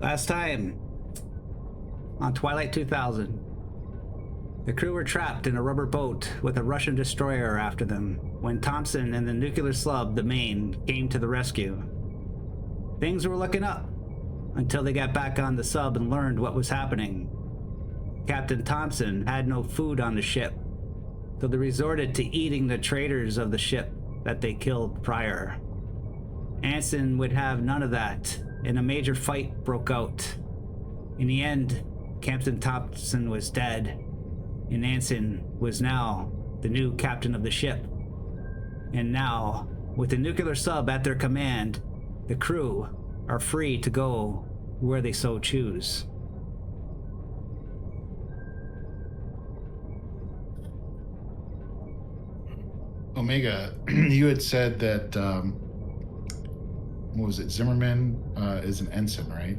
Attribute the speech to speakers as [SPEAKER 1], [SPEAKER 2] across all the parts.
[SPEAKER 1] Last time on Twilight 2000, the crew were trapped in a rubber boat with a Russian destroyer after them when Thompson and the nuclear slub, the Maine, came to the rescue. Things were looking up until they got back on the sub and learned what was happening. Captain Thompson had no food on the ship, so they resorted to eating the traitors of the ship that they killed prior. Anson would have none of that, and a major fight broke out. In the end, Captain Thompson was dead, and Anson was now the new captain of the ship. And now, with the nuclear sub at their command, the crew are free to go where they so choose.
[SPEAKER 2] Omega, you had said that, what was it, Zimmerman is an ensign, right?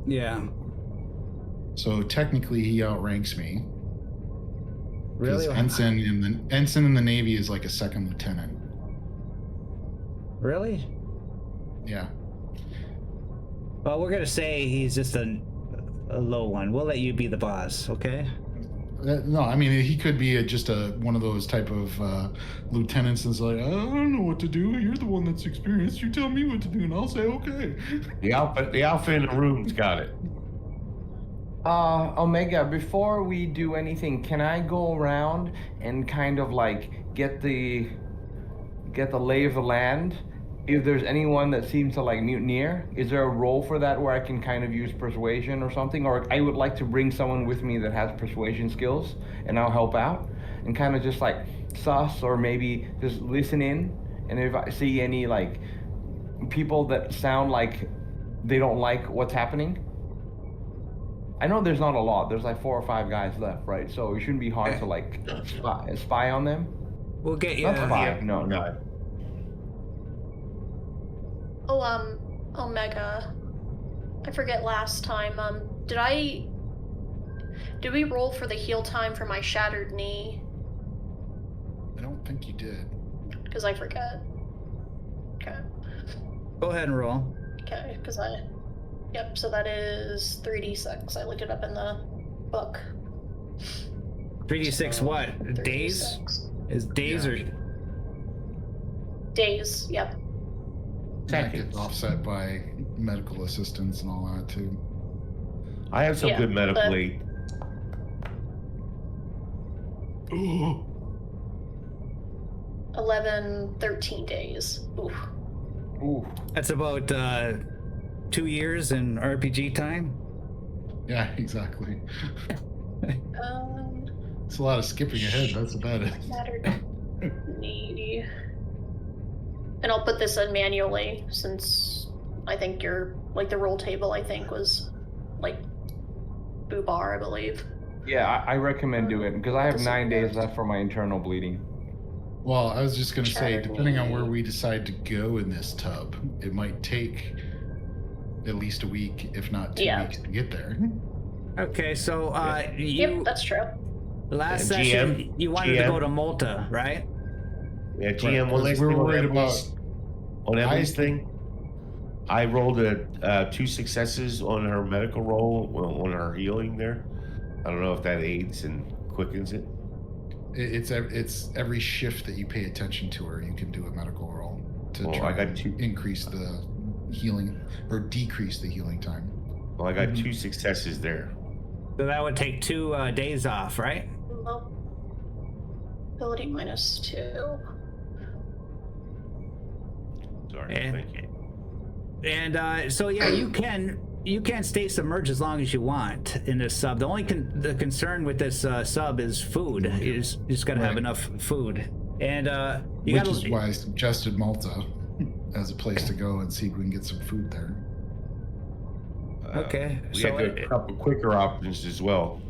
[SPEAKER 1] Yeah.
[SPEAKER 2] So technically he outranks me.
[SPEAKER 1] Really?
[SPEAKER 2] Ensign in the Navy is like a second lieutenant.
[SPEAKER 1] Really?
[SPEAKER 2] Yeah.
[SPEAKER 1] Well, we're gonna say he's just a low one. We'll let you be the boss, okay?
[SPEAKER 2] No, I mean, he could be just one of those type of lieutenants that's like, I don't know what to do. You're the one that's experienced. You tell me what to do, and I'll say, okay.
[SPEAKER 3] The alpha in the room's got it.
[SPEAKER 4] Omega, before we do anything, can I go around and kind of like get the lay of the land? If there's anyone that seems to like mutineer, is there a role for that where I can kind of use persuasion or something? Or I would like to bring someone with me that has persuasion skills, and I'll help out and kind of just like suss or maybe just listen in. And if I see any like people that sound like they don't like what's happening, I know there's not a lot. There's like 4 or 5 guys left, right? So it shouldn't be hard to like spy on them.
[SPEAKER 1] We'll get you.
[SPEAKER 4] Not spy. No.
[SPEAKER 5] Oh, Omega. I forget last time. Did we roll for the heal time for my shattered knee?
[SPEAKER 2] I don't think you did.
[SPEAKER 5] Because I forget. Okay.
[SPEAKER 1] Go ahead and roll.
[SPEAKER 5] Okay, because Yep, so that is 3d6. I looked it up in the book.
[SPEAKER 1] 3d6 what?
[SPEAKER 5] 3d6.
[SPEAKER 1] Days? Is days or...
[SPEAKER 5] Days, yep.
[SPEAKER 2] That gets offset by medical assistance and all that too.
[SPEAKER 3] I have some good medical aid.
[SPEAKER 5] 11, 13 days. Oof.
[SPEAKER 4] Ooh.
[SPEAKER 1] That's about 2 years in RPG time?
[SPEAKER 2] Yeah, exactly. It's a lot of skipping ahead, that's about it.
[SPEAKER 5] Shattered knee. And I'll put this in manually, since I think the roll table, I think, was, like, Bubar, I believe.
[SPEAKER 4] Yeah, I recommend doing it, because I have 9 days left for my internal bleeding.
[SPEAKER 2] Well, I was just going to say, depending on where we decide to go in this tub, it might take at least a week, if not 2 weeks to get there.
[SPEAKER 1] Okay, so,
[SPEAKER 5] Yep, that's true.
[SPEAKER 1] Last session, you wanted to go to Malta, right?
[SPEAKER 3] Yeah, GM, one last
[SPEAKER 2] we were
[SPEAKER 3] thing
[SPEAKER 2] worried about
[SPEAKER 3] on Emily's thing. I rolled 2 successes on her medical roll, on her healing there. I don't know if that aids and quickens it.
[SPEAKER 2] It's every shift that you pay attention to her, you can do a medical roll to try
[SPEAKER 3] I got 2.
[SPEAKER 2] increase the healing or decrease the healing time.
[SPEAKER 3] Well, I got 2 successes there.
[SPEAKER 1] So that would take 2 days off, right?
[SPEAKER 5] Nope. Ability -2.
[SPEAKER 3] Sorry,
[SPEAKER 1] And-
[SPEAKER 3] thank you.
[SPEAKER 1] And so yeah, you can stay submerged as long as you want in this sub. The only the concern with this sub is food. You just gotta have
[SPEAKER 2] Right.
[SPEAKER 1] enough food, and you
[SPEAKER 2] Which
[SPEAKER 1] gotta.
[SPEAKER 2] is why I suggested Malta as a place to go and see if we can get some food there.
[SPEAKER 1] Okay,
[SPEAKER 3] We
[SPEAKER 1] so
[SPEAKER 3] had a couple quicker options as well.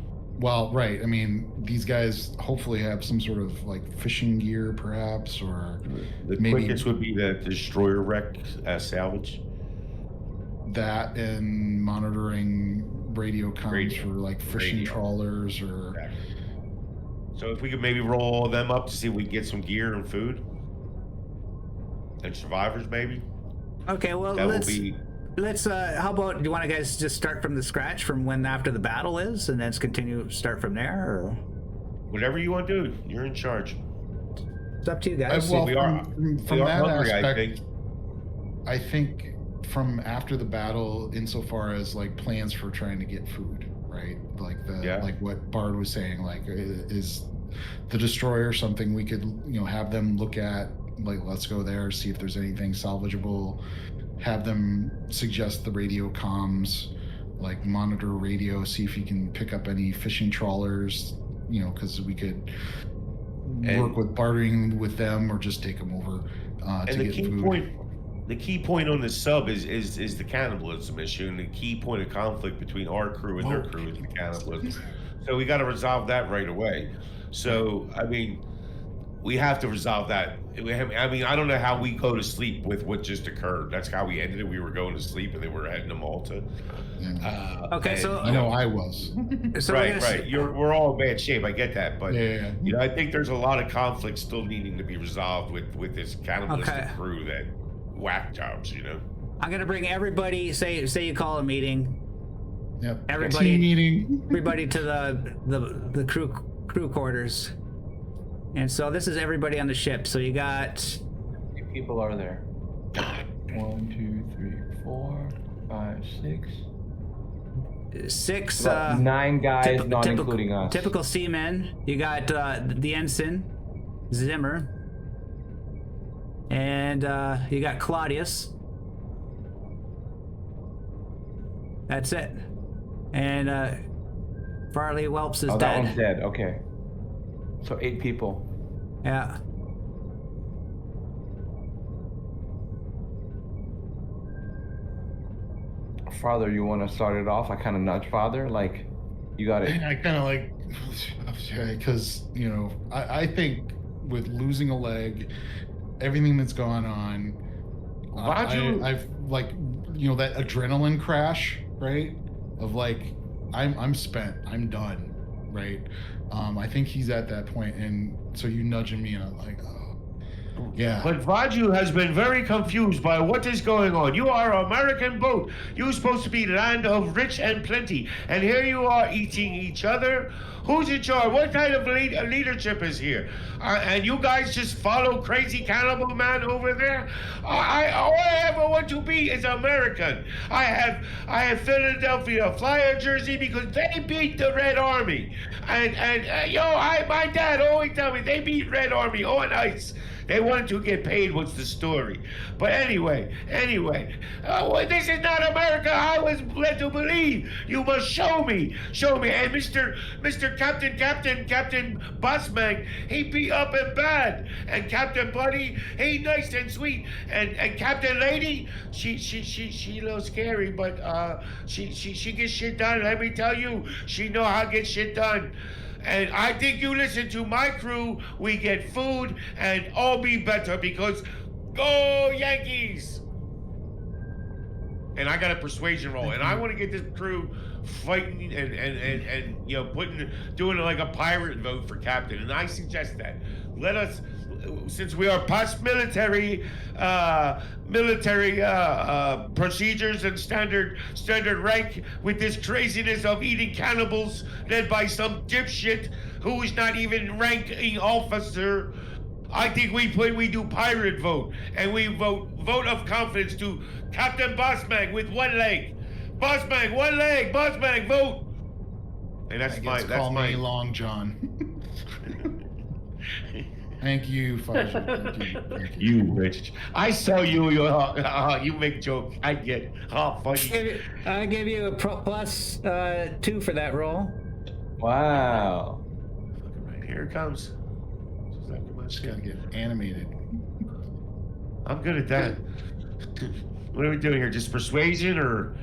[SPEAKER 2] Well, right. I mean, these guys hopefully have some sort of like fishing gear, perhaps, or
[SPEAKER 3] The
[SPEAKER 2] maybe
[SPEAKER 3] quickest would be the destroyer wreck salvage.
[SPEAKER 2] that and monitoring radio comms
[SPEAKER 3] Radio.
[SPEAKER 2] for like fishing
[SPEAKER 3] Radio.
[SPEAKER 2] trawlers or.
[SPEAKER 3] Exactly. So if we could maybe roll them up to see if we can get some gear and food and survivors, maybe
[SPEAKER 1] okay, well
[SPEAKER 3] that will
[SPEAKER 1] let's
[SPEAKER 3] be.
[SPEAKER 1] how about, do you want to guys just start from the scratch from when after the battle is, and then start from there, or
[SPEAKER 3] Whatever you want to do, you're in charge.
[SPEAKER 1] it's up to you guys?
[SPEAKER 2] Well,
[SPEAKER 3] we are-
[SPEAKER 2] from
[SPEAKER 3] we are
[SPEAKER 2] that
[SPEAKER 3] hungry, I
[SPEAKER 2] aspect, I think from after the battle, insofar as like plans for trying to get food, right? Like like what Bard was saying, like is the destroyer something we could have them look at? Like, let's go there, see if there's anything salvageable. Have them suggest the radio comms, like monitor radio, see if you can pick up any fishing trawlers. Because we could work with bartering with them or just take them over to
[SPEAKER 3] And the
[SPEAKER 2] get
[SPEAKER 3] key
[SPEAKER 2] food.
[SPEAKER 3] point on the sub is the cannibalism issue, and the key point of conflict between our crew and their crew is the cannibalism. So we got to resolve that right away. So I mean, we have to resolve that. I mean, I don't know how we go to sleep with what just occurred. That's how we ended it. We were going to sleep, and then we were heading to Malta.
[SPEAKER 2] Yeah.
[SPEAKER 1] Okay,
[SPEAKER 3] and,
[SPEAKER 1] so
[SPEAKER 2] I was.
[SPEAKER 1] so
[SPEAKER 3] right. We're all in bad shape. I get that, but
[SPEAKER 2] Yeah.
[SPEAKER 3] I think there's a lot of conflict still needing to be resolved with this cannibalistic crew that whack jobs.
[SPEAKER 1] I'm gonna bring everybody. Say you call a meeting.
[SPEAKER 2] Yep.
[SPEAKER 1] Everybody-
[SPEAKER 2] Team meeting.
[SPEAKER 1] Everybody to the crew quarters. And so this is everybody on the ship. So you got
[SPEAKER 4] How many people are there? 1, 2, 3, 4, 5, 6.
[SPEAKER 1] 6
[SPEAKER 4] About 9 guys, not including us.
[SPEAKER 1] typical seamen. You got the ensign, Zimmer, and you got Claudius. That's it. And Farley Welps is
[SPEAKER 4] Oh, that
[SPEAKER 1] dead.
[SPEAKER 4] one's dead. Okay. So 8 people.
[SPEAKER 1] Yeah.
[SPEAKER 4] Father, you want to start it off? I kind of nudge Father, like, you got it.
[SPEAKER 2] I kind of like, because I think with losing a leg, everything that's gone on, I've like, that adrenaline crash, right? Of like, I'm spent, I'm done, right? I think he's at that point, and so you nudging me, and I'm like, oh, yeah.
[SPEAKER 3] But Vaju has been very confused by what is going on. You are an American boat. You're supposed to be land of rich and plenty, and here you are eating each other. Who's in charge? What kind of leadership is here? And you guys just follow crazy cannibal man over there? All I ever want to be is American. I have Philadelphia Flyer jersey because they beat the Red Army, and my dad always tell me they beat Red Army on ice. They wanted to get paid. What's the story? But anyway, this is not America. I was led to believe. You must show me. And Mr. Captain Bossman, he be up and bad. And Captain Buddy, he nice and sweet. And Captain Lady, she a little scary, but she gets shit done. Let me tell you, she know how to get shit done. And I think you listen to my crew, we get food and all be better because go Yankees! And I got a persuasion roll, and I want to get this crew fighting and doing like a pirate vote for captain. And I suggest that. Let us, since we are past military procedures and standard rank with this craziness of eating cannibals led by some dipshit who is not even ranking officer, I think we do pirate vote, and we vote of confidence to Captain Bossman with one leg. Bossman, one leg. Bossman, vote. And that's
[SPEAKER 2] call me Long John. Thank you, Faja. Thank you.
[SPEAKER 3] You bitch. I saw you. You make jokes. I get. Oh, funny.
[SPEAKER 1] I give you a plus 2 for that roll.
[SPEAKER 4] Wow.
[SPEAKER 3] Right, here it comes.
[SPEAKER 2] Just gotta get animated.
[SPEAKER 3] I'm good at that. What are we doing here? Just persuasion or?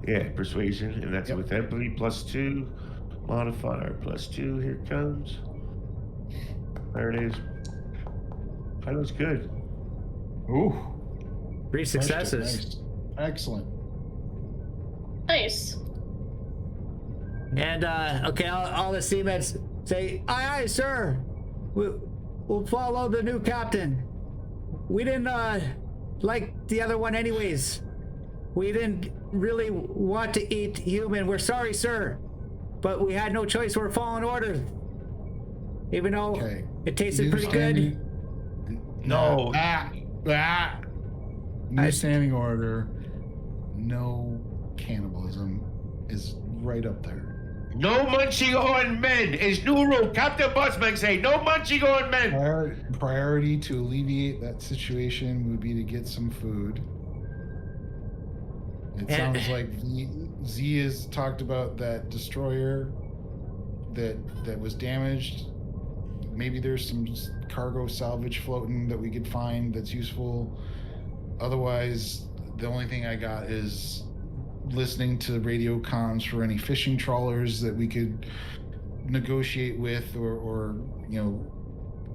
[SPEAKER 3] Yeah, persuasion, and that's with empathy +2, modifier +2. Here it comes. There it is. That looks good.
[SPEAKER 4] Ooh.
[SPEAKER 1] 3 successes.
[SPEAKER 2] Nice. Excellent.
[SPEAKER 5] Nice.
[SPEAKER 1] And okay, all the seamen say, "Aye, aye, sir. We'll follow the new captain. We didn't like the other one, anyways. We didn't really want to eat human. We're sorry, sir, but we had no choice. We're following orders, even though it tasted pretty good."
[SPEAKER 3] No.
[SPEAKER 2] New standing order. No cannibalism is right up there.
[SPEAKER 3] No munching on men is new rule. Captain Bossman say no munching on men.
[SPEAKER 2] Priority to alleviate that situation would be to get some food. It sounds like Z has talked about that destroyer that was damaged. Maybe there's some cargo salvage floating that we could find that's useful. Otherwise, the only thing I got is listening to radio comms for any fishing trawlers that we could negotiate with, or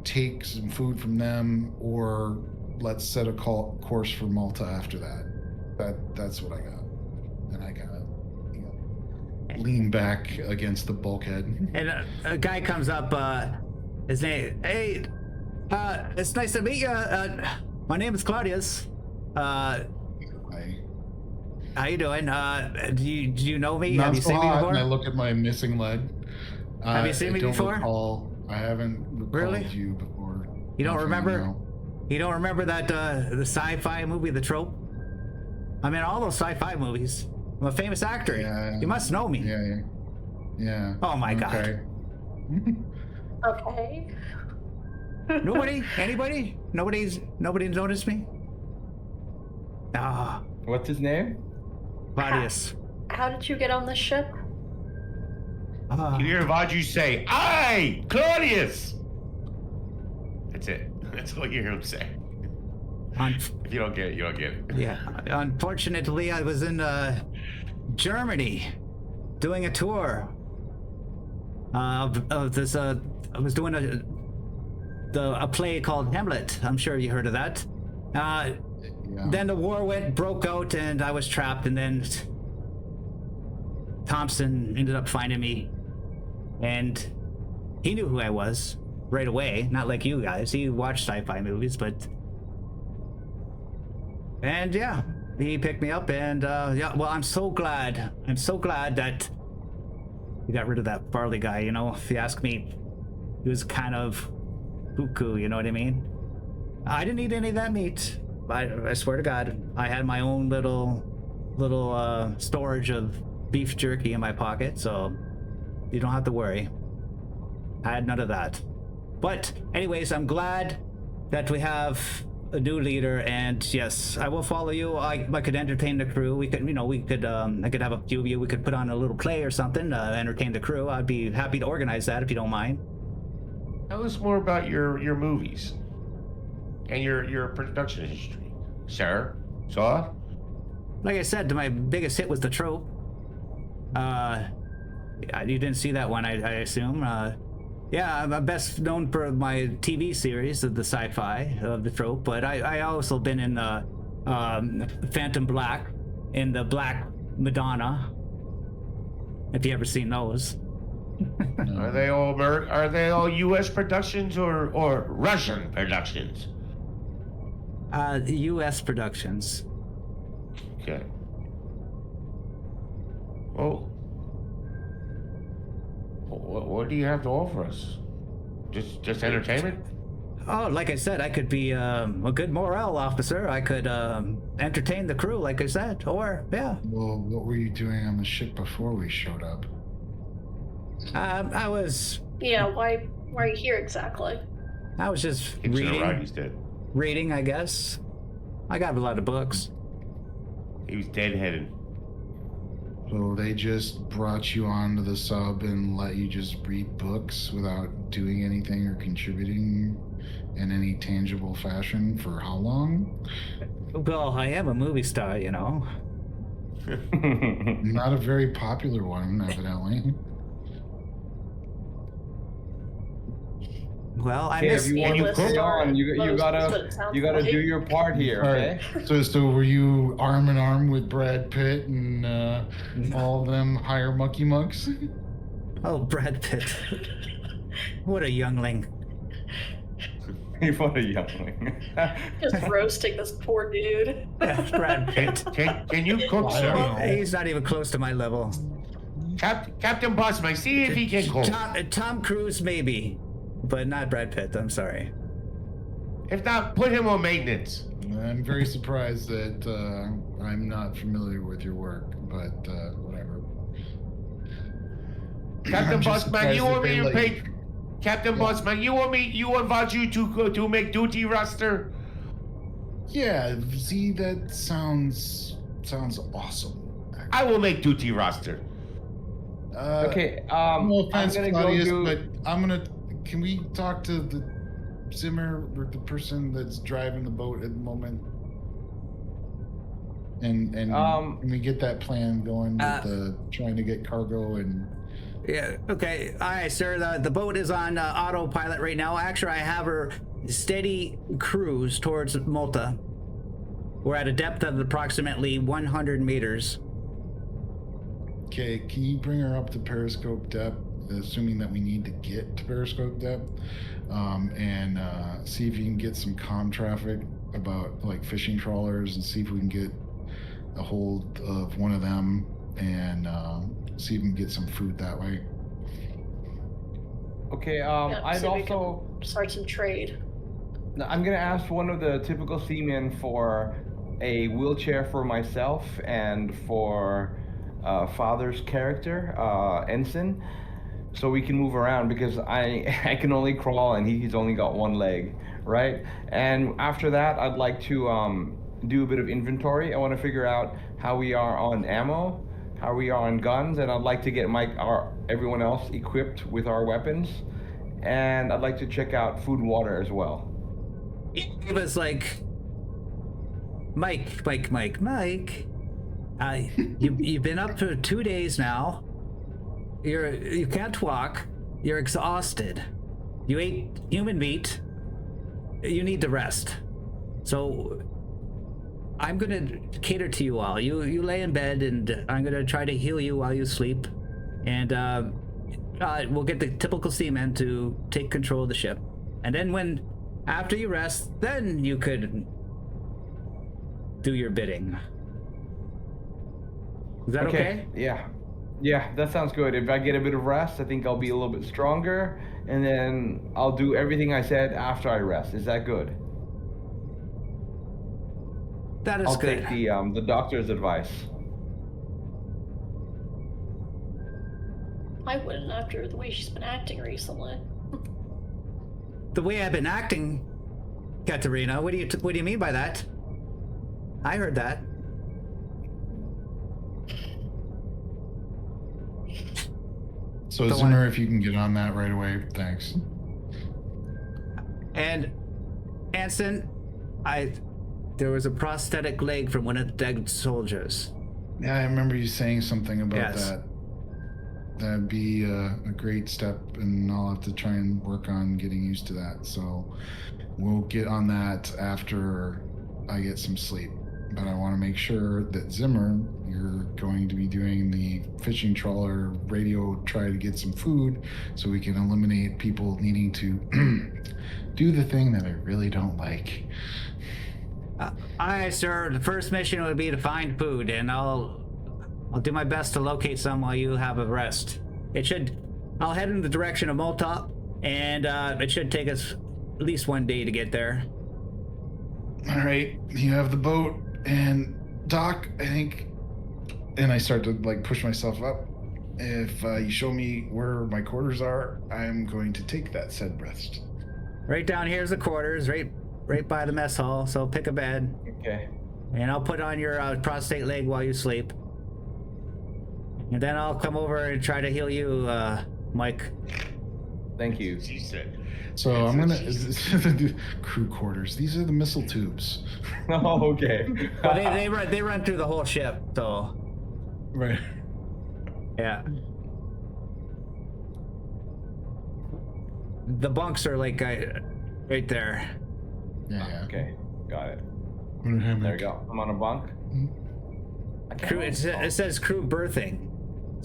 [SPEAKER 2] take some food from them, or let's set a course for Malta after that. That's what I got. And I gotta lean back against the bulkhead.
[SPEAKER 1] And a guy comes up, his name, "Hey, it's nice to meet you. My name is Claudius.
[SPEAKER 2] Hi.
[SPEAKER 1] How you doing? Do you know me?
[SPEAKER 2] Not
[SPEAKER 1] Have you
[SPEAKER 2] so
[SPEAKER 1] seen me
[SPEAKER 2] hot,
[SPEAKER 1] before?
[SPEAKER 2] and I look at my missing leg.
[SPEAKER 1] Have you seen me before?
[SPEAKER 2] I haven't recalled
[SPEAKER 1] Really?
[SPEAKER 2] you before.
[SPEAKER 1] You don't remember?
[SPEAKER 2] No.
[SPEAKER 1] You don't remember that the sci-fi movie, The Trope? I'm in all those sci-fi movies. I'm a famous actor.
[SPEAKER 2] Yeah.
[SPEAKER 1] You must know me.
[SPEAKER 2] Yeah.
[SPEAKER 1] Oh my God.
[SPEAKER 5] Okay.
[SPEAKER 1] Nobody? Anybody? Nobody's noticed me? Ah,
[SPEAKER 4] What's his name?
[SPEAKER 1] Claudius.
[SPEAKER 5] How did you get on the ship?
[SPEAKER 3] You hear Vaju say, "Aye, Claudius." That's it. That's all you hear him say. If you don't get it, you don't get it.
[SPEAKER 1] Yeah. Unfortunately, I was in Germany doing a tour of this. I was doing a play called Hamlet. I'm sure you heard of that. Then the war broke out, and I was trapped. And then Thompson ended up finding me, and he knew who I was right away. Not like you guys. He watched sci-fi movies, and yeah, he picked me up, and well, I'm so glad that you got rid of that Farley guy. If you ask me, he was kind of cuckoo, you know what I mean? I didn't eat any of that meat. I swear to God, I had my own little storage of beef jerky in my pocket, so you don't have to worry. I had none of that. But anyways, I'm glad that we have a new leader, and yes, I will follow you. I could entertain the crew. We could, I could have a few of you. We could put on a little play or something, entertain the crew. I'd be happy to organize that if you don't mind.
[SPEAKER 3] Tell us more about your movies and your production history, sir. So,
[SPEAKER 1] like I said, my biggest hit was The Trope. You didn't see that one, I assume. Yeah, I'm best known for my TV series of the sci-fi of The Trope, but I also been in Phantom Black, in the Black Madonna. If you ever seen those.
[SPEAKER 3] Are they all U.S. productions or Russian productions?
[SPEAKER 1] U.S. productions.
[SPEAKER 3] Okay. Well, what do you have to offer us? Just entertainment?
[SPEAKER 1] Oh, like I said, I could be a good morale officer. I could entertain the crew, like I said. Or, yeah.
[SPEAKER 2] Well, what were you doing on the ship before we showed up?
[SPEAKER 1] I was
[SPEAKER 5] Yeah, why are you here exactly?
[SPEAKER 1] I was just
[SPEAKER 3] Hitching a ride, he's dead.
[SPEAKER 1] reading, I guess. I got a lot of books.
[SPEAKER 3] He was deadheaded.
[SPEAKER 2] So they just brought you onto the sub and let you just read books without doing anything or contributing in any tangible fashion for how long?
[SPEAKER 1] Well, I am a movie star, you know.
[SPEAKER 2] Not a very popular one, evidently.
[SPEAKER 1] Well, I
[SPEAKER 4] Hey,
[SPEAKER 1] miss
[SPEAKER 4] if you want to
[SPEAKER 5] A-list
[SPEAKER 4] stay
[SPEAKER 5] star
[SPEAKER 4] on, you
[SPEAKER 5] most,
[SPEAKER 4] gotta
[SPEAKER 5] that's what it sounds
[SPEAKER 4] do
[SPEAKER 5] like.
[SPEAKER 4] your part here,
[SPEAKER 2] All
[SPEAKER 4] okay?
[SPEAKER 2] right. So were you arm in arm with Brad Pitt and all of them higher mucky mucks?
[SPEAKER 1] Oh, Brad Pitt. What a youngling.
[SPEAKER 4] What a youngling.
[SPEAKER 5] Just roasting this poor dude.
[SPEAKER 1] Yeah, Brad Pitt.
[SPEAKER 3] Can you cook,
[SPEAKER 2] I don't
[SPEAKER 3] sir?
[SPEAKER 2] know.
[SPEAKER 1] He's not even close to my level.
[SPEAKER 3] Captain Bossman, see if he can cook.
[SPEAKER 1] Tom Cruise, maybe. But not Brad Pitt, I'm sorry.
[SPEAKER 3] If not, put him on maintenance.
[SPEAKER 2] I'm very surprised that I'm not familiar with your work, but whatever.
[SPEAKER 3] Captain
[SPEAKER 2] I'm just
[SPEAKER 3] Bossman, you
[SPEAKER 2] surprised
[SPEAKER 3] want
[SPEAKER 2] that
[SPEAKER 3] me
[SPEAKER 2] they
[SPEAKER 3] to
[SPEAKER 2] let
[SPEAKER 3] pay?
[SPEAKER 2] you-
[SPEAKER 3] Captain
[SPEAKER 2] Yeah.
[SPEAKER 3] Bossman, you want you to make duty roster?
[SPEAKER 2] Yeah, see, that sounds awesome.
[SPEAKER 3] I will make duty roster.
[SPEAKER 4] Okay,
[SPEAKER 2] No offense,
[SPEAKER 4] I'm gonna
[SPEAKER 2] Claudius,
[SPEAKER 4] go do...
[SPEAKER 2] but I'm gonna. Can we talk to the Zimmer or the person that's driving the boat at the moment? And can we get that plan going with the trying to get cargo and?
[SPEAKER 1] Yeah, okay. All right, sir. The boat is on autopilot right now. Actually, I have her steady cruise towards Malta. We're at a depth of approximately 100 meters.
[SPEAKER 2] Okay, can you bring her up to periscope depth, assuming that we need to get to periscope depth, and see if you can get some comm traffic about like fishing trawlers and see if we can get a hold of one of them and see if we can get some food that way.
[SPEAKER 4] Okay,
[SPEAKER 5] Yeah,
[SPEAKER 4] I'd
[SPEAKER 5] so we
[SPEAKER 4] also...
[SPEAKER 5] can start some trade.
[SPEAKER 4] I'm gonna ask one of the typical seamen for a wheelchair for myself and for Father's character, Ensign, so we can move around because I can only crawl and he's only got one leg, right? And after that, I'd like to do a bit of inventory. I want to figure out how we are on ammo, how we are on guns, and I'd like to get everyone else equipped with our weapons. And I'd like to check out food and water as well.
[SPEAKER 1] It was like, Mike. You've been up for 2 days now. You can't walk. You're exhausted. You ate human meat. You need to rest. So I'm gonna cater to you all. You lay in bed, and I'm gonna try to heal you while you sleep. And we'll get the typical seaman to take control of the ship. And then after you rest, then you could do your bidding. Is that okay?
[SPEAKER 4] Yeah, that sounds good. If I get a bit of rest, I think I'll be a little bit stronger, and then I'll do everything I said after I rest. Is that good?
[SPEAKER 1] That is
[SPEAKER 4] I'll
[SPEAKER 1] good.
[SPEAKER 4] take the doctor's advice.
[SPEAKER 5] I wouldn't after the way she's been acting recently.
[SPEAKER 1] The way I've been acting, Katerina. What do you mean by that? I heard that.
[SPEAKER 2] So
[SPEAKER 1] The
[SPEAKER 2] Zimmer,
[SPEAKER 1] one-
[SPEAKER 2] if you can get on that right away, thanks.
[SPEAKER 1] And Anson, there was a prosthetic leg from one of the dead soldiers.
[SPEAKER 2] Yeah, I remember you saying something about
[SPEAKER 1] Yes.
[SPEAKER 2] that. That'd be a great step, and I'll have to try and work on getting used to that. So we'll get on that after I get some sleep. But I want to make sure that Zimmer, you're going to be doing the fishing trawler radio, try to get some food so we can eliminate people needing to do the thing that I really don't like.
[SPEAKER 1] Aye, sir. The first mission would be to find food, and I'll do my best to locate some while you have a rest. I'll head in the direction of Moltop, and it should take us at least one day to get there.
[SPEAKER 2] All right, you have the boat, and Doc, I think, and I start to like push myself up. If you show me where my quarters are, I'm going to take that said rest.
[SPEAKER 1] Right down here's the quarters, right by the mess hall. So pick a bed.
[SPEAKER 4] Okay.
[SPEAKER 1] And I'll put on your prostate leg while you sleep. And then I'll come over and try to heal you, Mike.
[SPEAKER 4] Thank you.
[SPEAKER 3] She said.
[SPEAKER 2] So I'm gonna crew quarters. These are the missile tubes.
[SPEAKER 4] Oh, okay.
[SPEAKER 1] Well, they run through the whole ship, so
[SPEAKER 2] Right.
[SPEAKER 1] yeah. The bunks are like right there.
[SPEAKER 2] Yeah.
[SPEAKER 4] Okay, got it.
[SPEAKER 2] There
[SPEAKER 4] There you go. I'm on a bunk. I can't
[SPEAKER 1] Crew. It says crew birthing,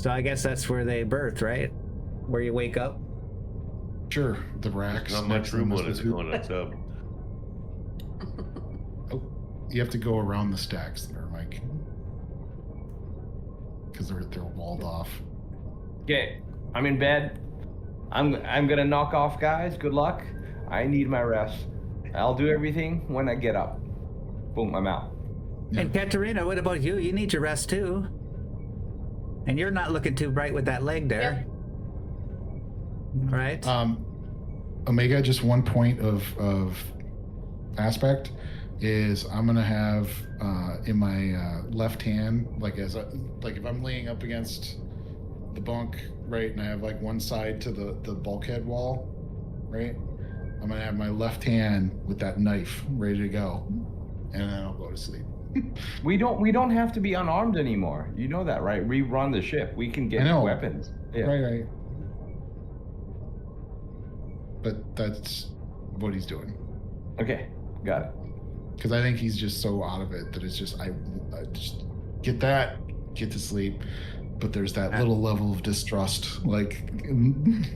[SPEAKER 1] so I guess that's where they birth, right? Where you wake up.
[SPEAKER 2] Sure. The racks.
[SPEAKER 3] Not much room on a tub.
[SPEAKER 2] Oh, you have to go around the stacks there, Mike. Because they're walled off.
[SPEAKER 4] Okay, I'm in bed. I'm gonna knock off, guys. Good luck. I need my rest. I'll do everything when I get up. Boom, I'm out.
[SPEAKER 2] Yeah.
[SPEAKER 1] And Katerina, what about you? You need your rest too. And you're not looking too bright with that leg there. Right?
[SPEAKER 2] Omega, just one point of aspect is I'm gonna have in my left hand, like if I'm laying up against the bunk, right, and I have like one side to the bulkhead wall, right, I'm gonna have my left hand with that knife ready to go, and then I'll go to sleep.
[SPEAKER 4] We don't have to be unarmed anymore. You know that, right? We run the ship. We can get weapons. Yeah.
[SPEAKER 2] Right. But that's what he's doing.
[SPEAKER 4] Okay, got it.
[SPEAKER 2] Because I think he's just so out of it that it's just I just get to sleep, but there's that little level of distrust, like
[SPEAKER 1] And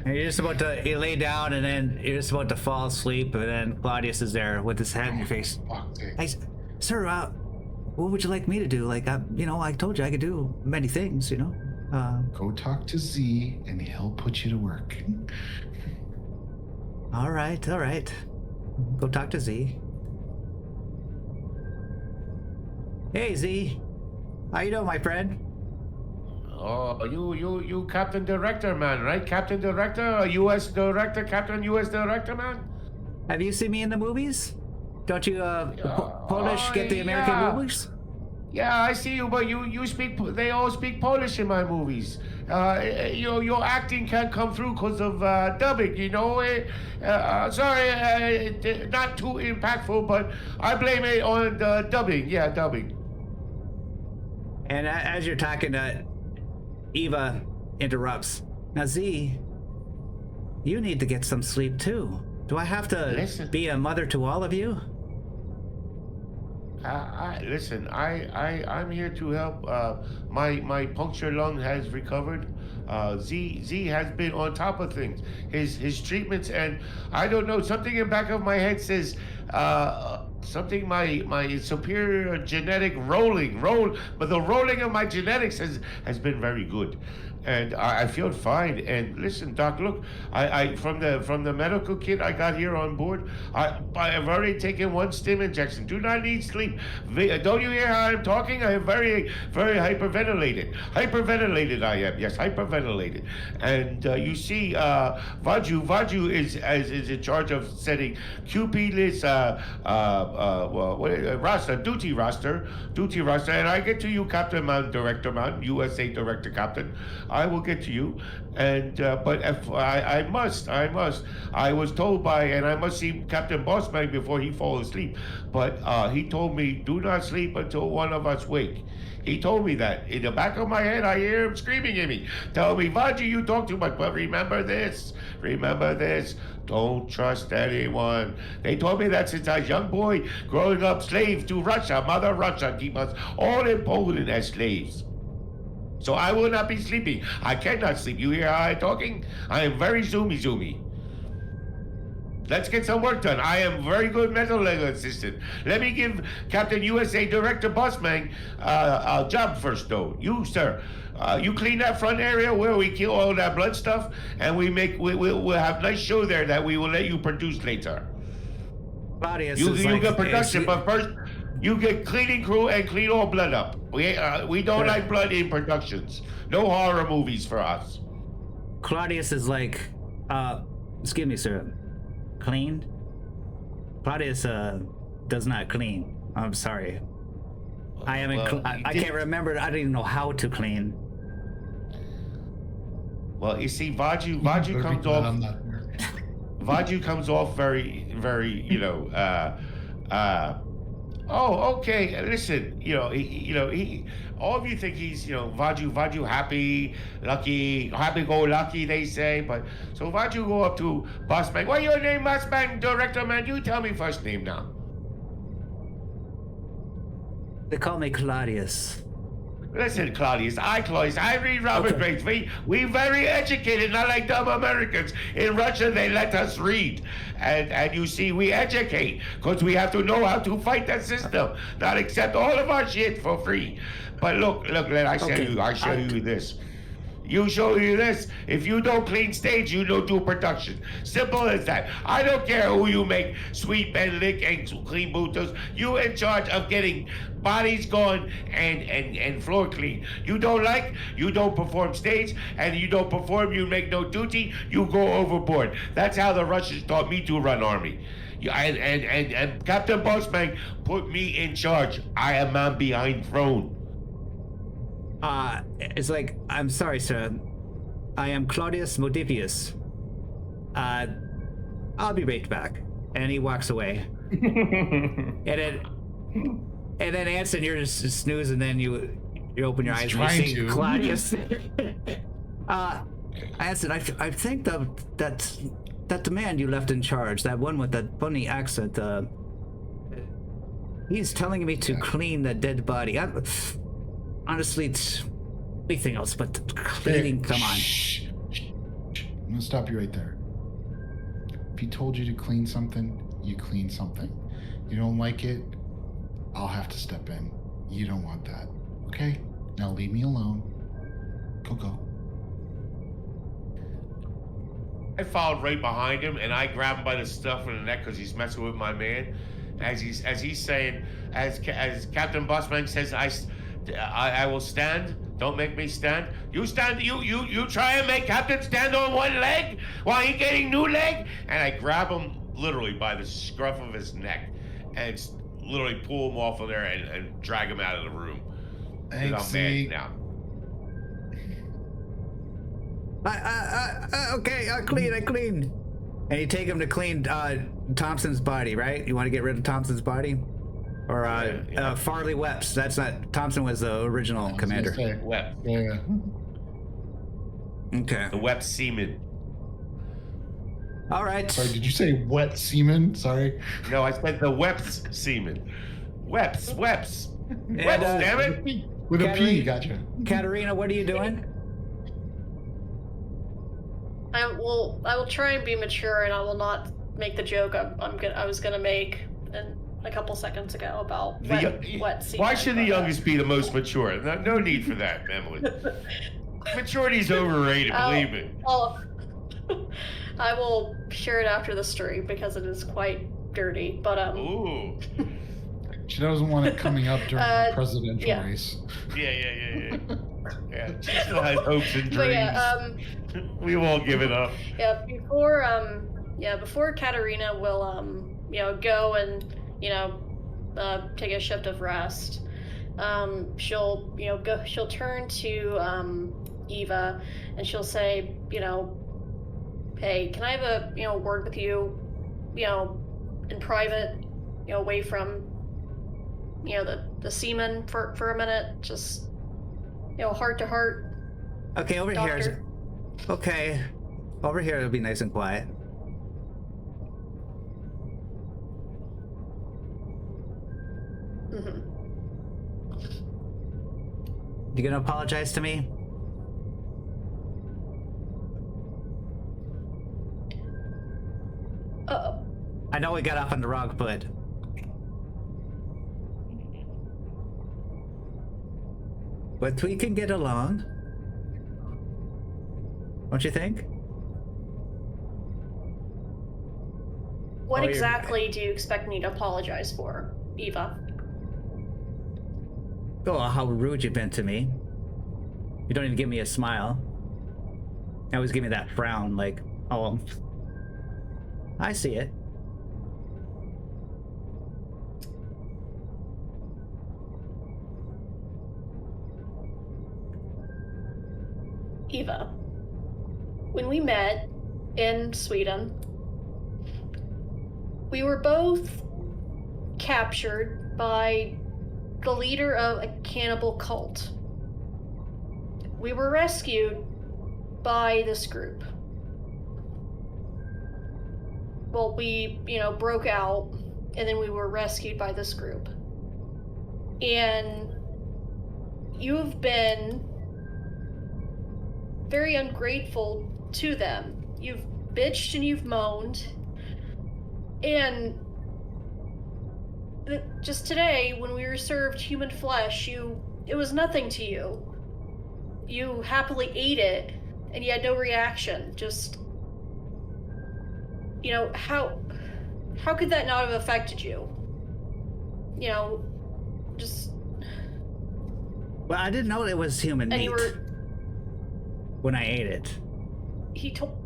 [SPEAKER 1] you're just about to lay down, and then you're just about to fall asleep, and then Claudius is there with his hand in your face. Hey, sir, what would you like me to do? Like, I told you I could do many things,
[SPEAKER 2] Go talk to Z, and he'll put you to work.
[SPEAKER 1] All right. Go talk to Z. Hey, Z. How you doing, my friend?
[SPEAKER 3] Oh, you Captain Director, man, right? Captain Director, U.S. Director, Captain U.S. Director, man?
[SPEAKER 1] Have you seen me in the movies? Don't you, Polish get the American movies?
[SPEAKER 3] Yeah, I see you, but you speak. They all speak Polish in my movies. Your acting can't come through because of dubbing. Sorry, not too impactful, but I blame it on the dubbing. Yeah, dubbing.
[SPEAKER 1] And as you're talking, Eva interrupts. Now, Z, you need to get some sleep too. Do I have to be a mother to all of you?
[SPEAKER 3] Listen, I'm here to help. My puncture lung has recovered. Z has been on top of things. His treatments, and I don't know, something in the back of my head says something my superior genetic but the rolling of my genetics has been very good. And I feel fine. And listen, Doc, look, I from the medical kit I got here on board, I have already taken one stim injection. Do not need sleep. Don't you hear how I'm talking? I am very, very hyperventilated. Hyperventilated I am. Yes, hyperventilated. And you see, Vaju is in charge of setting QP list, duty roster, and I get to you, Captain Mount, Director Mount, USA Director Captain. I will get to you, and but if I must. I was told by, and I must see Captain Bossman before he falls asleep. But he told me, do not sleep until one of us wake. He told me that. In the back of my head, I hear him screaming at me, tell me, Vaji, you talk too much. But remember this. Don't trust anyone. They told me that since I was a young boy, growing up slave to Russia, Mother Russia, keep us all in Poland as slaves. So I will not be sleeping. I cannot sleep. You hear how I'm talking? I am very zoomy. Let's get some work done. I am very good mental legal assistant. Let me give Captain USA Director Bossman a job first, though. You, sir, you clean that front area where we kill all that blood stuff, and we'll have nice show there that we will let you produce later.
[SPEAKER 1] Claudius
[SPEAKER 3] You
[SPEAKER 1] is like,
[SPEAKER 3] get production, but first you get cleaning crew and clean all blood up. We don't like blood in productions. No horror movies for us.
[SPEAKER 1] Claudius is like, excuse me, sir. Cleaned? Claudius does not clean. I'm sorry. I haven't. I can't remember. I don't even know how to clean.
[SPEAKER 3] Well, you see, Vaju comes off. Vaju comes off very, very, oh, okay. Listen, he, all of you think he's, Vaju happy, lucky, happy-go-lucky, they say. But so Vaju go up to Boss Man. What your name, Boss Man, Director Man? You tell me first name now.
[SPEAKER 1] They call me Claudius.
[SPEAKER 3] Listen, Claudius, I read Robert Bates. We very educated, not like dumb Americans. In Russia, they let us read. And you see, we educate, because we have to know how to fight that system, not accept all of our shit for free. But look, I show you this. You show you this. If you don't clean stage, you don't do production. Simple as that. I don't care who you make sweep and lick and clean boots. You in charge of getting bodies gone and floor clean. You don't perform stage, and you don't perform, you make no duty, you go overboard. That's how the Russians taught me to run army. And Captain Bossman put me in charge. I am man behind throne.
[SPEAKER 1] It's like, I'm sorry, sir. I am Claudius Modifius. I'll be right back. And he walks away. and then Anson, you're just snoozing, and then you open your eyes and you see Claudius. Anson, I think that the man you left in charge, that one with that funny accent, he's telling me to clean the dead body. Honestly, it's anything else but cleaning. Come on.
[SPEAKER 2] Shh. I'm gonna stop you right there. If he told you to clean something, you clean something. You don't like it, I'll have to step in. You don't want that. Okay? Now leave me alone. Go.
[SPEAKER 3] I followed right behind him, and I grabbed him by the stuff in the neck because he's messing with my man. As he's saying, as Captain Bossman says, I will stand. Don't make me stand. You stand. You try and make Captain stand on one leg while he getting new leg. And I grab him literally by the scruff of his neck and literally pull him off of there and drag him out of the room. I'm mad now.
[SPEAKER 1] Okay, I clean. And you take him to clean Thompson's body, right? You want to get rid of Thompson's body? Or Farley Wepps. That's not. Thompson was the original commander.
[SPEAKER 3] Wepps.
[SPEAKER 2] Yeah.
[SPEAKER 1] Okay.
[SPEAKER 3] The Wepps seaman.
[SPEAKER 1] All right.
[SPEAKER 2] Sorry, did you say wet semen? Sorry.
[SPEAKER 3] No, I said the Wepps seaman. Wepps. Wepps, damn it.
[SPEAKER 2] With a P, gotcha.
[SPEAKER 1] Katerina, what are you doing?
[SPEAKER 5] I will try and be mature, and I will not make the joke I was gonna make a couple seconds ago about wet semen.
[SPEAKER 3] Why should the youngest be the most mature? No need for that, Emily. Maturity's overrated, believe me.
[SPEAKER 5] I will share it after the story because it is quite dirty. But
[SPEAKER 3] Ooh.
[SPEAKER 2] She doesn't want it coming up during the presidential race.
[SPEAKER 3] Yeah. She still has hopes and dreams. We won't give it up.
[SPEAKER 5] Yeah, before Katerina will go and take a shift of rest. She'll turn to Eva, and she'll say, hey, can I have a word with you, in private, away from the seaman for a minute, just heart to heart.
[SPEAKER 1] Okay, over
[SPEAKER 5] Doctor.
[SPEAKER 1] here. Okay, over here it'll be nice and quiet.
[SPEAKER 5] Mm-hmm.
[SPEAKER 1] You gonna apologize to me? I know we got off on the wrong foot. But we can get along. Don't you think?
[SPEAKER 5] What
[SPEAKER 1] Oh,
[SPEAKER 5] exactly do you expect me to apologize for, Eva?
[SPEAKER 1] Oh, how rude you've been to me. You don't even give me a smile. You always give me that frown, like, oh, I see it.
[SPEAKER 5] Eva, when we met in Sweden, we were both captured by the leader of a cannibal cult. We were rescued by this group. Well, we, broke out, and then we were rescued by this group. And you've been very ungrateful to them. You've bitched and you've moaned. And just today, when we were served human flesh, it was nothing to you. You happily ate it, and you had no reaction. Just, how could that not have affected you? Just...
[SPEAKER 1] Well, I didn't know it was human meat when I ate it.
[SPEAKER 5] He told...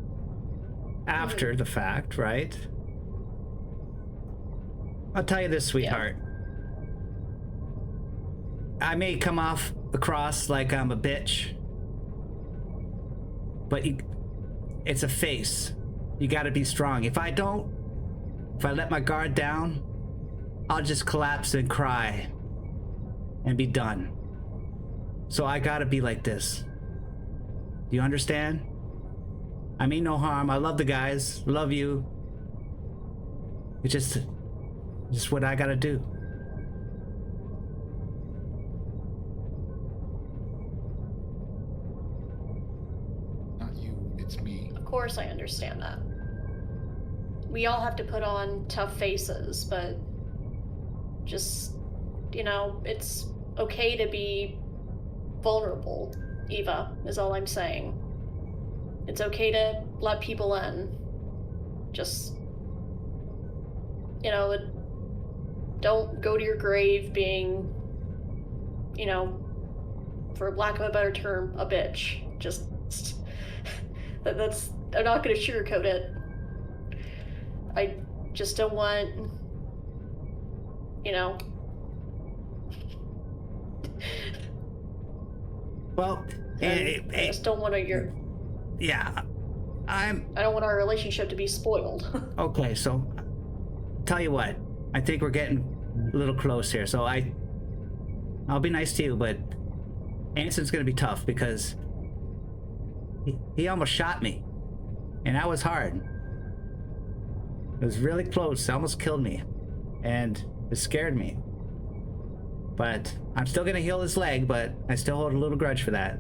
[SPEAKER 1] After the fact, right? I'll tell you this, sweetheart. I may come off across like I'm a bitch, but it's a face. You gotta be strong. If I let my guard down, I'll just collapse and cry and be done. So I gotta be like this. Do you understand? I mean no harm. I love the guys. Love you. It's just what I gotta do.
[SPEAKER 2] Not you, it's me.
[SPEAKER 5] Of course I understand that. We all have to put on tough faces, but just, it's okay to be vulnerable, Eva, is all I'm saying. It's okay to let people in. Just, don't go to your grave being, for lack of a better term, a bitch. Just, that's, I'm not gonna sugarcoat it. I just don't want,
[SPEAKER 1] Well,
[SPEAKER 5] I just don't want to,
[SPEAKER 1] yeah,
[SPEAKER 5] I don't want our relationship to be spoiled.
[SPEAKER 1] okay, so tell you what, I think we're getting a little close here. So I'll be nice to you, but Anson's gonna be tough because he almost shot me, and that was hard. It was really close. It almost killed me, and it scared me. But I'm still gonna heal his leg, but I still hold a little grudge for that.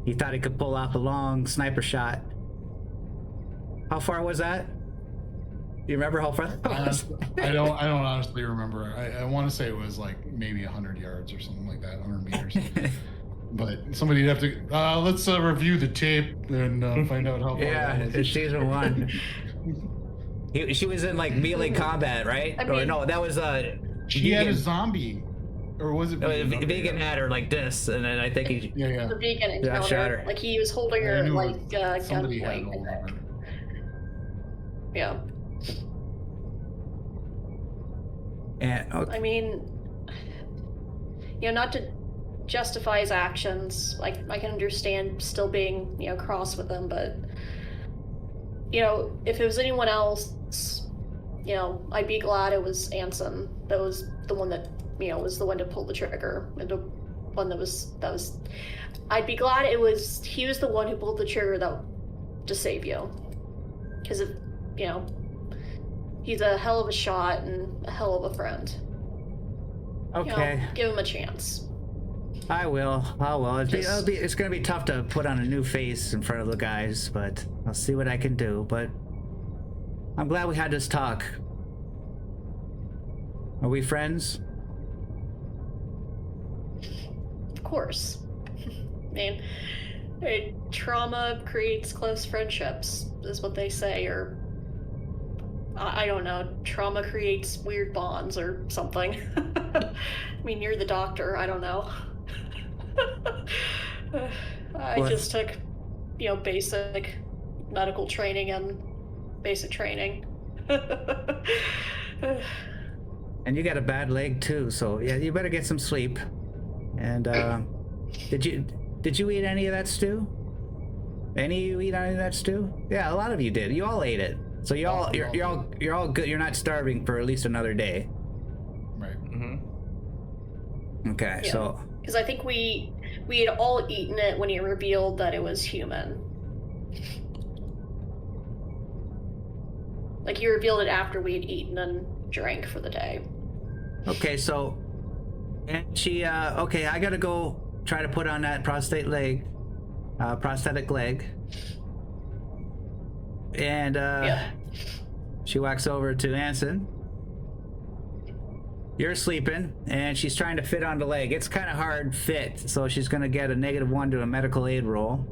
[SPEAKER 1] He thought he could pull off a long sniper shot. How far was that? Do you remember how far that was?
[SPEAKER 2] I don't honestly remember. I want to say it was like maybe 100 yards or something like that, 100 meters. But somebody'd have to let's review the tape and find out how far.
[SPEAKER 1] Yeah, it's season 1. She was in like melee combat, right? Or no, that was
[SPEAKER 2] she had a zombie, or was it?
[SPEAKER 1] Vegan had her like this, and then I think he.
[SPEAKER 2] Yeah.
[SPEAKER 5] The vegan
[SPEAKER 1] Yeah, shot her.
[SPEAKER 5] encounter, like he was holding her like
[SPEAKER 2] somebody had
[SPEAKER 5] gunpoint.
[SPEAKER 2] hold of her.
[SPEAKER 5] Yeah.
[SPEAKER 1] And okay.
[SPEAKER 5] I mean, not to justify his actions. Like, I can understand still being, cross with him, but, if it was anyone else, I'd be glad it was Anson that was the one that, was the one to pull the trigger. And the one that was, I'd be glad he was the one who pulled the trigger to save you. Because if, he's a hell of a shot and a hell of a friend.
[SPEAKER 1] Okay.
[SPEAKER 5] Give him a chance.
[SPEAKER 1] I will. It's gonna be tough to put on a new face in front of the guys, but I'll see what I can do. But I'm glad we had this talk. Are we friends?
[SPEAKER 5] Of course. I mean, trauma creates close friendships, is what they say, or I don't know. Trauma creates weird bonds or something. I mean, you're the doctor. I don't know. I just took, basic medical training and basic training.
[SPEAKER 1] And you got a bad leg too, so yeah, you better get some sleep. And did you eat any of that stew? Any of you eat any of that stew? Yeah, a lot of you did. You all ate it. So you're all good. You're not starving for at least another day.
[SPEAKER 2] Right.
[SPEAKER 1] Mm-hmm. Okay,
[SPEAKER 5] yeah.
[SPEAKER 1] So
[SPEAKER 5] because I think we had all eaten it when he revealed that it was human. Like, he revealed it after we had eaten and drank for the day.
[SPEAKER 1] okay, so and she okay, I gotta go try to put on that prosthetic leg. And she walks over to Anson. You're sleeping, and she's trying to fit on the leg. It's kind of hard fit, so she's gonna get a -1 to a medical aid roll.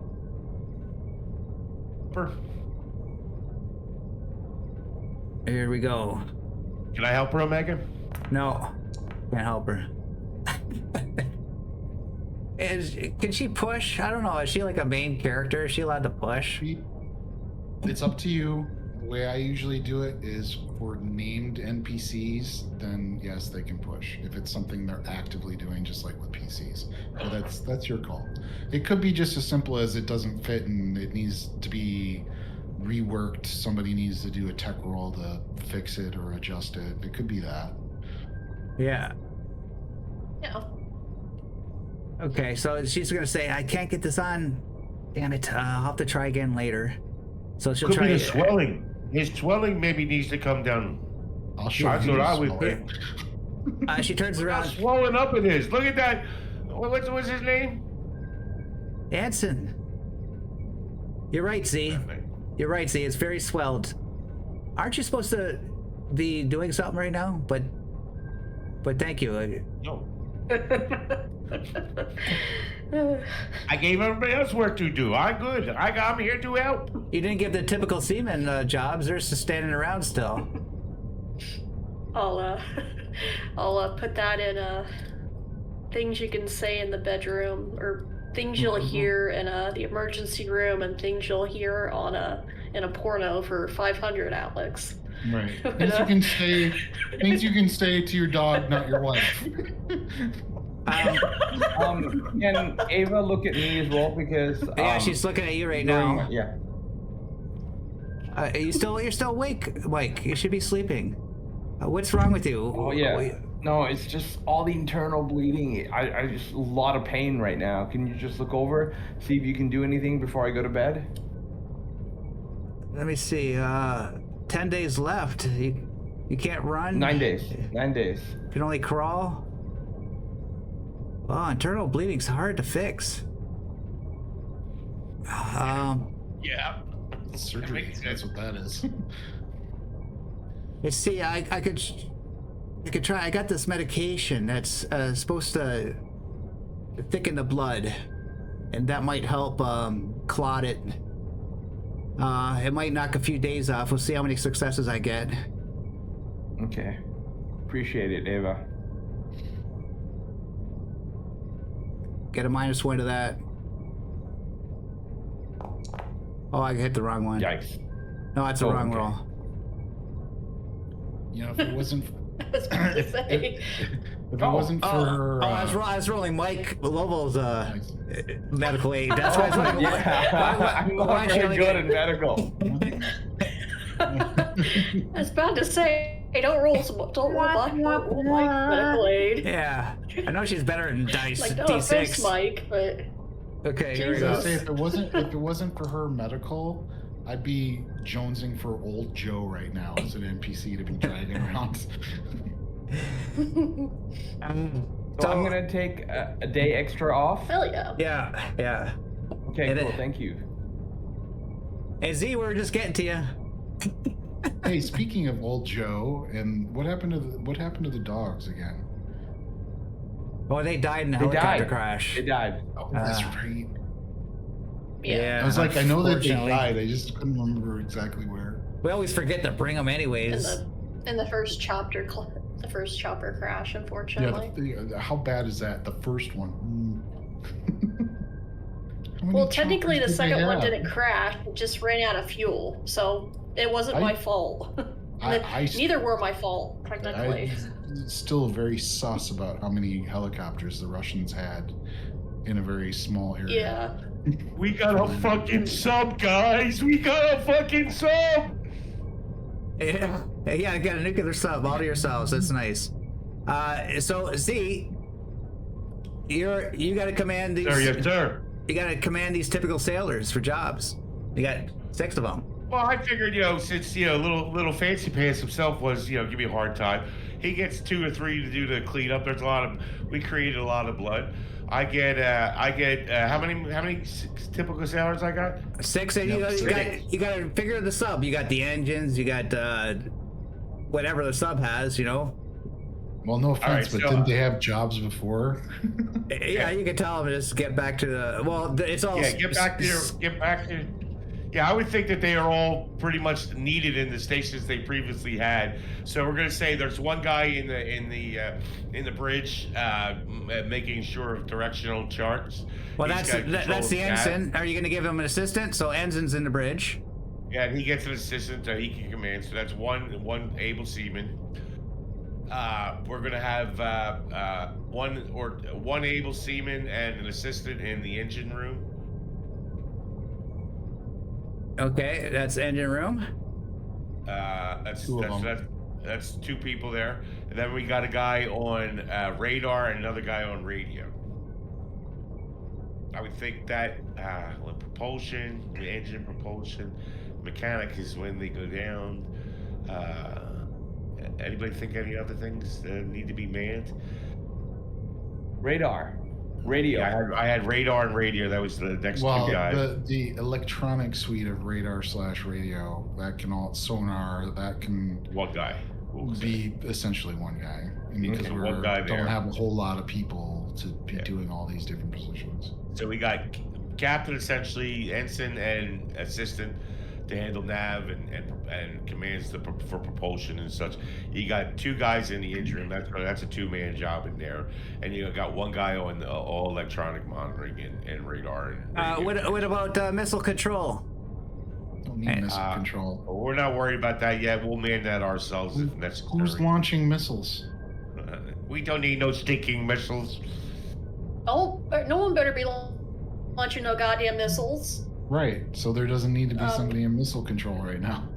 [SPEAKER 1] Here we go.
[SPEAKER 3] Can I help her, Omega?
[SPEAKER 1] No, can't help her. Can she push? I don't know. Is she like a main character? Is she allowed to push?
[SPEAKER 2] It's up to you. The way I usually do it is for named NPCs, then yes, they can push. If it's something they're actively doing, just like with PCs. So that's your call. It could be just as simple as it doesn't fit and it needs to be reworked. Somebody needs to do a tech roll to fix it or adjust it. It could be that.
[SPEAKER 1] Yeah.
[SPEAKER 5] Yeah.
[SPEAKER 1] Okay, so she's gonna say, I can't get this on. Damn it, I'll have to try again later. So she'll
[SPEAKER 3] Could
[SPEAKER 1] try.
[SPEAKER 3] be the swelling. His swelling maybe needs to come down.
[SPEAKER 2] I'll show
[SPEAKER 3] That's
[SPEAKER 2] you.
[SPEAKER 3] what I
[SPEAKER 2] the
[SPEAKER 3] would
[SPEAKER 2] swelling.
[SPEAKER 3] think.
[SPEAKER 1] She turns
[SPEAKER 3] Look how
[SPEAKER 1] around.
[SPEAKER 3] swollen up it is. Look at that. What's his name?
[SPEAKER 1] Anson. You're right, Z. You're right, Z. It's very swelled. Aren't you supposed to be doing something right now? But thank you.
[SPEAKER 3] No. I gave everybody else work to do. I'm good. I'm here to help.
[SPEAKER 1] You didn't give the typical seaman jobs. They're just standing around still.
[SPEAKER 5] I'll put that in things you can say in the bedroom, or things you'll hear in the emergency room, and things you'll hear in a porno for 500, Alex.
[SPEAKER 2] Right. Things you can say to your dog, not your wife.
[SPEAKER 4] Can Ava look at me as well, because
[SPEAKER 1] yeah, she's looking at you right now.
[SPEAKER 4] Yeah.
[SPEAKER 1] You're still awake, Mike. You should be sleeping. What's wrong with you?
[SPEAKER 4] Oh yeah. No, it's just all the internal bleeding. I just a lot of pain right now. Can you just look over, see if you can do anything before I go to bed?
[SPEAKER 1] Let me see. 10 days left. You can't run.
[SPEAKER 4] 9 days. 9 days.
[SPEAKER 1] You can only crawl. Well, internal bleeding's hard to fix.
[SPEAKER 3] Yeah.
[SPEAKER 2] Surgery. That's what that is.
[SPEAKER 1] You see, I could try. I got this medication that's supposed to thicken the blood, and that might help clot it. It might knock a few days off. We'll see how many successes I get.
[SPEAKER 4] Okay. Appreciate it, Ava.
[SPEAKER 1] Get a -1 to that. Oh, I hit the wrong one.
[SPEAKER 4] Yikes.
[SPEAKER 1] No, that's the wrong roll.
[SPEAKER 2] You know, if it wasn't
[SPEAKER 5] I was about to say.
[SPEAKER 2] if it wasn't for her,
[SPEAKER 1] I was rolling Mike Lovell's medical aid. That's why I was like,
[SPEAKER 4] I'm not very good in medical.
[SPEAKER 5] I was about to say, hey, don't roll Mike medical aid.
[SPEAKER 1] yeah, I know she's better in dice.
[SPEAKER 5] Like, no
[SPEAKER 1] D6.
[SPEAKER 5] offense, Mike, but
[SPEAKER 1] Okay, here we
[SPEAKER 2] I was
[SPEAKER 1] go.
[SPEAKER 2] gonna say, if it wasn't for her medical, I'd be jonesing for old Joe right now as an NPC to be dragging around.
[SPEAKER 4] So I'm gonna take a day extra off.
[SPEAKER 5] Hell yeah.
[SPEAKER 1] Yeah.
[SPEAKER 4] Okay,
[SPEAKER 1] And
[SPEAKER 4] cool.
[SPEAKER 1] it-
[SPEAKER 4] Thank you.
[SPEAKER 1] Hey Z, we're just getting to you.
[SPEAKER 2] Hey, speaking of old Joe, and what happened to the dogs again?
[SPEAKER 1] Oh, they died in a
[SPEAKER 4] They
[SPEAKER 1] helicopter
[SPEAKER 4] died.
[SPEAKER 1] crash.
[SPEAKER 4] They died.
[SPEAKER 2] Oh, that's right.
[SPEAKER 5] Yeah.
[SPEAKER 2] I was like, I know that they
[SPEAKER 1] unfortunately.
[SPEAKER 2] died. I just couldn't remember exactly where.
[SPEAKER 1] We always forget to bring them anyways.
[SPEAKER 5] In the first chopper crash,
[SPEAKER 2] Yeah,
[SPEAKER 5] unfortunately.
[SPEAKER 2] how bad is that? The first one. How many
[SPEAKER 5] Well, technically, the
[SPEAKER 2] choppers did they
[SPEAKER 5] second one
[SPEAKER 2] have?
[SPEAKER 5] didn't crash; it just ran out of fuel, so it wasn't my fault. Neither were my fault, technically.
[SPEAKER 2] I'm still very sus about how many helicopters the Russians had in a very small area.
[SPEAKER 5] Yeah.
[SPEAKER 3] We got a fucking sub, guys. We got a fucking sub.
[SPEAKER 1] Yeah, I got a nuclear sub all to yourselves. That's nice. So Z, you got to command these.
[SPEAKER 3] Sir, yes, sir.
[SPEAKER 1] You got to command these typical sailors for jobs. You got 6 of them.
[SPEAKER 3] Well, I figured, since little fancy pants himself was, give me a hard time. He gets 2 or 3 to do the cleanup. There's we created a lot of blood. I get how many typical sailors I got?
[SPEAKER 1] 6, and you got to figure the sub. You got the engines. You got whatever the sub has.
[SPEAKER 2] Well, no offense, but didn't they have jobs before?
[SPEAKER 1] Yeah, you can tell them to just get back to the. Well, it's all.
[SPEAKER 3] Yeah, get back to. Yeah, I would think that they are all pretty much needed in the stations they previously had. So we're gonna say there's one guy in the bridge making sure of directional charts.
[SPEAKER 1] Well,
[SPEAKER 3] He's
[SPEAKER 1] that's
[SPEAKER 3] got control
[SPEAKER 1] the
[SPEAKER 3] of that.
[SPEAKER 1] ensign. Are you going to give him an assistant? So ensign's in the bridge.
[SPEAKER 3] Yeah, and he gets an assistant that he can command. So that's one able seaman. We're gonna have one able seaman and an assistant in the engine room.
[SPEAKER 1] Okay, that's engine room.
[SPEAKER 3] That's
[SPEAKER 2] 2 of them.
[SPEAKER 3] that's 2 people there, and then we got a guy on radar and another guy on radio. I would think that propulsion, the engine propulsion, mechanic is when they go down. Anybody think any other things need to be manned?
[SPEAKER 4] Radar. Radio.
[SPEAKER 3] Yeah, I had radar and radio. That was the next 2 guys.
[SPEAKER 2] the electronic suite of radar/radio, that can all sonar, that can
[SPEAKER 3] One guy.
[SPEAKER 2] be essentially one guy. Because
[SPEAKER 3] Okay,
[SPEAKER 2] we
[SPEAKER 3] one guy there.
[SPEAKER 2] don't have a whole lot of people to be doing all these different positions.
[SPEAKER 3] So we got captain, essentially, ensign, and assistant to handle nav and commands for propulsion and such. You got 2 guys in the engine room. That's a 2-man job in there, and you got 1 guy on all electronic monitoring and radar. And
[SPEAKER 1] What about missile control?
[SPEAKER 2] Don't need missile control.
[SPEAKER 3] We're not worried about that yet. We'll man that ourselves if necessary.
[SPEAKER 2] Who's launching missiles?
[SPEAKER 3] We don't need no stinking missiles.
[SPEAKER 5] Oh, no one better be launching no goddamn missiles.
[SPEAKER 2] Right. So there doesn't need to be
[SPEAKER 5] Um,
[SPEAKER 2] somebody in missile control right now.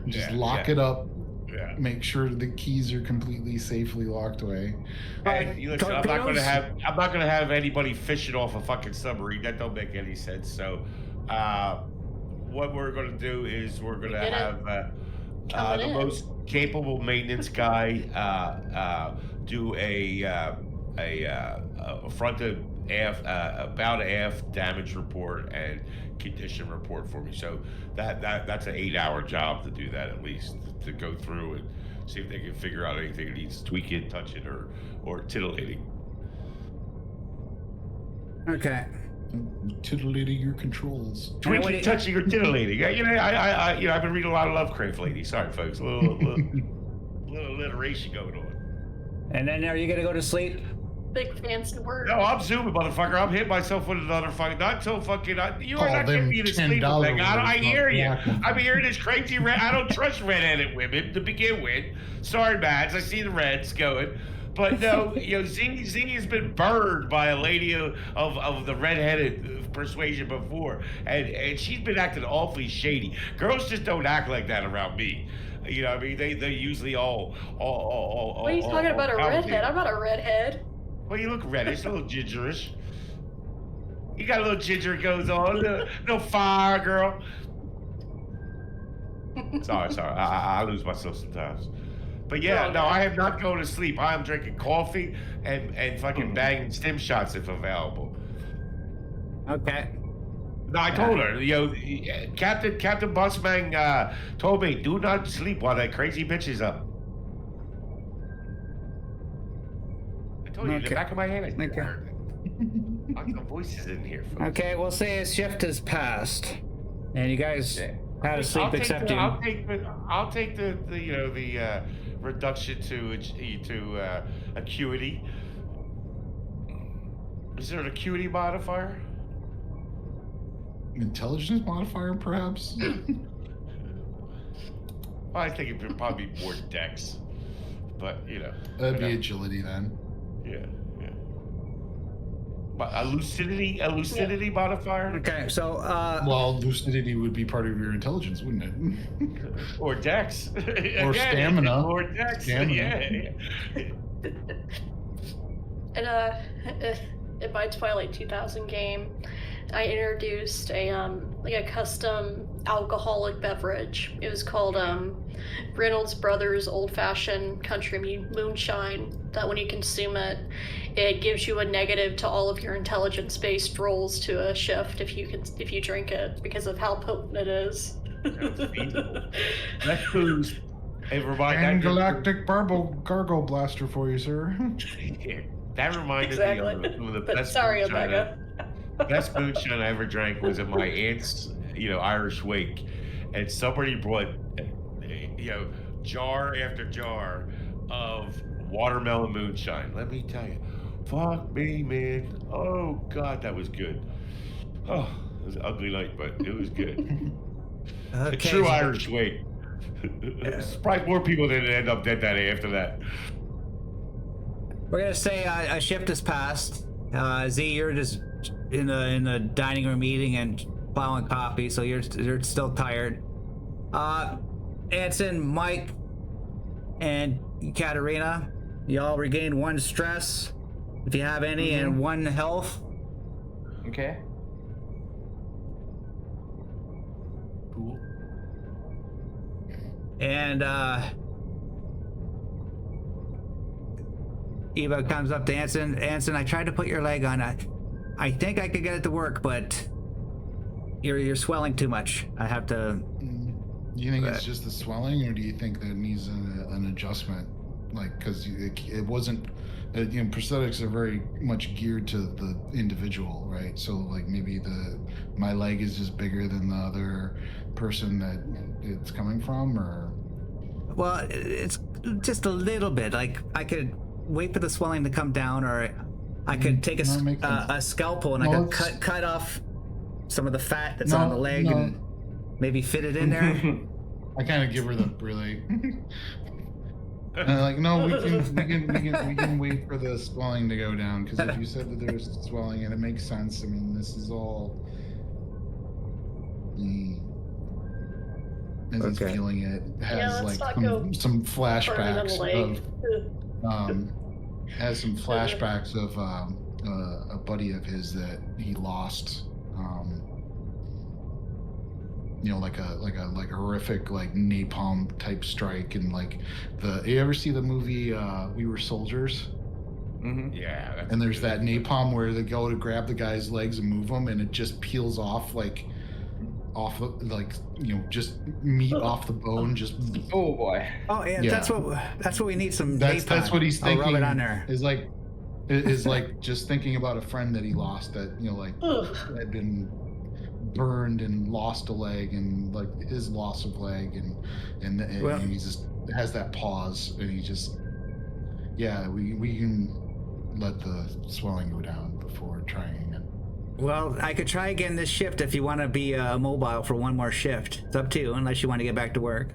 [SPEAKER 2] Just
[SPEAKER 3] Yeah,
[SPEAKER 2] lock
[SPEAKER 3] yeah.
[SPEAKER 2] it up.
[SPEAKER 3] Yeah.
[SPEAKER 2] Make sure the keys are completely safely locked away.
[SPEAKER 3] And you listen, I'm not
[SPEAKER 1] torpedoes?
[SPEAKER 3] gonna have anybody fishing off a fucking submarine. That don't make any sense. So, what we're gonna do is we're gonna
[SPEAKER 5] Get it.
[SPEAKER 3] have
[SPEAKER 5] Coming
[SPEAKER 3] the
[SPEAKER 5] in.
[SPEAKER 3] most capable maintenance guy do a front to aft, about aft damage report and condition report for me. So that's an 8-hour job to do that, at least, to go through and see if they can figure out anything that needs tweaking, touching, or titillating.
[SPEAKER 1] Okay.
[SPEAKER 2] Titillating your controls.
[SPEAKER 3] Tweaking, touching, or titillating. I've been reading a lot of Lovecraft lately. Sorry, folks. A little alliteration going on.
[SPEAKER 1] And then are you going to go to sleep?
[SPEAKER 5] Big fancy word.
[SPEAKER 3] No, I'm zooming, motherfucker. I'm hitting myself with another fucking. Not so fucking. You are
[SPEAKER 2] Call
[SPEAKER 3] not
[SPEAKER 2] them
[SPEAKER 3] getting me to sleep.
[SPEAKER 2] $10
[SPEAKER 3] Thing. I hear you.
[SPEAKER 2] words, not
[SPEAKER 3] I'm hearing this crazy red. I don't trust red-headed women to begin with. Sorry, Mads. I see the reds going. But no, Z has been burned by a lady of the red-headed persuasion before, and she's been acting awfully shady. Girls just don't act like that around me. You know what I mean? They usually all.
[SPEAKER 5] What are you talking about, a redhead? I'm not a redhead.
[SPEAKER 3] Well, you look reddish, a little gingerish. You got a little ginger goes on, a little fire, girl. Sorry. I lose myself sometimes. But yeah,
[SPEAKER 5] Oh,
[SPEAKER 3] no,
[SPEAKER 5] okay.
[SPEAKER 3] I am not going to sleep. I am drinking coffee and fucking banging stim shots if available.
[SPEAKER 1] Okay.
[SPEAKER 3] No, I told her, Captain Bossman told me, do not sleep while that crazy bitch is up. I told you, in the
[SPEAKER 1] Okay.
[SPEAKER 3] back of my head, I said,
[SPEAKER 1] Okay.
[SPEAKER 3] I heard it. I got voices in here, folks.
[SPEAKER 1] Okay, we'll say his shift has passed, and you guys had a sleep except him.
[SPEAKER 3] I'll take the reduction to acuity. Is there an acuity modifier?
[SPEAKER 2] Intelligence modifier, perhaps?
[SPEAKER 3] I think it would probably be more dex, but
[SPEAKER 2] That'd be agility then.
[SPEAKER 3] Yeah. But a lucidity modifier,
[SPEAKER 1] Okay, so
[SPEAKER 2] Well, lucidity would be part of your intelligence, wouldn't it?
[SPEAKER 3] or dex,
[SPEAKER 2] Or stamina.
[SPEAKER 3] or dex.
[SPEAKER 2] Stamina.
[SPEAKER 3] Yeah.
[SPEAKER 5] And in my Twilight 2000 game, I introduced a custom alcoholic beverage. It was called Reynolds Brothers Old Fashioned Country Moonshine. That when you consume it, it gives you a negative to all of your intelligence-based rolls to a shift if you drink it because of how potent it is.
[SPEAKER 3] Let's booze.
[SPEAKER 2] And galactic gargle blaster for you, sir.
[SPEAKER 3] That reminded
[SPEAKER 5] Exactly.
[SPEAKER 3] me of the
[SPEAKER 5] But
[SPEAKER 3] best
[SPEAKER 5] sorry,
[SPEAKER 3] moonshine.
[SPEAKER 5] Omega.
[SPEAKER 3] Best moonshine I ever drank was at my aunt's, Irish wake, and somebody brought, jar after jar of watermelon moonshine. Let me tell you, fuck me, man. Oh God, that was good. Oh, it was an ugly night, but it was good. A
[SPEAKER 1] okay.
[SPEAKER 3] true Irish wake. Surprised more people didn't end up dead that day after that.
[SPEAKER 1] We're gonna say a shift has passed. Z, you're just in the dining room eating and plowing coffee, so you're still tired. Anson, Mike, and Katerina, y'all regain 1 stress, if you have any, and 1 health.
[SPEAKER 4] Okay.
[SPEAKER 2] Cool.
[SPEAKER 1] And Eva comes up to Anson. Anson, I tried to put your leg on. I think I could get it to work, but you're swelling too much. I have to.
[SPEAKER 2] Do you think it's just the swelling, or do you think that it needs an adjustment? Like, because it wasn't. Prosthetics are very much geared to the individual, right? So, like, maybe my leg is just bigger than the other person that it's coming from, or.
[SPEAKER 1] Well, it's just a little bit. Like, I could wait for the swelling to come down, or I could take a scalpel and I could cut off some of the fat that's on the leg and maybe fit it in there.
[SPEAKER 2] I kind of give her the really. Like, no, we can wait for the swelling to go down, because if you said that there's swelling, and it makes sense. I mean, this is all. As it's feeling it has some flashbacks of a buddy of his that he lost. Like a horrific napalm type strike, and you ever see the movie We Were Soldiers?
[SPEAKER 4] Mm-hmm.
[SPEAKER 3] Yeah.
[SPEAKER 2] And there's that napalm where they go to grab the guy's legs and move them, and it just peels off just meat off the bone. Just
[SPEAKER 4] oh boy.
[SPEAKER 1] Oh yeah, that's what we need. Some
[SPEAKER 2] that's
[SPEAKER 1] napalm.
[SPEAKER 2] what he's thinking.
[SPEAKER 1] I'll rub it on there.
[SPEAKER 2] Is just thinking about a friend that he lost that had been burned and lost a leg, and his loss of leg, and he just has that pause, and he just we can let the swelling go down before trying again.
[SPEAKER 1] Well, I could try again this shift if you want to be mobile for 1 more shift. It's up to you, unless you want to get back to work.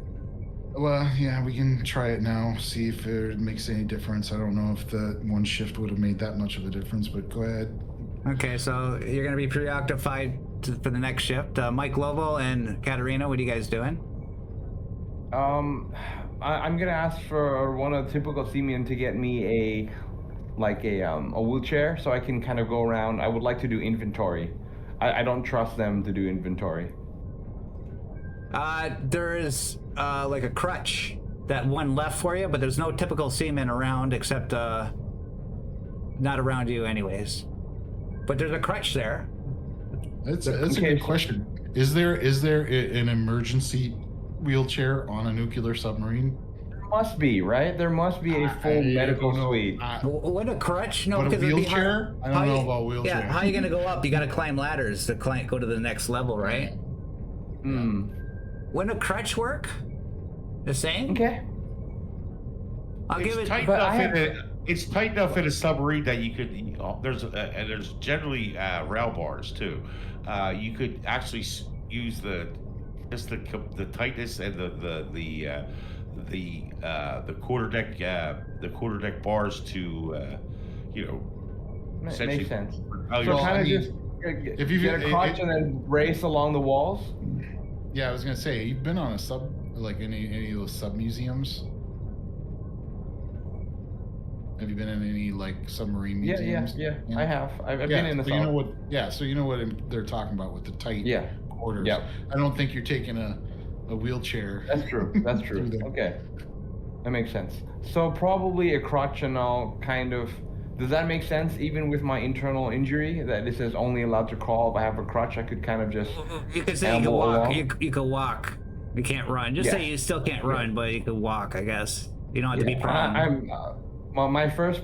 [SPEAKER 2] Well, yeah, we can try it now, see if it makes any difference. I don't know if the 1 shift would have made that much of a difference, but go ahead.
[SPEAKER 1] Okay, so you're going to be preoccupied for the next shift. Mike Lovo and Katerina, what are you guys doing?
[SPEAKER 4] I'm gonna ask for one of the typical Simeon to get me a wheelchair so I can kind of go around. I would like to do inventory. I don't trust them to do inventory.
[SPEAKER 1] There is a crutch that one left for you, but there's no typical seaman around except not around you anyways. But there's a crutch there.
[SPEAKER 2] That's a good question. Is there an emergency wheelchair on a nuclear submarine?
[SPEAKER 4] There must be, right? There must be a full medical suite.
[SPEAKER 1] What a crutch? No,
[SPEAKER 2] but a
[SPEAKER 1] because
[SPEAKER 2] wheelchair? I don't know about wheelchair.
[SPEAKER 1] Yeah, how are you gonna go up? You gotta climb ladders to go to the next level, right? Wouldn't a crutch work? The same?
[SPEAKER 4] Okay.
[SPEAKER 1] I'll give it.
[SPEAKER 3] It's tight enough in a submarine that you could. There's generally rail bars too. You could actually use the tightness and the quarterdeck bars to
[SPEAKER 4] Makes sense.
[SPEAKER 2] So kind of just
[SPEAKER 4] if you get a crutch and then race along the walls.
[SPEAKER 2] Yeah, I was gonna say, you've been on a sub, like any of those sub museums? Have you been in any like submarine museums?
[SPEAKER 4] Yeah. I have. I've been in the.
[SPEAKER 2] So you know what? Yeah, so you know what they're talking about with the tight quarters.
[SPEAKER 4] Yeah.
[SPEAKER 2] I don't think you're taking a wheelchair.
[SPEAKER 4] That's true. That's true. Okay, that makes sense. So probably a crutch, and I'll kind of. Does that make sense? Even with my internal injury, that this is only allowed to crawl. If I have a crutch, I could kind of just.
[SPEAKER 1] You could say you can walk. You can walk. You can't run. Just say you still can't run, but you can walk. I guess you don't have to be prone.
[SPEAKER 4] My first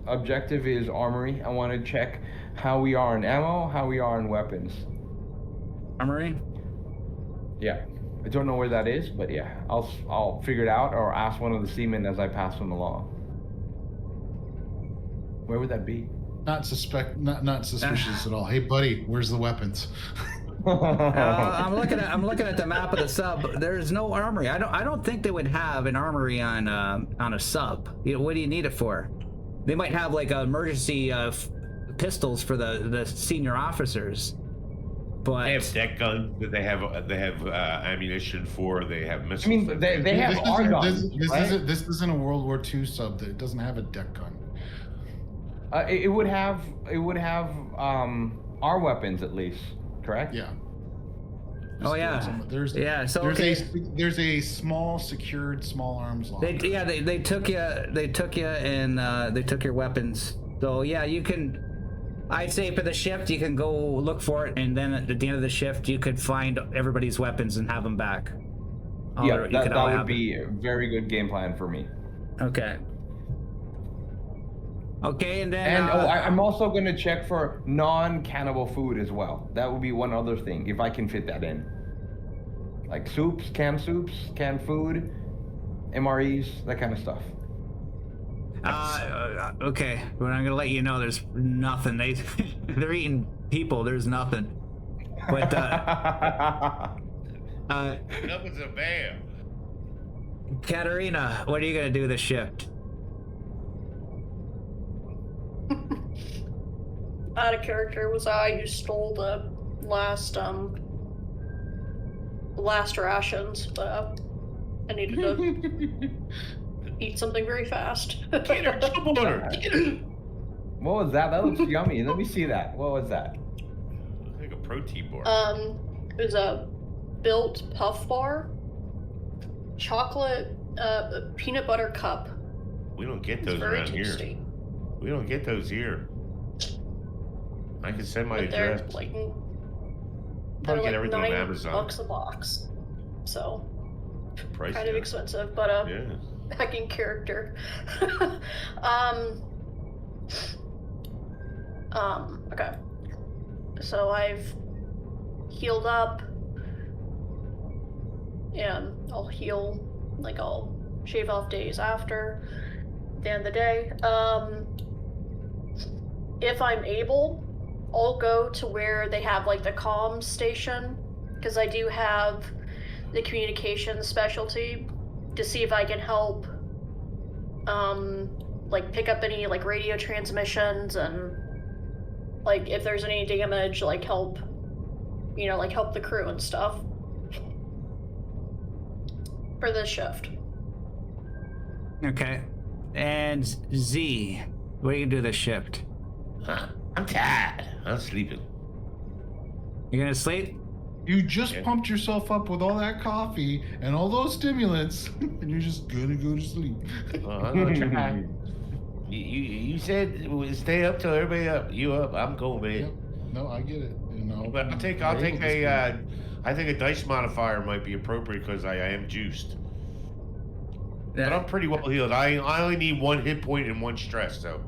[SPEAKER 4] objective is armory. I want to check how we are in ammo, how we are in weapons.
[SPEAKER 1] Armory?
[SPEAKER 4] Yeah. I don't know where that is, but yeah, I'll figure it out or ask one of the seamen as I pass them along. Where would that be?
[SPEAKER 2] Not suspicious at all. Hey, buddy, where's the weapons?
[SPEAKER 1] I'm looking at the map of the sub. There's no armory. I don't think they would have an armory on a sub. What do you need it for? They might have like emergency pistols for the senior officers. But
[SPEAKER 3] they have deck guns that they have ammunition for. They have missiles.
[SPEAKER 4] I mean, they have our guns.
[SPEAKER 2] This isn't a World War II sub that doesn't have a deck gun.
[SPEAKER 4] It would have our weapons at least, correct?
[SPEAKER 2] Yeah.
[SPEAKER 1] There's
[SPEAKER 2] a small secured small arms lock.
[SPEAKER 1] They took you and they took your weapons. So yeah, you can. I'd say for the shift you can go look for it, and then at the end of the shift you could find everybody's weapons and have them back.
[SPEAKER 4] That would be a very good game plan for me.
[SPEAKER 1] Okay. Okay, and then...
[SPEAKER 4] I'm also going to check for non-cannibal food as well. That would be one other thing, if I can fit that in. Like soups, canned food, MREs, that kind of stuff.
[SPEAKER 1] Okay, but I'm going to let you know there's nothing. They're eating people, there's nothing. But,
[SPEAKER 3] nothing's a bear.
[SPEAKER 1] Katerina, what are you going to do this shift?
[SPEAKER 5] Out of character was I who stole the last rations, but I needed to eat something very fast.
[SPEAKER 3] Get her, jump on her.
[SPEAKER 4] What was that? That looks yummy. Let me see that. What was that?
[SPEAKER 3] Looks like a protein bar.
[SPEAKER 5] It was a built puff bar, chocolate, peanut butter cup.
[SPEAKER 3] We don't get those around here. We don't get those here. I can send my address.
[SPEAKER 5] They're
[SPEAKER 3] get everything on Amazon.
[SPEAKER 5] $9 a box, so
[SPEAKER 3] Price
[SPEAKER 5] kind of expensive. But back in character. Okay. So I've healed up, and I'll heal. Like I'll shave off days after the end of the day. If I'm able, I'll go to where they have like the comms station, because I do have the communications specialty, to see if I can help like pick up any like radio transmissions, and like if there's any damage, like help the crew and stuff for this shift.
[SPEAKER 1] Okay. And Z, what are you gonna do this shift?
[SPEAKER 3] I'm tired. I'm sleeping.
[SPEAKER 1] You're gonna sleep?
[SPEAKER 2] You just pumped yourself up with all that coffee and all those stimulants, and you're just gonna go to sleep.
[SPEAKER 3] I'm gonna try. You said stay up till everybody up. You up? I'm going, man.
[SPEAKER 2] Yep. No, I get it.
[SPEAKER 3] But I'll take a. I think a dice modifier might be appropriate because I am juiced.
[SPEAKER 1] Yeah.
[SPEAKER 3] But I'm pretty well healed. I only need 1 hit point and 1 stress, though.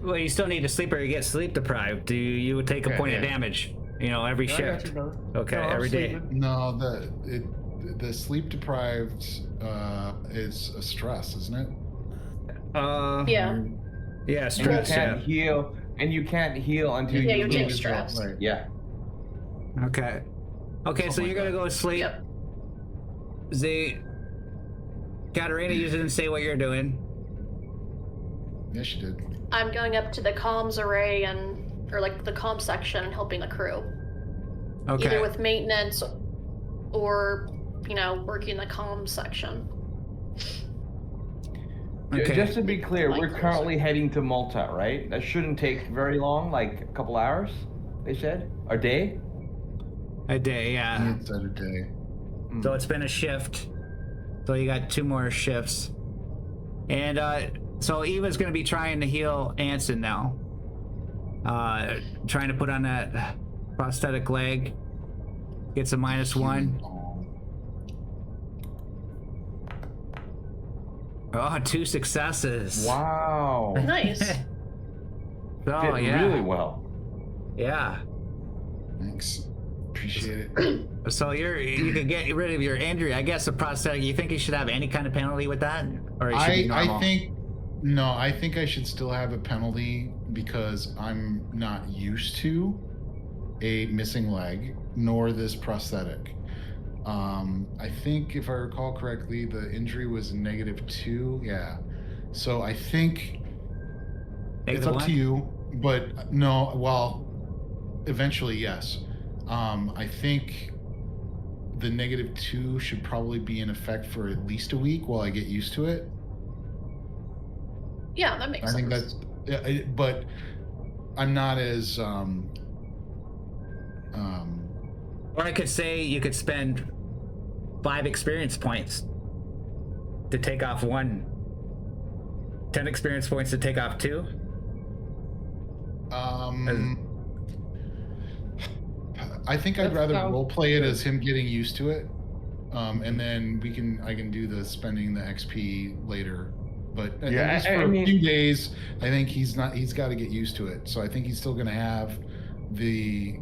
[SPEAKER 1] Well, you still need to sleep or you get sleep deprived. You would take a point of damage, every shift. Okay, every day.
[SPEAKER 2] No, the sleep deprived is a stress, isn't it?
[SPEAKER 5] Yeah.
[SPEAKER 1] Yeah,
[SPEAKER 4] And
[SPEAKER 1] stress.
[SPEAKER 4] you can't heal, and you can't heal until
[SPEAKER 5] Yeah,
[SPEAKER 4] you
[SPEAKER 5] you're getting
[SPEAKER 4] lose
[SPEAKER 5] stressed.
[SPEAKER 4] Right. Yeah.
[SPEAKER 1] Okay. Okay, so you're gonna go to sleep.
[SPEAKER 5] Yep.
[SPEAKER 1] Katarina, you didn't say what you're doing.
[SPEAKER 2] Yes, she did.
[SPEAKER 5] I'm going up to the comms array or like the comm section and helping the crew.
[SPEAKER 1] Okay.
[SPEAKER 5] Either with maintenance or, working the comm section.
[SPEAKER 1] Okay.
[SPEAKER 4] Just to be clear,
[SPEAKER 5] Like
[SPEAKER 4] we're
[SPEAKER 5] closer.
[SPEAKER 4] currently heading to Malta, right? That shouldn't take very long, like a couple hours, they said? A day?
[SPEAKER 1] A day, yeah.
[SPEAKER 2] It's a day.
[SPEAKER 1] So it's been a shift. So you got 2 more shifts. And so Eva's gonna be trying to heal Anson now. Trying to put on that prosthetic leg. Gets a -1. Oh, 2 successes.
[SPEAKER 4] Wow.
[SPEAKER 5] Nice.
[SPEAKER 1] Oh,
[SPEAKER 4] Did
[SPEAKER 1] yeah.
[SPEAKER 4] really well.
[SPEAKER 1] Yeah.
[SPEAKER 2] Thanks. Appreciate it.
[SPEAKER 1] So you could get rid of your injury. I guess a prosthetic. You think you should have any kind of penalty with that, or it should be normal?
[SPEAKER 2] I think I should still have a penalty because I'm not used to a missing leg nor this prosthetic. I think if I recall correctly, the injury was -2. Yeah. So I think it's up to you, but no. Well, eventually, yes. I think the -2 should probably be in effect for at least a week while I get used to it.
[SPEAKER 5] Yeah, that makes
[SPEAKER 2] I
[SPEAKER 5] sense.
[SPEAKER 2] think that's, but I'm not as,
[SPEAKER 1] Or I could say you could spend 5 experience points to take off 1. 10 experience points to take off 2.
[SPEAKER 2] I think I'd
[SPEAKER 4] That
[SPEAKER 2] rather
[SPEAKER 4] sounds
[SPEAKER 2] role play it
[SPEAKER 4] good.
[SPEAKER 2] as him getting used to it, and then I can do the spending the XP later. But at least for a few days, I think he's got to get used to it. So I think he's still going to have the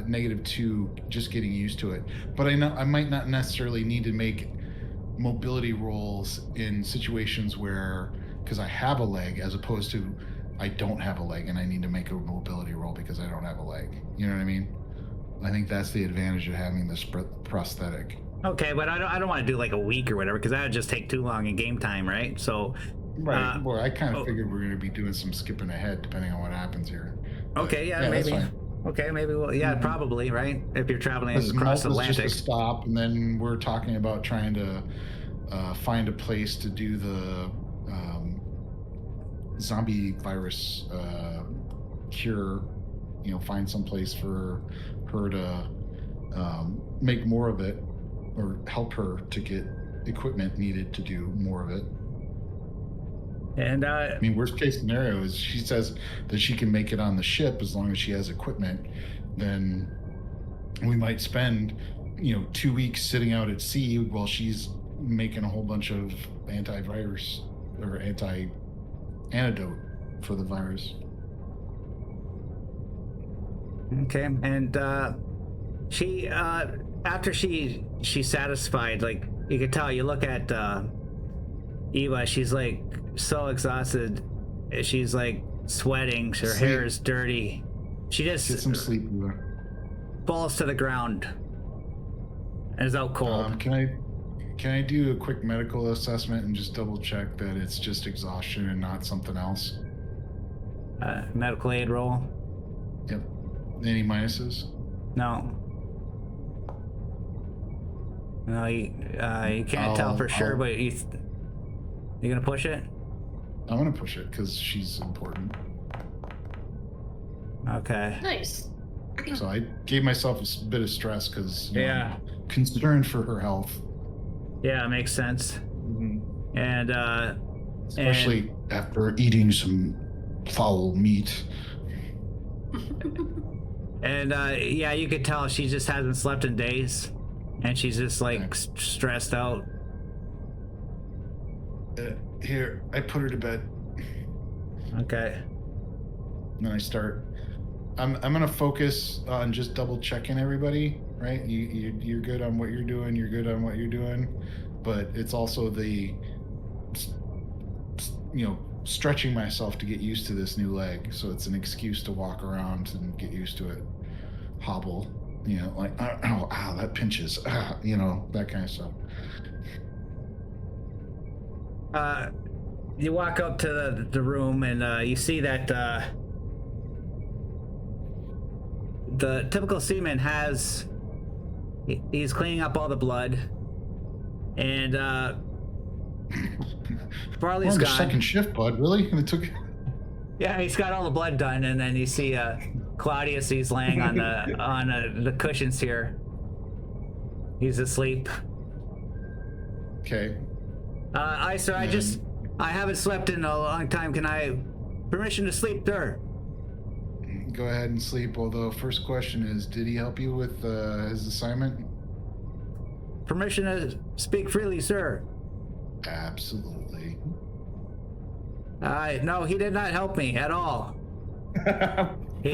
[SPEAKER 2] -2 just getting used to it. But I might not necessarily need to make mobility rolls in situations where, because I have a leg, as opposed to I don't have a leg and I need to make a mobility roll because I don't have a leg. You know what I mean? I think that's the advantage of having this prosthetic.
[SPEAKER 1] Okay, but I don't want to do like a week or whatever, because that would just take too long in game time, right? So.
[SPEAKER 2] Right. Well, I kind of figured we're going to be doing some skipping ahead depending on what happens here. But,
[SPEAKER 1] okay. Yeah.
[SPEAKER 2] that's
[SPEAKER 1] Maybe.
[SPEAKER 2] fine.
[SPEAKER 1] Okay. Maybe. Well. Yeah. Probably. Right. If you're traveling
[SPEAKER 2] Because
[SPEAKER 1] across the
[SPEAKER 2] Malta's
[SPEAKER 1] Atlantic.
[SPEAKER 2] just a stop, and then we're talking about trying to find a place to do the zombie virus cure. Find some place for her to make more of it, or help her to get equipment needed to do more of it.
[SPEAKER 1] And
[SPEAKER 2] I mean, worst case scenario is she says that she can make it on the ship as long as she has equipment. Then we might spend 2 weeks sitting out at sea while she's making a whole bunch of antivirus or antidote for the virus.
[SPEAKER 1] okay. And she after she's satisfied, like you could tell. You look at Eva. She's like so exhausted. She's like sweating. Her hair is dirty. She just
[SPEAKER 2] Get some sleep, Eva.
[SPEAKER 1] falls to the ground and is out cold.
[SPEAKER 2] Can I do a quick medical assessment and just double check that it's just exhaustion and not something else?
[SPEAKER 1] Medical aid roll.
[SPEAKER 2] Yep. Any minuses?
[SPEAKER 1] No. No, you can't tell for sure, but you gonna push it?
[SPEAKER 2] I'm gonna push it because she's important.
[SPEAKER 1] Okay.
[SPEAKER 5] Nice.
[SPEAKER 2] So I gave myself a bit of stress because
[SPEAKER 1] Yeah.
[SPEAKER 2] I'm concerned for her health.
[SPEAKER 1] Yeah, makes sense.
[SPEAKER 4] Mm-hmm.
[SPEAKER 1] And
[SPEAKER 2] especially after eating some foul meat.
[SPEAKER 1] And yeah, you could tell she just hasn't slept in days, and she's just like stressed out.
[SPEAKER 2] Here, I put her to bed.
[SPEAKER 1] Okay.
[SPEAKER 2] And then I start. I'm gonna focus on just double checking everybody, right? You're good on what you're doing. You're good on what you're doing, but it's also the, stretching myself to get used to this new leg. So it's an excuse to walk around and get used to it. Hobble, like that pinches, that kind of stuff.
[SPEAKER 1] You walk up to the room and you see that the typical seaman he's cleaning up all the blood, and Farley's
[SPEAKER 2] on the
[SPEAKER 1] gone.
[SPEAKER 2] second shift, bud. Really? And it took.
[SPEAKER 1] Yeah, he's got all the blood done, and then you see Claudius. He's laying on the cushions here. He's asleep.
[SPEAKER 2] Okay.
[SPEAKER 1] Sir, I haven't slept in a long time. Can I permission to sleep, sir?
[SPEAKER 2] Go ahead and sleep. Although, first question is, did he help you with his assignment?
[SPEAKER 1] Permission to speak freely, sir.
[SPEAKER 2] Absolutely.
[SPEAKER 1] No, he did not help me at all. He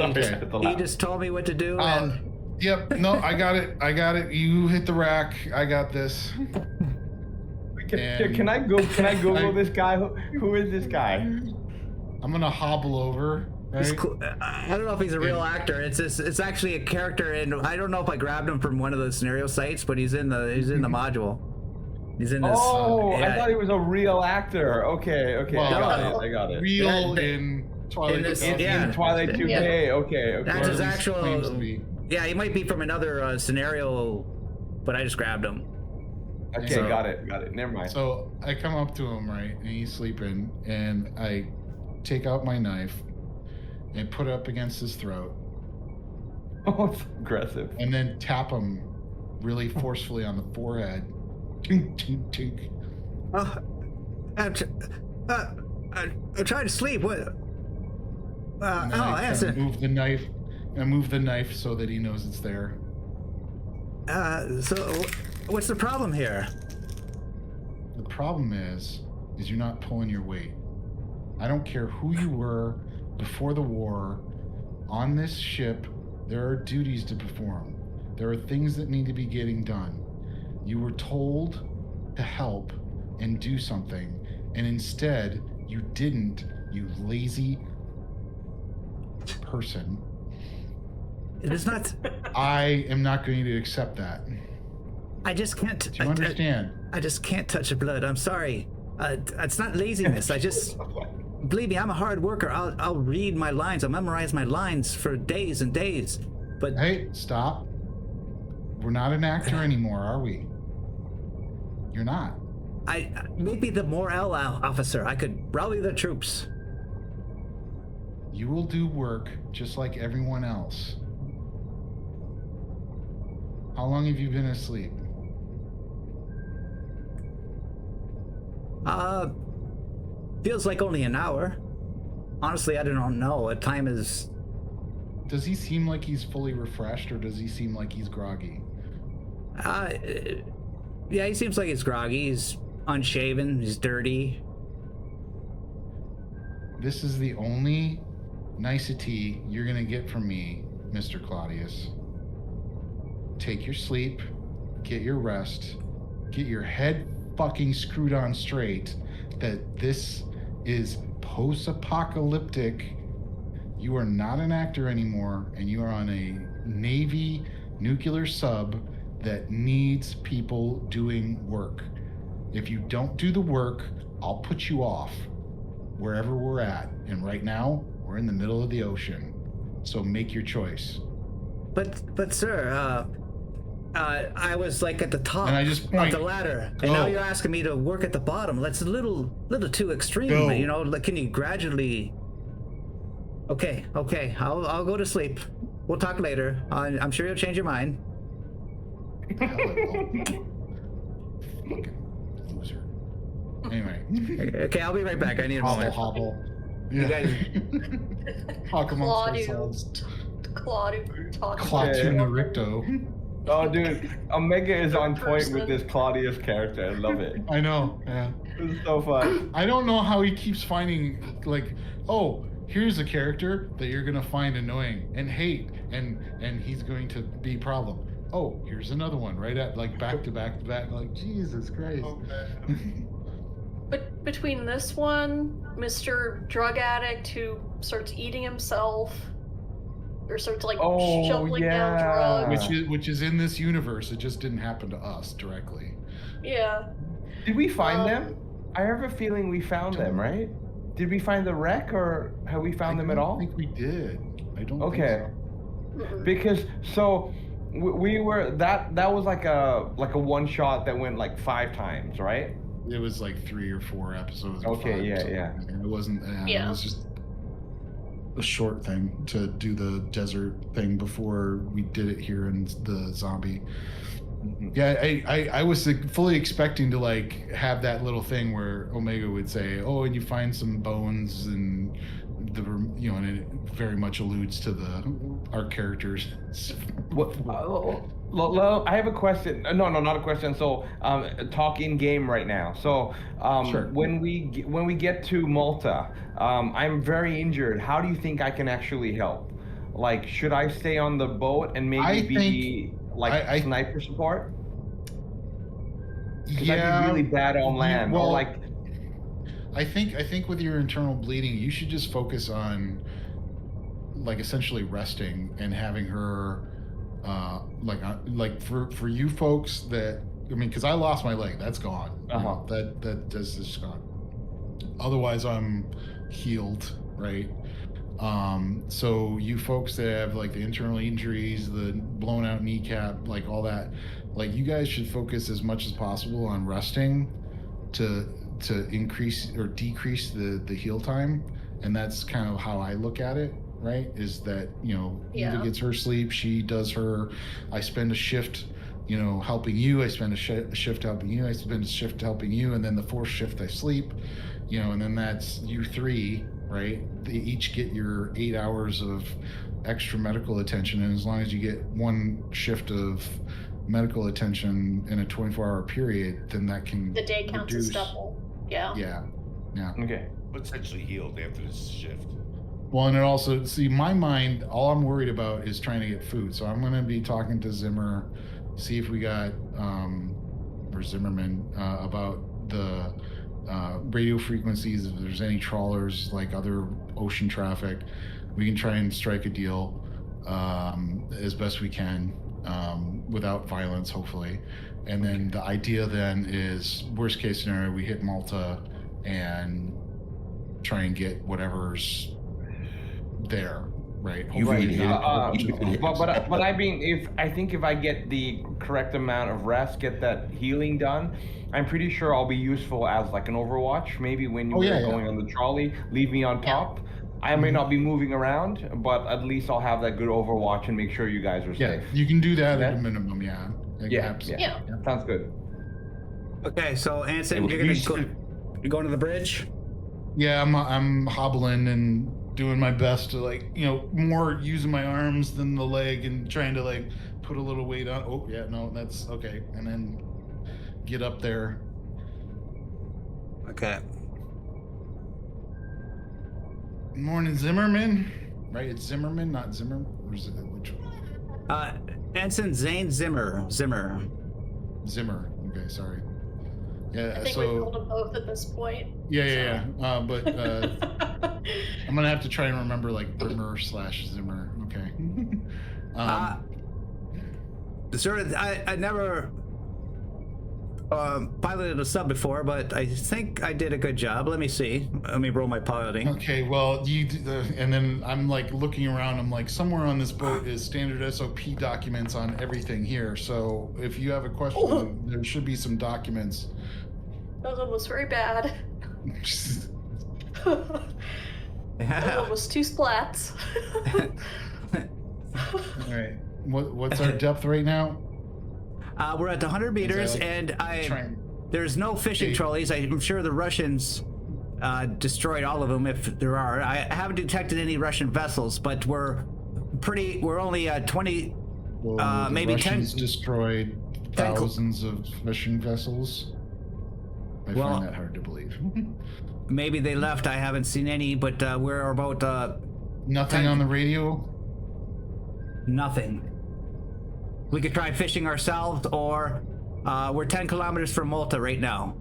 [SPEAKER 1] just told me what to do.
[SPEAKER 2] Yep. No, I got it. You hit the rack. I got this.
[SPEAKER 4] Can I Google this guy? Who is this guy?
[SPEAKER 2] I'm gonna hobble over. Right?
[SPEAKER 1] I don't know if he's a real actor. It's actually a character, and I don't know if I grabbed him from one of the scenario sites, but he's in the module. He's in this.
[SPEAKER 4] I thought he was a real actor. Okay. Well, I got it.
[SPEAKER 2] Real in Twilight.
[SPEAKER 4] In Twilight 2K. Yeah. Okay.
[SPEAKER 1] That's his actual. Yeah, he might be from another scenario, but I just grabbed him.
[SPEAKER 4] Okay, so, got it. Never mind.
[SPEAKER 2] So I come up to him, right, and he's sleeping, and I take out my knife and put it up against his throat.
[SPEAKER 4] Oh, it's aggressive.
[SPEAKER 2] And then tap him really forcefully on the forehead. Tink, tink, tink.
[SPEAKER 1] I'm trying to sleep. What?
[SPEAKER 2] I move the knife. I move the knife so that he knows it's there.
[SPEAKER 1] So what's the problem here?
[SPEAKER 2] The problem is you're not pulling your weight. I don't care who you were before the war. On this ship, there are duties to perform. There are things that need to be getting done. You were told to help and do something, and instead you didn't, you lazy person.
[SPEAKER 1] It is not.
[SPEAKER 2] I am not going to accept that.
[SPEAKER 1] I just can't.
[SPEAKER 2] Do you understand?
[SPEAKER 1] I just can't touch the blood. I'm sorry. It's not laziness. I just believe me. I'm a hard worker. I'll read my lines. I'll memorize my lines for days and days. But
[SPEAKER 2] hey, stop. We're not an actor anymore, are we? You're not.
[SPEAKER 1] I maybe the morale officer. I could rally the troops.
[SPEAKER 2] You will do work just like everyone else. How long have you been asleep?
[SPEAKER 1] Feels like only an hour. Honestly, I don't know. What time is...
[SPEAKER 2] Does he seem like he's fully refreshed, or does he seem like he's groggy?
[SPEAKER 1] Yeah, he seems like he's groggy. He's unshaven. He's dirty.
[SPEAKER 2] This is the only nicety you're gonna get from me, Mr. Claudius. Take your sleep, get your rest, get your head fucking screwed on straight that this is post-apocalyptic. You are not an actor anymore, and you are on a Navy nuclear sub that needs people doing work. If you don't do the work, I'll put you off wherever we're at. And right now, we're in the middle of the ocean. So make your choice.
[SPEAKER 1] But sir, I was like at the top
[SPEAKER 2] and I just
[SPEAKER 1] of the ladder, and now you're asking me to work at the bottom. That's a little too extreme.
[SPEAKER 2] Go.
[SPEAKER 1] You know, like, can you gradually? Okay, I'll go to sleep. We'll talk later. I'm sure you'll change your mind.
[SPEAKER 2] Hell, I will. Fucking loser. Anyway.
[SPEAKER 1] Okay, I'll be right back. I need a moment.
[SPEAKER 2] Hobble.
[SPEAKER 1] You guys.
[SPEAKER 2] Talk amongst
[SPEAKER 5] Claudius.
[SPEAKER 2] ourselves.
[SPEAKER 5] Claudius talking.
[SPEAKER 2] Claudius.
[SPEAKER 4] Oh, dude, Omega is on point with this Claudius character. I love it.
[SPEAKER 2] I know. Yeah.
[SPEAKER 4] It's so fun.
[SPEAKER 2] I don't know how he keeps finding like, oh, here's a character that you're gonna find annoying and hate, and he's going to be problem. Oh, here's another one right at like back to back to back. Like Jesus Christ.
[SPEAKER 5] But between this one, Mr. Drug Addict who starts eating himself, or starts like shoveling down drugs.
[SPEAKER 2] Which is in this universe. It just didn't happen to us directly.
[SPEAKER 5] Yeah.
[SPEAKER 4] Did we find them? I have a feeling we found them, right? Did we find the wreck, or have we found them at all?
[SPEAKER 2] I think we did. I don't
[SPEAKER 4] Okay.
[SPEAKER 2] think so.
[SPEAKER 4] Because so we were that was like a one shot that went like 5 times, right?
[SPEAKER 2] It was like 3 or 4 episodes.
[SPEAKER 4] Okay,
[SPEAKER 2] or
[SPEAKER 4] yeah.
[SPEAKER 2] It wasn't.
[SPEAKER 5] Yeah.
[SPEAKER 2] It was just a short thing to do the desert thing before we did it here in the zombie. Yeah, I was fully expecting to like have that little thing where Omega would say, "Oh, and you find some bones," and and it very much alludes to our characters.
[SPEAKER 4] What? I have a question. No, not a question. So, talk in game right now. So,
[SPEAKER 2] Sure.
[SPEAKER 4] when we get to Malta, I'm very injured. How do you think I can actually help? Like, should I stay on the boat and maybe be like sniper support? Because I'd be really bad on land.
[SPEAKER 2] Well,
[SPEAKER 4] or like,
[SPEAKER 2] I think with your internal bleeding, you should just focus on like essentially resting and having her like for you folks that because I lost my leg, that's gone. That's just gone. Otherwise, I'm healed, right? So you folks that have like the internal injuries, the blown out kneecap, like all that, like you guys should focus as much as possible on resting to increase or decrease the heal time. And that's kind of how I look at it, right? Is that, Eva gets her sleep, she does her, I spend a shift, helping you, I spend a shift helping you, I spend a shift helping you, and then the 4th shift I sleep, and then that's you 3, right? They each get your 8 hours of extra medical attention, and as long as you get 1 shift of medical attention in a 24-hour period, then that can
[SPEAKER 5] the day counts as double. Yeah.
[SPEAKER 4] okay.
[SPEAKER 3] Potentially healed after this shift.
[SPEAKER 2] Well, and it also, see, my mind, all I'm worried about is trying to get food. So I'm going to be talking to Zimmer, see if we got, or Zimmerman, about the radio frequencies, if there's any trawlers, like other ocean traffic. We can try and strike a deal as best we can without violence, hopefully. And then the idea then is, worst case scenario, we hit Malta and try and get whatever's there, right? Hopefully
[SPEAKER 4] But I mean, if I get the correct amount of rest, get that healing done, I'm pretty sure I'll be useful as like an Overwatch. Maybe when you're going on the trolley, leave me on top. I may not be moving around, but at least I'll have that good Overwatch and make sure you guys are safe.
[SPEAKER 2] You can do that at a minimum. Yeah.
[SPEAKER 4] Sounds good.
[SPEAKER 1] Okay, so Anson, you're going to the bridge?
[SPEAKER 2] Yeah, I'm hobbling and doing my best to more using my arms than the leg and trying to put a little weight on. Oh yeah, no, that's okay. And then get up there.
[SPEAKER 1] Okay.
[SPEAKER 2] Morning, Zimmerman. Right, it's Zimmerman, not Zimmer. Or is it which one?
[SPEAKER 1] Ensign Zane Zimmer.
[SPEAKER 2] Zimmer. Okay, sorry. Yeah,
[SPEAKER 5] I think we've called them both at this point.
[SPEAKER 2] Yeah. But I'm gonna have to try and remember Brimmer/Zimmer. Okay.
[SPEAKER 1] I never piloted a sub before, but I think I did a good job. Let me see. Let me roll my piloting.
[SPEAKER 2] Okay, well, and then I'm looking around. I'm somewhere on this boat is standard SOP documents on everything here. So if you have a question, there should be some documents.
[SPEAKER 5] That one was very bad. That one was 2 splats.
[SPEAKER 2] All right. What's our depth right now?
[SPEAKER 1] We're at 100 meters, and there's no fishing trolleys. I'm sure the Russians destroyed all of them, if there are. I haven't detected any Russian vessels, but we're only 20, maybe
[SPEAKER 2] Russians
[SPEAKER 1] 10.
[SPEAKER 2] Destroyed thousands of fishing vessels. I find that hard to believe.
[SPEAKER 1] Maybe they left. I haven't seen any, but we're about
[SPEAKER 2] nothing on the radio.
[SPEAKER 1] Nothing. We could try fishing ourselves, or we're 10 kilometers from Malta right now.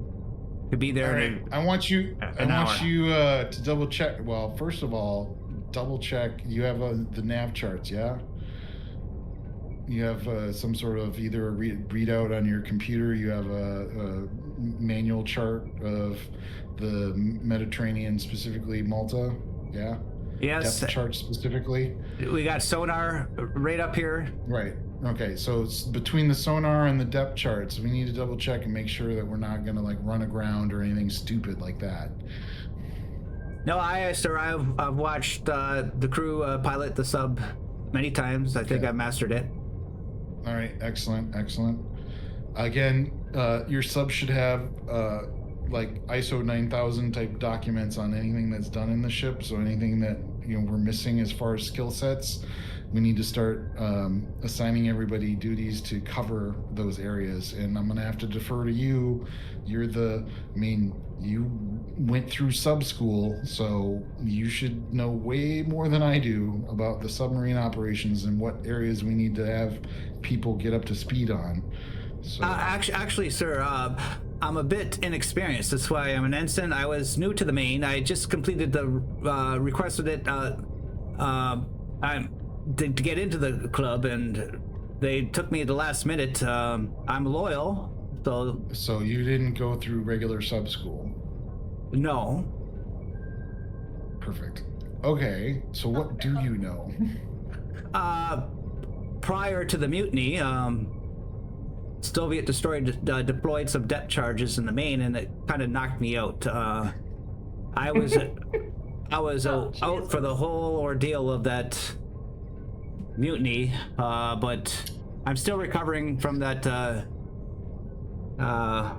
[SPEAKER 1] Could be there.
[SPEAKER 2] All right. I want you to double check. Well, first of all, double check. You have the nav charts, yeah? You have some sort of either a readout on your computer. You have a manual chart of the Mediterranean, specifically Malta, yeah?
[SPEAKER 1] Yes.
[SPEAKER 2] Depth chart specifically.
[SPEAKER 1] We got sonar right up here.
[SPEAKER 2] Right. Okay. So it's between the sonar and the depth charts. We need to double check and make sure that we're not going to like run aground or anything stupid like that.
[SPEAKER 1] No, sir, I've watched the crew pilot the sub many times. I think I've mastered it.
[SPEAKER 2] All right. Excellent. Again, your sub should have like ISO 9000 type documents on anything that's done in the ship. So anything that we're missing as far as skill sets, we need to start assigning everybody duties to cover those areas. And I'm going to have to defer to you. You went through sub school, so you should know way more than I do about the submarine operations and what areas we need to have people get up to speed on. So
[SPEAKER 1] actually, sir, I'm a bit inexperienced. That's why I'm an ensign. I was new to the main. I just completed the requested it to get into the club, and they took me at the last minute. I'm loyal, so
[SPEAKER 2] you didn't go through regular sub school?
[SPEAKER 1] No.
[SPEAKER 2] Perfect. Okay, so what do you know?
[SPEAKER 1] Prior to the mutiny, Soviet destroyer deployed some depth charges in the main, and it kind of knocked me out. I was out for the whole ordeal of that mutiny, but I'm still recovering from that.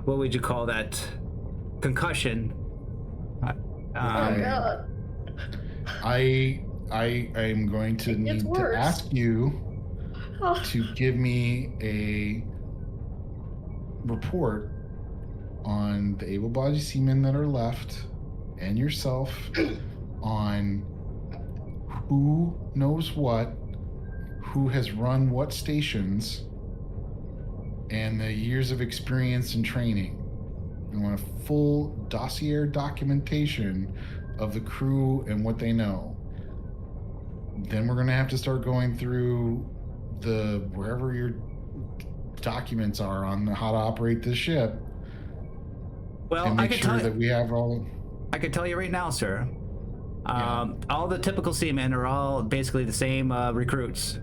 [SPEAKER 1] What would you call that? Concussion.
[SPEAKER 5] Oh God.
[SPEAKER 2] I am going to need to ask you to give me a report on the able-bodied seamen that are left and yourself on who knows what, who has run what stations, and the years of experience and training. I want a full dossier documentation of the crew and what they know. Then we're going to have to start going through wherever your documents are on how to operate this ship.
[SPEAKER 1] Well,
[SPEAKER 2] and make sure that we have all.
[SPEAKER 1] I can tell you right now, sir. All the typical seamen are all basically the same recruits.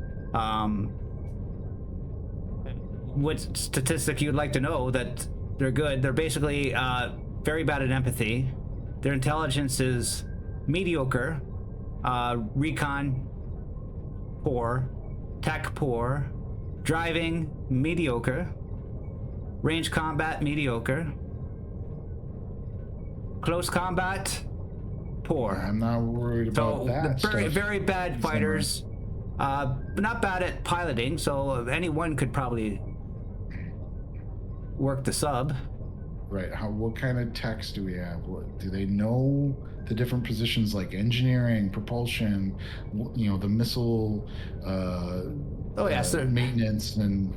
[SPEAKER 1] What statistic you'd like to know that they're good? They're basically very bad at empathy. Their intelligence is mediocre. Recon poor. Tech poor. Driving mediocre. Range combat mediocre. Close combat poor.
[SPEAKER 2] I'm not worried about that.
[SPEAKER 1] Very, very bad fighters. But not bad at piloting, so anyone could probably work the sub.
[SPEAKER 2] Right. What kind of techs do we have? Do they know the different positions like engineering, propulsion, the missile maintenance, and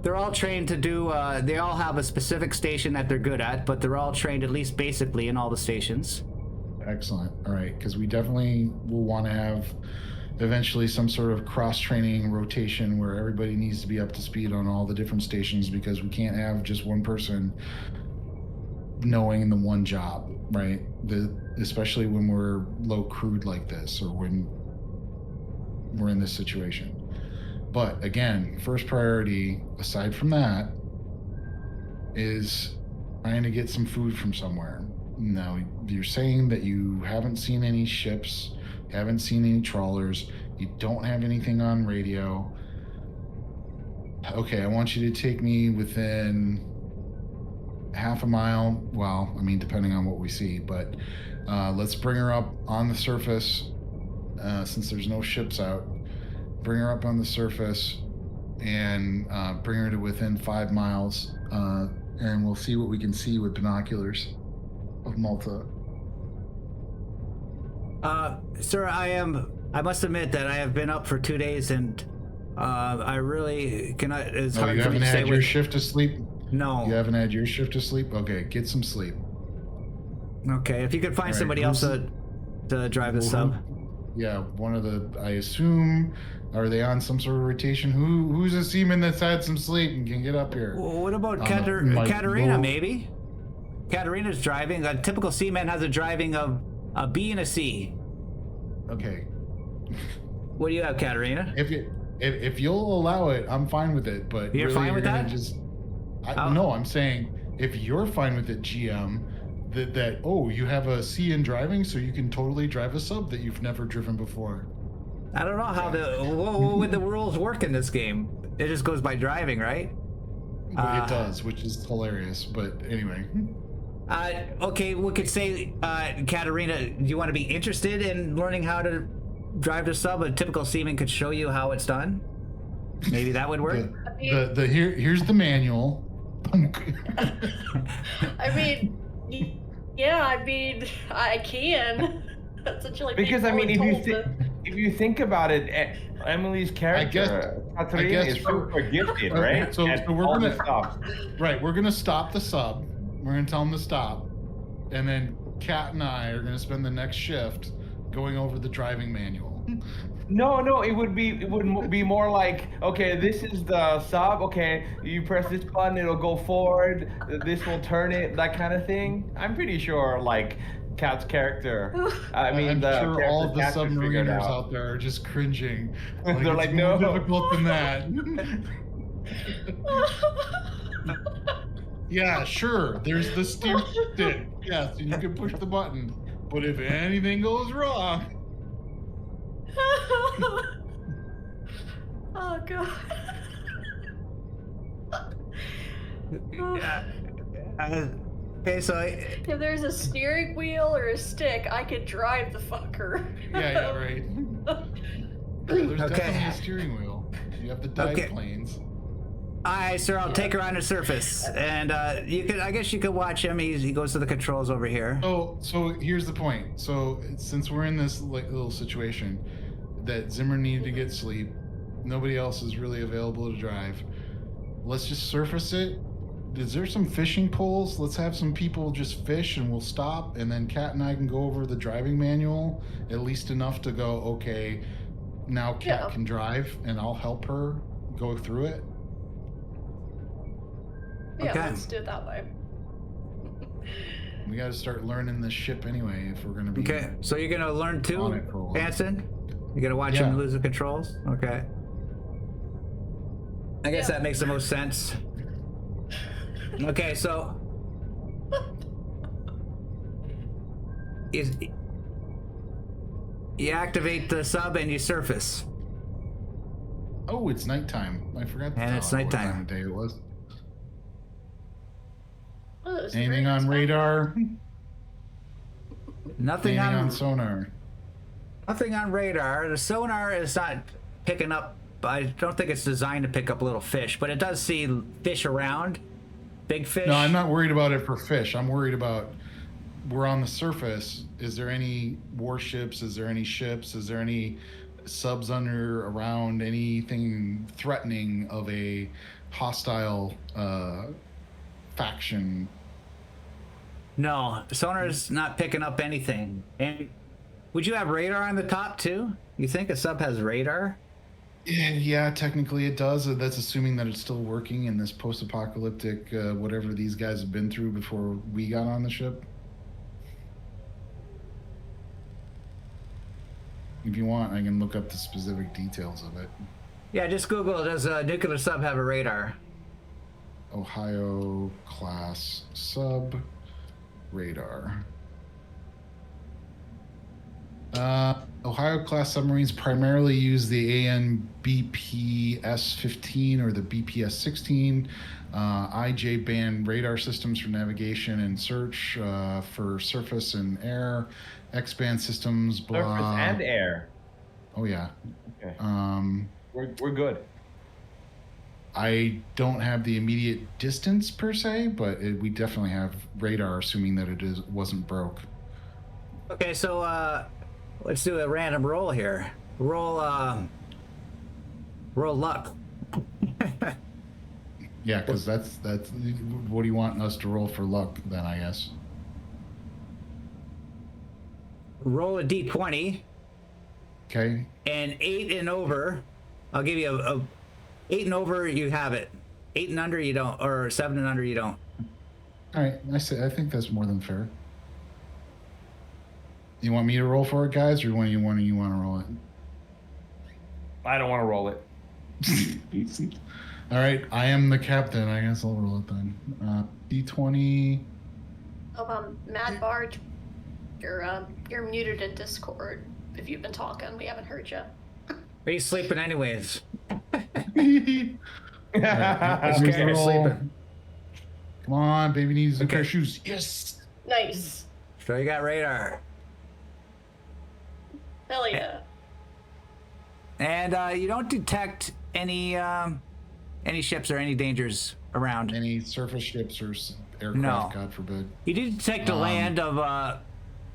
[SPEAKER 1] they're all trained to do they all have a specific station that they're good at, but they're all trained at least basically in all the stations.
[SPEAKER 2] Excellent. All right, because we definitely will want to have eventually some sort of cross-training rotation where everybody needs to be up to speed on all the different stations, because we can't have just one person knowing the one job, right? Especially when we're low crewed like this, or when we're in this situation. But again, first priority, aside from that, is trying to get some food from somewhere. Now, you're saying that you haven't seen any ships, haven't seen any trawlers. You don't have anything on radio. Okay, I want you to take me within half a mile. Well, I mean, depending on what we see, but let's bring her up on the surface. Since there's no ships out, bring her up on the surface and bring her to within 5 miles, and we'll see what we can see with binoculars of Malta.
[SPEAKER 1] Sir, I must admit that I have been up for 2 days, and I really cannot. It's hard
[SPEAKER 2] you
[SPEAKER 1] for me
[SPEAKER 2] haven't
[SPEAKER 1] to
[SPEAKER 2] had
[SPEAKER 1] say
[SPEAKER 2] your shift of sleep?
[SPEAKER 1] No.
[SPEAKER 2] You haven't had your shift of sleep? Okay, get some sleep.
[SPEAKER 1] Okay, if you could find somebody else to drive the sub.
[SPEAKER 2] Yeah, one of the. I assume. Are they on some sort of rotation? Who's a seaman that's had some sleep and can get up here?
[SPEAKER 1] Well, what about Katerina? Maybe. Katerina's driving. A typical seaman has a driving of a B and a C.
[SPEAKER 2] Okay.
[SPEAKER 1] What do you have, Katerina?
[SPEAKER 2] If you'll allow it, I'm fine with it. But
[SPEAKER 1] you're
[SPEAKER 2] really,
[SPEAKER 1] fine with that?
[SPEAKER 2] No, I'm saying if you're fine with it, GM, that you have a C in driving, so you can totally drive a sub that you've never driven before.
[SPEAKER 1] I don't know how what would the rules work in this game. It just goes by driving, right?
[SPEAKER 2] It does, which is hilarious. But anyway.
[SPEAKER 1] Okay, we could say, Katerina, do you want to be interested in learning how to drive the sub? A typical seaman could show you how it's done. Maybe that would work.
[SPEAKER 2] Here's the manual.
[SPEAKER 5] I mean, yeah, I can. That's essentially
[SPEAKER 4] because I mean, if you think about it, Emily's character, Katerina, is super gifted, right?
[SPEAKER 2] So we're gonna stop the sub. We're gonna tell them to stop, and then Kat and I are gonna spend the next shift going over the driving manual.
[SPEAKER 4] No, it would be more like, okay, this is the sub. Okay, you press this button, it'll go forward. This will turn it, that kind of thing. I'm pretty sure, like, Kat's character.
[SPEAKER 2] I'm sure all of the submariners out there are just cringing. Like,
[SPEAKER 4] they're like, no,
[SPEAKER 2] more difficult than that. Yeah, sure. There's the steer stick. Yes, and you can push the button. But if anything goes wrong.
[SPEAKER 5] Oh god.
[SPEAKER 1] Okay, so
[SPEAKER 5] if there's a steering wheel or a stick, I could drive the fucker.
[SPEAKER 2] Yeah, right. There's definitely a steering wheel. You have the dive planes.
[SPEAKER 1] Alright, sir, I'll take her on the surface, and I guess you could watch him. He goes to the controls over here.
[SPEAKER 2] So here's the point. So since we're in this little situation, that Zimmer needed to get sleep, nobody else is really available to drive. Let's just surface it. Is there some fishing poles? Let's have some people just fish, and we'll stop, and then Kat and I can go over the driving manual, at least enough to go, okay, now Kat can drive, and I'll help her go through it.
[SPEAKER 5] Yeah, let's do it that way.
[SPEAKER 2] We got to start learning this ship anyway if we're going to be.
[SPEAKER 1] Okay, so you're going to learn too, Hanson? You're going to watch him lose the controls? Okay. I guess that makes the most sense. Okay, so you activate the sub and you surface.
[SPEAKER 2] Oh, it's nighttime. I forgot.
[SPEAKER 1] And it's nighttime.
[SPEAKER 2] What time of day it was.
[SPEAKER 5] Anything
[SPEAKER 2] on radar?
[SPEAKER 1] Nothing
[SPEAKER 2] on sonar.
[SPEAKER 1] Nothing on radar. The sonar is not picking up. I don't think it's designed to pick up little fish, but it does see fish around. Big fish.
[SPEAKER 2] No, I'm not worried about it for fish. I'm worried about we're on the surface. Is there any warships? Is there any ships? Is there any subs around? Anything threatening of a hostile faction?
[SPEAKER 1] No, sonar's not picking up anything. And would you have radar on the top too? You think a sub has radar?
[SPEAKER 2] Yeah, technically it does. That's assuming that it's still working in this post-apocalyptic whatever these guys have been through before we got on the ship. If you want, I can look up the specific details of it.
[SPEAKER 1] Yeah, just Google, does a nuclear sub have a radar?
[SPEAKER 2] Ohio class sub radar. Ohio-class submarines primarily use the AN/BPS-15 or the BPS-16 IJ band radar systems for navigation and search, for surface and air, X-band systems, blah.
[SPEAKER 4] Surface and air.
[SPEAKER 2] Oh yeah.
[SPEAKER 4] Okay. We're good.
[SPEAKER 2] I don't have the immediate distance per se, but we definitely have radar, assuming that it wasn't broke.
[SPEAKER 1] Okay, so let's do a random roll here. Roll luck.
[SPEAKER 2] Yeah, because that's what do you want us to roll for luck then, I guess.
[SPEAKER 1] Roll a d20.
[SPEAKER 2] Okay.
[SPEAKER 1] And 8 and over, I'll give you a 8 and over, you have it. 8 and under, you don't, or 7 and under, you don't.
[SPEAKER 2] All right, I think that's more than fair. You want me to roll for it, guys, or you want to roll it?
[SPEAKER 4] I don't want to roll it.
[SPEAKER 2] All right, I am the captain. I guess I'll roll it then. D20.
[SPEAKER 5] Mad Bard, you're muted in Discord. If you've been talking, we haven't heard you.
[SPEAKER 1] Are you sleeping anyways?
[SPEAKER 2] Right,
[SPEAKER 1] Okay, sleeping.
[SPEAKER 2] Come on, baby needs a pair of shoes. Yes.
[SPEAKER 5] Nice.
[SPEAKER 1] So you got radar.
[SPEAKER 5] Hell yeah.
[SPEAKER 1] And you don't detect any ships or any dangers around.
[SPEAKER 2] Any surface ships or aircraft,
[SPEAKER 1] No.
[SPEAKER 2] God forbid.
[SPEAKER 1] You do detect a land of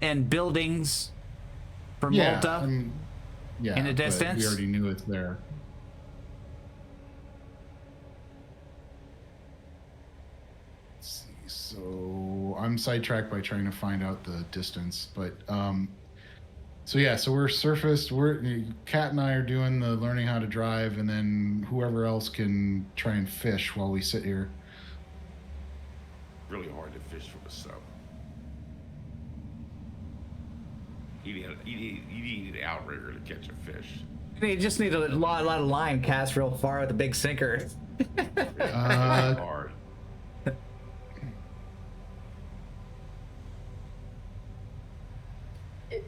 [SPEAKER 1] and buildings for Malta.
[SPEAKER 2] Yeah,
[SPEAKER 1] in the
[SPEAKER 2] but
[SPEAKER 1] distance.
[SPEAKER 2] we already knew it's there. Let's see. So I'm sidetracked by trying to find out the distance, but so we're surfaced. Kat and I are doing the learning how to drive, and then whoever else can try and fish while we sit here.
[SPEAKER 3] Really hard to fish from a sub. You need an outrigger to catch a fish.
[SPEAKER 1] You just need a lot of line cast real far with a big sinker.
[SPEAKER 3] Hard.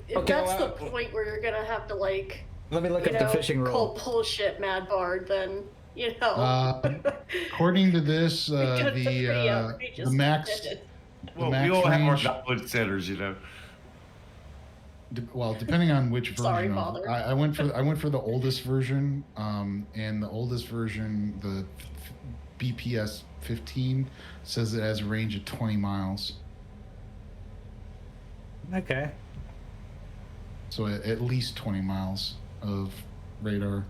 [SPEAKER 5] If that's the point where you're gonna have to let
[SPEAKER 1] me look up the fishing rule.
[SPEAKER 5] Call bullshit, Mad Bard, then
[SPEAKER 2] According to this, the max.
[SPEAKER 3] Well, we all have our knowledge centers,
[SPEAKER 2] Well, depending on which version.
[SPEAKER 5] Sorry, Father.
[SPEAKER 2] I went for the oldest version, and the oldest version, the BPS 15, says it has a range of 20 miles.
[SPEAKER 1] Okay.
[SPEAKER 2] So at least 20 miles of radar.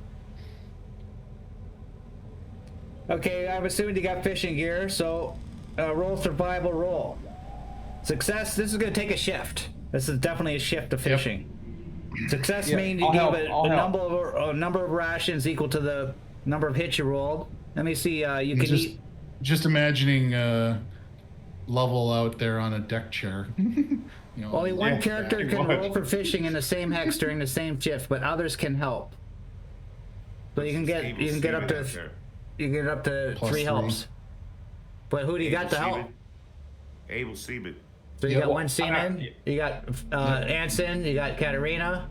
[SPEAKER 1] Okay, I'm assuming you got fishing gear, so roll survival roll. Success, this is going to take a shift. This is definitely a shift of fishing. Yep. Success means you give a number of rations equal to the number of hits you rolled. Let me see, you can eat...
[SPEAKER 2] Just imagining Lovell out there on a deck chair.
[SPEAKER 1] Only one character can roll for fishing in the same hex during the same shift, but others can help. So you can get up to 3 helps. But who do you got to help?
[SPEAKER 3] Able seaman.
[SPEAKER 1] So you got one seaman, you got Anson, you got Katarina.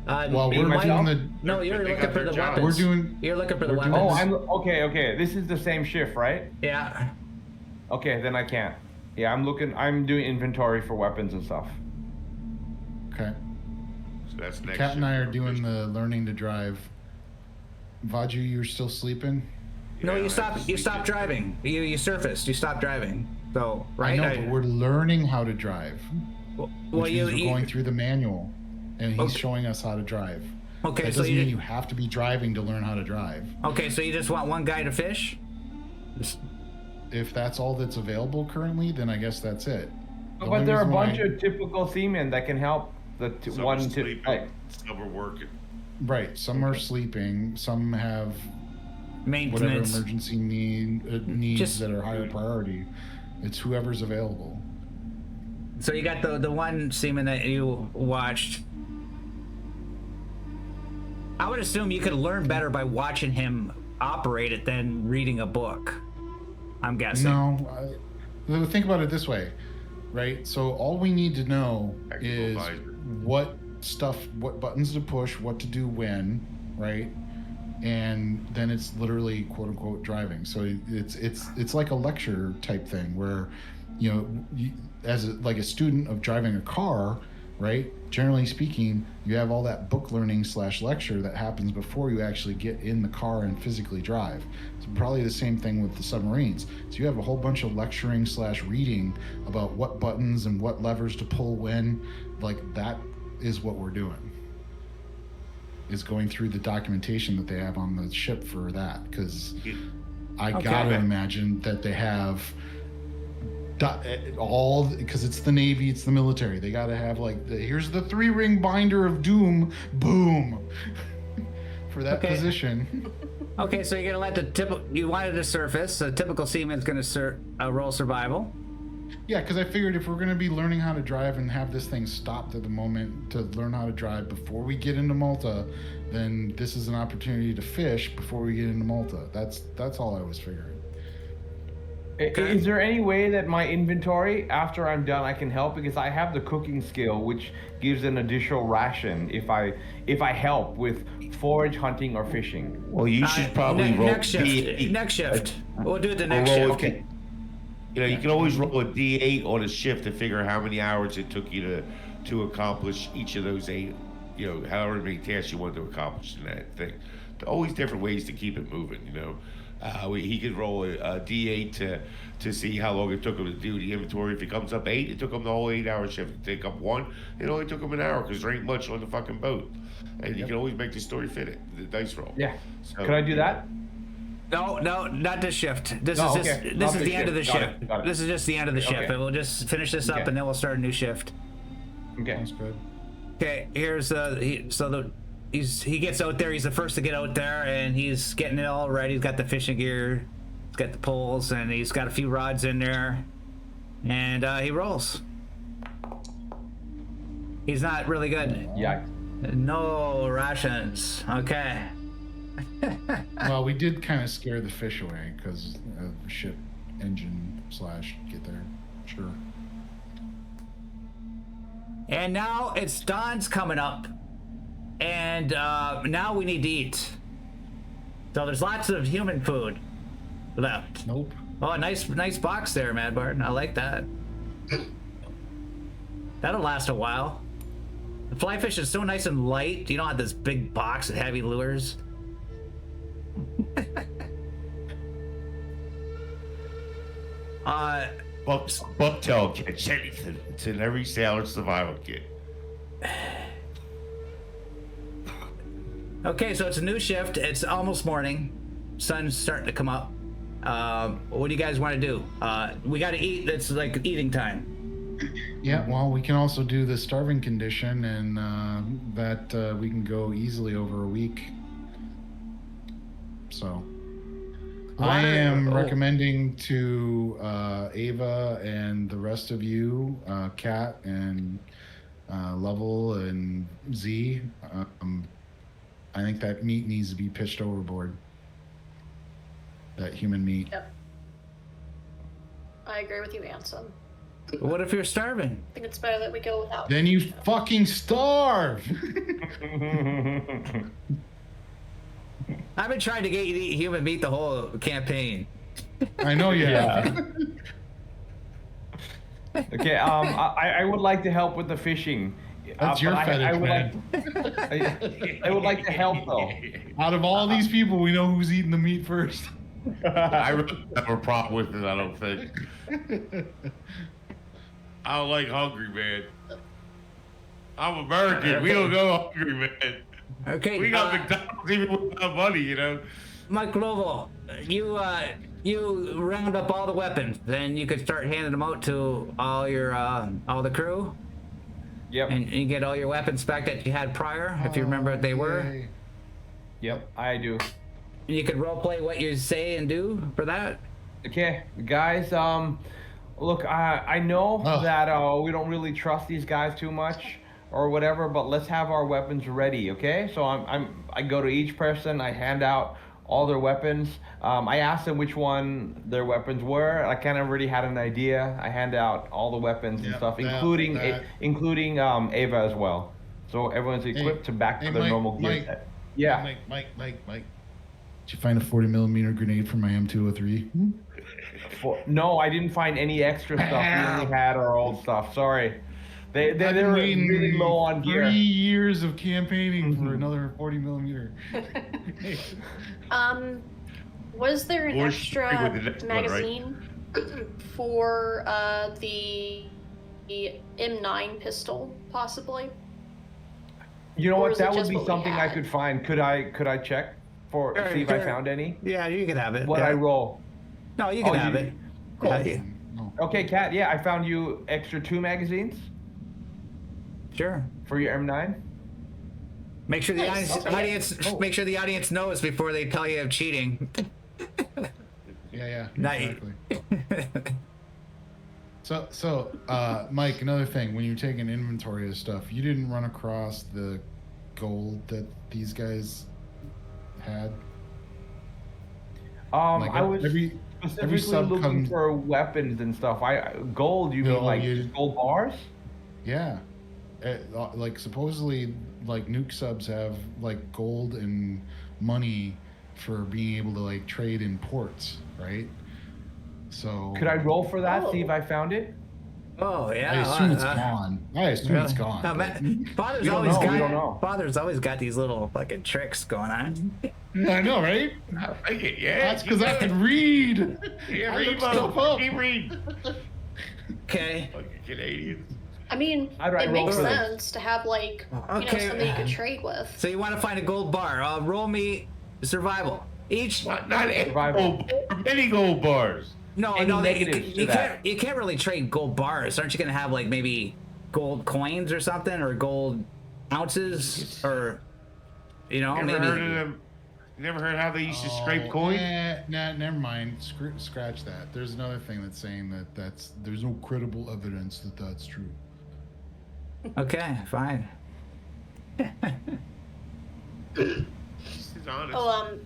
[SPEAKER 2] Well, we're doing the...
[SPEAKER 1] No, you're looking for the weapons. You're looking for the weapons.
[SPEAKER 4] Oh, okay. This is the same shift, right?
[SPEAKER 1] Yeah.
[SPEAKER 4] Okay, then I can't. Yeah, I'm doing inventory for weapons and stuff.
[SPEAKER 2] Okay.
[SPEAKER 3] So that's next.
[SPEAKER 2] Kat and I are doing the learning to drive. Vaju, you're still sleeping?
[SPEAKER 1] No, you stopped driving. You surfaced. You stopped driving. So right.
[SPEAKER 2] I know, but we're learning how to drive.
[SPEAKER 1] Well,
[SPEAKER 2] which means we're going through the manual, and he's showing us how to drive.
[SPEAKER 1] Okay,
[SPEAKER 2] that doesn't mean you have to be driving to learn how to drive.
[SPEAKER 1] Okay, so you just want one guy to fish?
[SPEAKER 2] If that's all that's available currently, then I guess that's it.
[SPEAKER 4] But there are a bunch of typical seamen that can help
[SPEAKER 3] some are working.
[SPEAKER 2] Right, some are sleeping, some have whatever emergency needs that are higher priority. It's whoever's available.
[SPEAKER 1] So you got the one seaman that you watched. I would assume you could learn better by watching him operate it than reading a book. I'm guessing.
[SPEAKER 2] No, think about it this way, right? So all we need to know is what stuff, what buttons to push, what to do when, right? And then it's literally quote unquote driving. So it's like a lecture type thing where, as like a student of driving a car, right? Generally speaking, you have all that book learning / lecture that happens before you actually get in the car and physically drive. It's probably the same thing with the submarines. So you have a whole bunch of lecturing / reading about what buttons and what levers to pull when. Like, that is what we're doing, is going through the documentation that they have on the ship for that. Because I gotta imagine that they have all, because it's the Navy, it's the military, they gotta have like here's the 3-ring binder of doom, boom, for that position.
[SPEAKER 1] Okay, so you're gonna let you wanted to surface. A typical seaman's gonna roll survival.
[SPEAKER 2] Yeah, because I figured if we're gonna be learning how to drive and have this thing stopped at the moment to learn how to drive before we get into Malta, then this is an opportunity to fish before we get into Malta. That's all I was figuring.
[SPEAKER 4] Okay. Is there any way that my inventory, after I'm done, I can help? Because I have the cooking skill, which gives an additional ration if I help with forage, hunting, or fishing.
[SPEAKER 3] Well, you should probably roll
[SPEAKER 1] next shift. Next shift. We'll do it the next shift.
[SPEAKER 3] Okay. You can always roll a D8 on a shift to figure how many hours it took you to accomplish each of those 8. However many tasks you want to accomplish in that thing. There are always different ways to keep it moving. He could roll a D8 to see how long it took him to do the inventory. If it comes up 8, it took him the whole 8-hour shift. If it take up 1, it only took him an hour because there ain't much on the fucking boat. And you can always make the story fit it, the dice roll.
[SPEAKER 4] Yeah.
[SPEAKER 3] So,
[SPEAKER 4] could I do that?
[SPEAKER 1] No, not this shift. This is the end of the shift. This is just the end of the shift. And we'll just finish this up and then we'll start a new shift.
[SPEAKER 4] Okay.
[SPEAKER 2] Sounds good.
[SPEAKER 1] Okay, here's he gets out there. He's the first to get out there, and he's getting it all ready. He's got the fishing gear, he's got the poles, and he's got a few rods in there. And he rolls. He's not really good.
[SPEAKER 4] Yeah.
[SPEAKER 1] No rations. Okay.
[SPEAKER 2] Well, we did kind of scare the fish away because of the ship engine / get there. Sure.
[SPEAKER 1] And now it's dawn's coming up. And now we need to eat. So there's lots of human food left.
[SPEAKER 2] Nope.
[SPEAKER 1] Oh, nice box there, Mad Barton. I like that. That'll last a while. The fly fish is so nice and light. You don't have this big box of heavy lures.
[SPEAKER 3] Bucktail catch anything. It's in every sailor's survival kit.
[SPEAKER 1] Okay, so it's a new shift. It's almost morning. Sun's starting to come up. What do you guys want to do? We got to eat. It's like eating time.
[SPEAKER 2] Yeah, well, we can also do the starving condition, and that we can go easily over a week. So I am recommending to Ava and the rest of you, Kat and Level and Z, I think that meat needs to be pitched overboard. That human meat.
[SPEAKER 5] Yep. I agree with you, Ansem.
[SPEAKER 1] What if you're starving?
[SPEAKER 5] I think it's better that we go without.
[SPEAKER 2] Then you fucking starve!
[SPEAKER 1] I've been trying to get you to eat human meat the whole campaign.
[SPEAKER 2] I know you have.
[SPEAKER 4] Okay, I would like to help with the fishing.
[SPEAKER 2] That's your fetish, man.
[SPEAKER 4] I would like to help, though.
[SPEAKER 2] Out of all these people, we know who's eating the meat first.
[SPEAKER 3] I really have a problem with it, I don't think. I don't like hungry, man. I'm American. We don't go hungry, man.
[SPEAKER 1] Okay.
[SPEAKER 3] We got McDonald's even without money,
[SPEAKER 1] Mike Lovel, you round up all the weapons, then you could start handing them out to all your all the crew.
[SPEAKER 4] Yep.
[SPEAKER 1] And you get all your weapons back that you had prior, if you remember what they were.
[SPEAKER 4] Yep, I do.
[SPEAKER 1] And you could roleplay what you say and do for that.
[SPEAKER 4] Okay, guys. Look, I know that we don't really trust these guys too much or whatever, but let's have our weapons ready, okay? So I go to each person, I hand out all their weapons. I asked them which one their weapons were. I kind of already had an idea. I hand out all the weapons and stuff, including Ava as well. So everyone's equipped to back to their
[SPEAKER 2] Mike,
[SPEAKER 4] normal gear
[SPEAKER 2] Mike,
[SPEAKER 4] set. Yeah.
[SPEAKER 2] Mike. Did you find a 40mm grenade for my M203?
[SPEAKER 4] No, I didn't find any extra stuff. We only had our old stuff. Sorry. They were really low on gear.
[SPEAKER 2] 3 years of campaigning for another 40mm.
[SPEAKER 5] Was there an
[SPEAKER 3] Or
[SPEAKER 5] extra
[SPEAKER 3] stick with the next one, right?
[SPEAKER 5] magazine for the M9 pistol, possibly?
[SPEAKER 4] You know
[SPEAKER 5] Or
[SPEAKER 4] what?
[SPEAKER 5] is it
[SPEAKER 4] That would
[SPEAKER 5] just
[SPEAKER 4] be
[SPEAKER 5] what we
[SPEAKER 4] something I
[SPEAKER 5] had?
[SPEAKER 4] could find. Could I check for
[SPEAKER 1] Sure,
[SPEAKER 4] see if I
[SPEAKER 1] sure.
[SPEAKER 4] found any?
[SPEAKER 1] Yeah, you can have it.
[SPEAKER 4] What
[SPEAKER 1] yeah.
[SPEAKER 4] I roll?
[SPEAKER 1] No, you can
[SPEAKER 4] Oh,
[SPEAKER 1] have
[SPEAKER 4] you-
[SPEAKER 1] it.
[SPEAKER 4] Cool.
[SPEAKER 1] Yeah,
[SPEAKER 2] No.
[SPEAKER 4] Okay, Kat. Yeah, I found you extra 2 magazines
[SPEAKER 1] sure.
[SPEAKER 4] for your M9.
[SPEAKER 1] Make sure the
[SPEAKER 5] Nice.
[SPEAKER 1] audience
[SPEAKER 2] Oh.
[SPEAKER 1] make sure the audience knows before they tell you of cheating.
[SPEAKER 2] Yeah,
[SPEAKER 1] Nice.
[SPEAKER 2] exactly. So, Mike, another thing, when you're taking inventory of stuff, you didn't run across the gold that these guys had? Like,
[SPEAKER 4] I was
[SPEAKER 2] every
[SPEAKER 4] specifically
[SPEAKER 2] sub
[SPEAKER 4] looking
[SPEAKER 2] comes-
[SPEAKER 4] for weapons and stuff. Gold. You
[SPEAKER 2] No,
[SPEAKER 4] mean like
[SPEAKER 2] you-
[SPEAKER 4] gold bars?
[SPEAKER 2] Yeah. Like, supposedly, like, nuke subs have, like, gold and money for being able to, like, trade in ports, right? So...
[SPEAKER 4] Could I roll for that?
[SPEAKER 5] Oh.
[SPEAKER 4] See if I found it.
[SPEAKER 1] Oh yeah.
[SPEAKER 2] I assume it's gone. I assume it's gone.
[SPEAKER 1] No,
[SPEAKER 2] but-
[SPEAKER 1] Father's
[SPEAKER 4] We don't
[SPEAKER 1] always
[SPEAKER 4] know, we
[SPEAKER 1] got.
[SPEAKER 4] don't know.
[SPEAKER 1] Father's always got these little fucking tricks going on.
[SPEAKER 2] I know, right?
[SPEAKER 3] Yeah,
[SPEAKER 2] That's because I can read.
[SPEAKER 3] Yeah,
[SPEAKER 2] I
[SPEAKER 3] read,
[SPEAKER 2] look stuff up.
[SPEAKER 3] Keep read.
[SPEAKER 1] Okay.
[SPEAKER 3] Fucking Canadians.
[SPEAKER 5] I mean,
[SPEAKER 4] How do I
[SPEAKER 5] it
[SPEAKER 4] roll
[SPEAKER 5] makes
[SPEAKER 4] for this?
[SPEAKER 5] sense to have like
[SPEAKER 1] Okay.
[SPEAKER 5] something you could trade with.
[SPEAKER 1] So you want to find a gold bar? Roll me survival. Each.
[SPEAKER 3] Not any
[SPEAKER 4] Survival.
[SPEAKER 3] gold, many gold bars.
[SPEAKER 1] No,
[SPEAKER 4] Any
[SPEAKER 1] no.
[SPEAKER 4] negatives to
[SPEAKER 1] You
[SPEAKER 4] that?
[SPEAKER 1] can't. You can't really trade gold bars. Aren't you gonna have like maybe gold coins or something, or gold ounces, or
[SPEAKER 3] Never
[SPEAKER 1] maybe.
[SPEAKER 3] heard of them. You never heard how they used to scrape coins?
[SPEAKER 2] Nah, never mind. Scratch that. There's another thing that's saying there's no credible evidence that that's true.
[SPEAKER 1] Okay, fine.
[SPEAKER 3] This is honest.
[SPEAKER 5] Oh,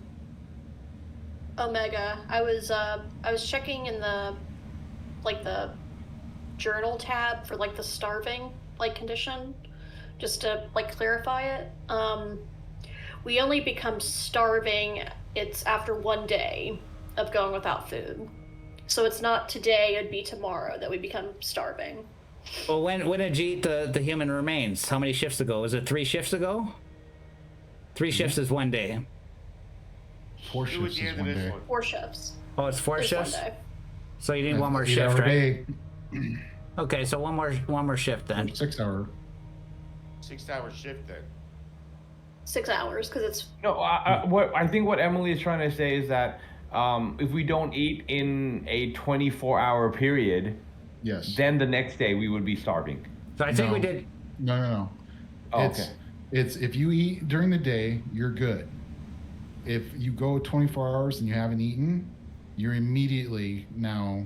[SPEAKER 5] Omega. I was checking in the journal tab for like the starving condition, just to clarify it. We only become starving. It's after 1 day of going without food, so it's not today. It'd be tomorrow that we become starving.
[SPEAKER 1] Well, when did you eat the human remains? How many shifts ago? Was it 3 shifts ago? 3 shifts is 1 day.
[SPEAKER 2] 4
[SPEAKER 3] Do it
[SPEAKER 2] shifts
[SPEAKER 3] the
[SPEAKER 2] is
[SPEAKER 3] end of
[SPEAKER 2] 1
[SPEAKER 3] this
[SPEAKER 2] day.
[SPEAKER 3] one.
[SPEAKER 5] 4 shifts.
[SPEAKER 1] Oh, it's 4
[SPEAKER 5] Is 1
[SPEAKER 1] shifts.
[SPEAKER 5] day.
[SPEAKER 1] So you need one more
[SPEAKER 2] 8
[SPEAKER 1] shift,
[SPEAKER 2] hour
[SPEAKER 1] right?
[SPEAKER 2] day,
[SPEAKER 1] Okay, so one more shift then.
[SPEAKER 2] 6 hour.
[SPEAKER 3] 6-hour shift then.
[SPEAKER 5] 6 hours, because it's
[SPEAKER 4] No, what I think what Emily is trying to say is that if we don't eat in a 24-hour period,
[SPEAKER 2] Yes.
[SPEAKER 4] then the next day we would be starving.
[SPEAKER 1] So I think
[SPEAKER 2] No.
[SPEAKER 1] we did.
[SPEAKER 2] No.
[SPEAKER 4] Oh,
[SPEAKER 2] It's,
[SPEAKER 4] okay.
[SPEAKER 2] it's if you eat during the day, you're good. If you go 24 hours and you haven't eaten, you're immediately now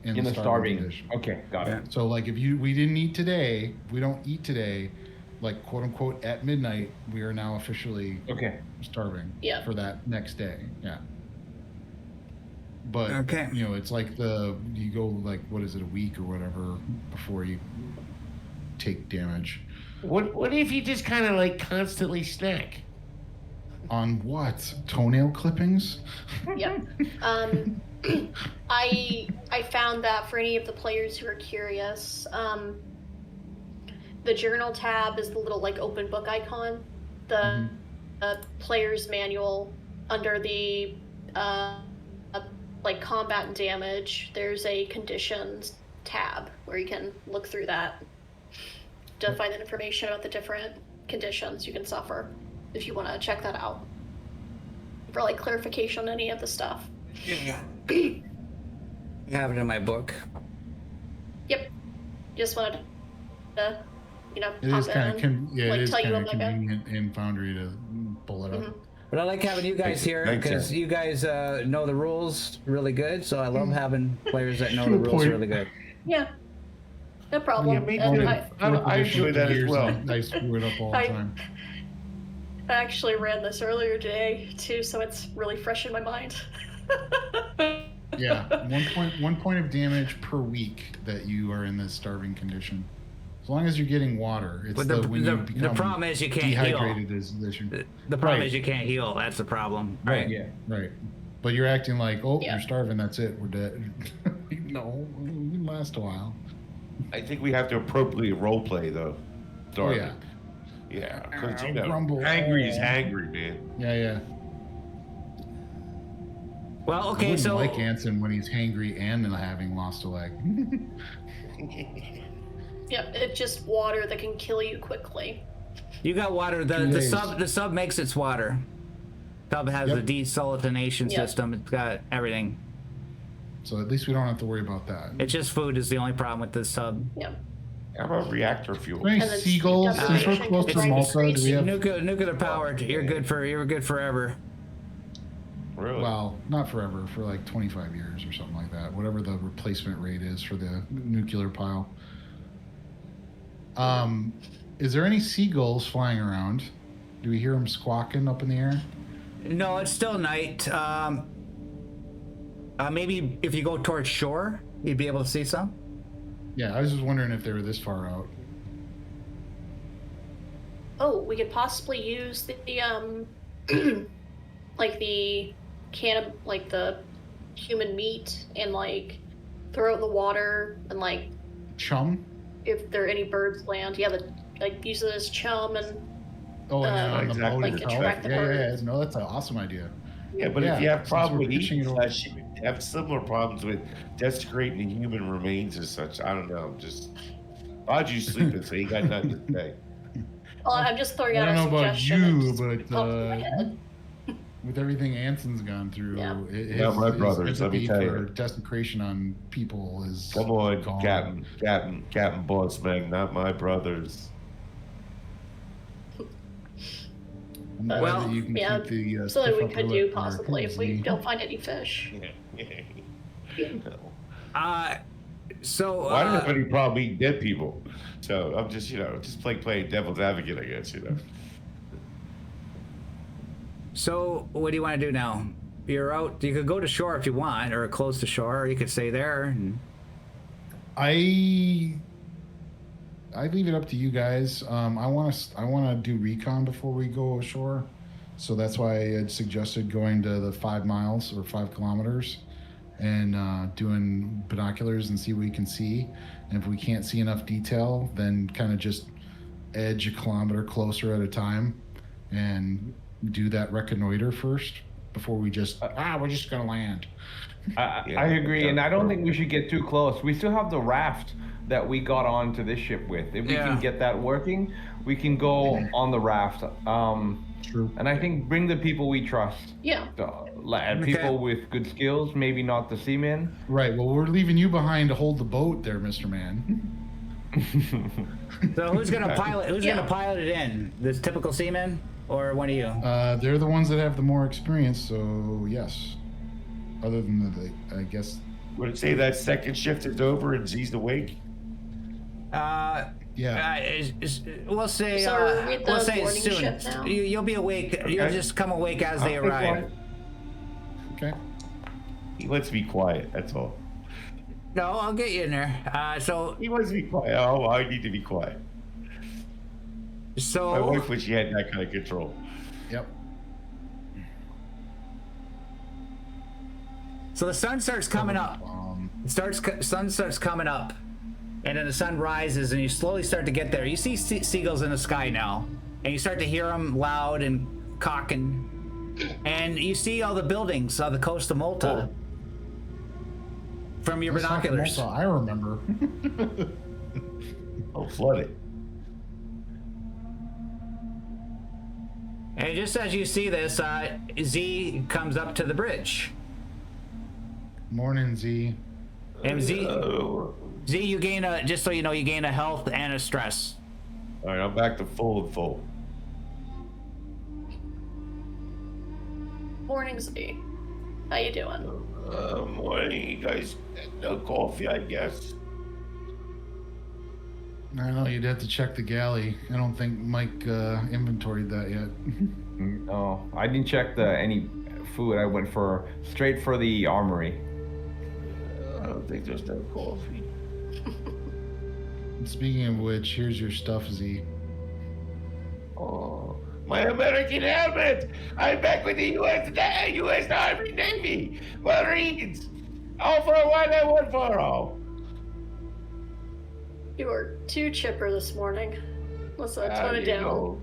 [SPEAKER 2] in
[SPEAKER 4] In the starving.
[SPEAKER 2] condition.
[SPEAKER 4] Okay, got it.
[SPEAKER 2] So like if we didn't eat today, we don't eat today, like quote unquote at midnight, we are now officially
[SPEAKER 4] Okay.
[SPEAKER 2] starving
[SPEAKER 5] Yeah.
[SPEAKER 2] for that next day. Yeah. But
[SPEAKER 1] Okay.
[SPEAKER 2] it's like you go like what is it, a week or whatever before you take damage.
[SPEAKER 3] What if you just kind of constantly snack?
[SPEAKER 2] On what? Toenail clippings?
[SPEAKER 5] Yep. I found that for any of the players who are curious, the journal tab is the little open book icon. The player's manual under the combat and damage. There's a conditions tab where you can look through that to find information about the different conditions you can suffer. If you want to check that out for clarification on any of the stuff.
[SPEAKER 1] Yeah. I have it in my book.
[SPEAKER 5] Yep. Just wanted to,
[SPEAKER 2] It
[SPEAKER 5] pop
[SPEAKER 2] is kind
[SPEAKER 5] in,
[SPEAKER 2] of it is
[SPEAKER 5] tell you
[SPEAKER 2] kind of
[SPEAKER 5] what my bad.
[SPEAKER 2] convenient in Foundry to pull it up.
[SPEAKER 1] But I like having you guys here
[SPEAKER 3] Thanks,
[SPEAKER 1] because
[SPEAKER 3] sir.
[SPEAKER 1] you guys know the rules really good. So I love having players that know the rules
[SPEAKER 2] point.
[SPEAKER 1] really good.
[SPEAKER 5] Yeah. No problem.
[SPEAKER 3] Yeah, me
[SPEAKER 5] And
[SPEAKER 3] too.
[SPEAKER 5] I
[SPEAKER 3] I enjoy that as well.
[SPEAKER 2] I screw it up all the
[SPEAKER 5] I-
[SPEAKER 2] time.
[SPEAKER 5] actually ran this earlier today too, so it's really fresh in my mind.
[SPEAKER 2] Yeah, one point of damage per week that you are in this starving condition. As long as you're getting water. It's
[SPEAKER 1] But the problem is you can't
[SPEAKER 2] dehydrated
[SPEAKER 1] heal.
[SPEAKER 2] is the issue.
[SPEAKER 1] The problem is you can't heal. That's the problem. Right.
[SPEAKER 4] Yeah.
[SPEAKER 2] Right. But you're acting like, you're starving. That's it. We're dead. No, we can last a while.
[SPEAKER 3] I think we have to appropriately role play though. Darling.
[SPEAKER 2] Oh, yeah.
[SPEAKER 3] Yeah, because
[SPEAKER 2] Grumble.
[SPEAKER 3] hangry is hangry, man.
[SPEAKER 2] Yeah.
[SPEAKER 1] Well,
[SPEAKER 2] I
[SPEAKER 1] okay,
[SPEAKER 2] wouldn't
[SPEAKER 1] so
[SPEAKER 2] like Anson when he's hangry and having lost a leg.
[SPEAKER 5] Yeah, it's just water that can kill you quickly.
[SPEAKER 1] you got water. The sub makes its water. Sub has a desalination system. It's got everything.
[SPEAKER 2] So at least we don't have to worry about that.
[SPEAKER 1] It's just food is the only problem with the sub.
[SPEAKER 5] Yeah.
[SPEAKER 3] How about reactor fuel?
[SPEAKER 2] Any seagulls? Since we're close to Malta, do we have?
[SPEAKER 1] Nuclear powered. You're good forever.
[SPEAKER 3] Really?
[SPEAKER 2] Well, not forever. For like 25 years or something like that. Whatever the replacement rate is for the nuclear pile. Is there any seagulls flying around? Do we hear them squawking up in the air?
[SPEAKER 1] No, it's still night. Maybe if you go towards shore, you'd be able to see some.
[SPEAKER 2] Yeah, I was just wondering if they were this far out.
[SPEAKER 5] Oh, we could possibly use the like the can of like the human meat and like throw it in the water and like
[SPEAKER 2] Chum?
[SPEAKER 5] if there are any birds land, like use it as chum and
[SPEAKER 2] Oh, and on the boat
[SPEAKER 5] like
[SPEAKER 2] itself?
[SPEAKER 5] attract the
[SPEAKER 2] Yeah.
[SPEAKER 5] birds.
[SPEAKER 2] No, that's an awesome idea.
[SPEAKER 3] Yeah, but
[SPEAKER 2] Yeah,
[SPEAKER 3] if you have
[SPEAKER 2] since
[SPEAKER 3] problems
[SPEAKER 2] we're
[SPEAKER 3] with
[SPEAKER 2] pitching
[SPEAKER 3] eating
[SPEAKER 2] it over-
[SPEAKER 3] flesh, you have similar problems with desecrating the human remains and such. I don't know. Just why'd you sleeping? So you got nothing to say.
[SPEAKER 5] Well, I'm just throwing
[SPEAKER 2] I
[SPEAKER 5] out
[SPEAKER 2] don't
[SPEAKER 5] a
[SPEAKER 2] know about
[SPEAKER 5] suggestion.
[SPEAKER 2] you,
[SPEAKER 5] that just
[SPEAKER 2] but
[SPEAKER 5] popped in my head.
[SPEAKER 2] with everything Anson's gone through,
[SPEAKER 5] Yeah.
[SPEAKER 3] My brothers, let me
[SPEAKER 2] recipe
[SPEAKER 3] tell
[SPEAKER 2] for
[SPEAKER 3] you.
[SPEAKER 2] desecration on people is
[SPEAKER 3] Come on,
[SPEAKER 2] gone.
[SPEAKER 3] Captain Boss Man, not my brothers.
[SPEAKER 2] I'm glad
[SPEAKER 1] Well,
[SPEAKER 2] that you can
[SPEAKER 5] yeah,
[SPEAKER 2] keep the
[SPEAKER 5] so that
[SPEAKER 2] stiff
[SPEAKER 5] we
[SPEAKER 2] upper
[SPEAKER 5] could
[SPEAKER 2] lip
[SPEAKER 5] do
[SPEAKER 2] there.
[SPEAKER 5] possibly if we
[SPEAKER 2] Easy.
[SPEAKER 5] don't find any fish.
[SPEAKER 1] So
[SPEAKER 3] Well, I don't have any problem eating dead people. So I'm just, just playing devil's advocate, I guess,
[SPEAKER 1] So what do you want to do now? You're out. You could go to shore if you want, or close to shore, or you could stay there. And...
[SPEAKER 2] I leave it up to you guys. I want to do recon before we go ashore, so that's why I had suggested going to the 5 miles or 5 kilometers, and doing binoculars and see what we can see. And if we can't see enough detail, then kind of just edge a kilometer closer at a time, and do that reconnoiter first before we just we're just gonna land.
[SPEAKER 4] I agree, and I don't think we should get too close. We still have the raft that we got onto this ship with. If we can get that working, we can go on the raft.
[SPEAKER 2] True.
[SPEAKER 4] And I think bring the people we trust.
[SPEAKER 5] Yeah.
[SPEAKER 4] And people with good skills, maybe not the seamen.
[SPEAKER 2] Right. Well, we're leaving you behind to hold the boat there, Mr. Man.
[SPEAKER 1] So who's gonna pilot? Who's gonna pilot it in? This typical seaman, or one of you?
[SPEAKER 2] They're the ones that have the more experience, so yes. Other than I guess.
[SPEAKER 3] Would it say that second shift is over and Z's awake?
[SPEAKER 2] Yeah.
[SPEAKER 1] We'll say.
[SPEAKER 5] So are we at the
[SPEAKER 1] we'll say
[SPEAKER 5] morning
[SPEAKER 1] soon.
[SPEAKER 5] shift now?
[SPEAKER 1] You'll be awake. You'll just come awake as they arrive.
[SPEAKER 2] Okay.
[SPEAKER 3] He wants to be quiet, that's all.
[SPEAKER 1] No, I'll get you in there. So
[SPEAKER 3] He wants to be quiet. Oh, I need to be quiet. My wife wish she had that kind of control.
[SPEAKER 2] Yep.
[SPEAKER 1] So the sun starts coming up. Sun starts coming up, and then the sun rises, and you slowly start to get there. You see seagulls in the sky now, and you start to hear them loud and cocking, and you see all the buildings on the coast of Malta from your binoculars.
[SPEAKER 2] Malta, I remember.
[SPEAKER 3] Oh, flooded.
[SPEAKER 1] And just as you see this, Z comes up to the bridge.
[SPEAKER 2] Morning, Z.
[SPEAKER 1] And Z, you gain just so you know, you gain a health and a stress.
[SPEAKER 3] All right, I'm back to full.
[SPEAKER 5] Morning, Z. How you doing?
[SPEAKER 3] Morning, you guys. No coffee, I guess.
[SPEAKER 2] I know you'd have to check the galley. I don't think Mike inventoried that yet.
[SPEAKER 4] No, I didn't check any food. I went straight for the armory.
[SPEAKER 3] I don't think there's no coffee.
[SPEAKER 2] Speaking of which, here's your stuff, Z.
[SPEAKER 3] Oh, my American helmet! I'm back with the U.S. Army, Navy, Marines. All for one and one for all.
[SPEAKER 5] You are too chipper this morning. Let's tone it down.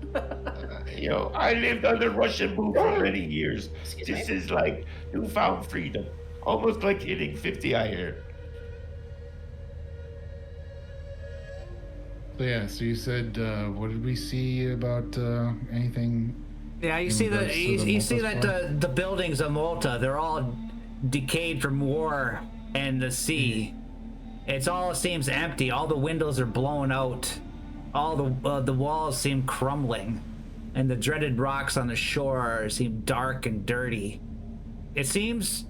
[SPEAKER 3] I lived under Russian rule for many years.
[SPEAKER 5] Excuse
[SPEAKER 3] This
[SPEAKER 5] me.
[SPEAKER 3] is like newfound freedom. Almost like hitting 50, I hear.
[SPEAKER 2] So yeah, so you said, what did we see about anything?
[SPEAKER 1] Yeah, you
[SPEAKER 2] in
[SPEAKER 1] see
[SPEAKER 2] regards to
[SPEAKER 1] you see
[SPEAKER 2] Malta
[SPEAKER 1] that
[SPEAKER 2] store?
[SPEAKER 1] the buildings of Malta, they're all decayed from war and the sea. It's all seems empty. All the windows are blown out. All the walls seem crumbling, and the dreaded rocks on the shore seem dark and dirty. It seems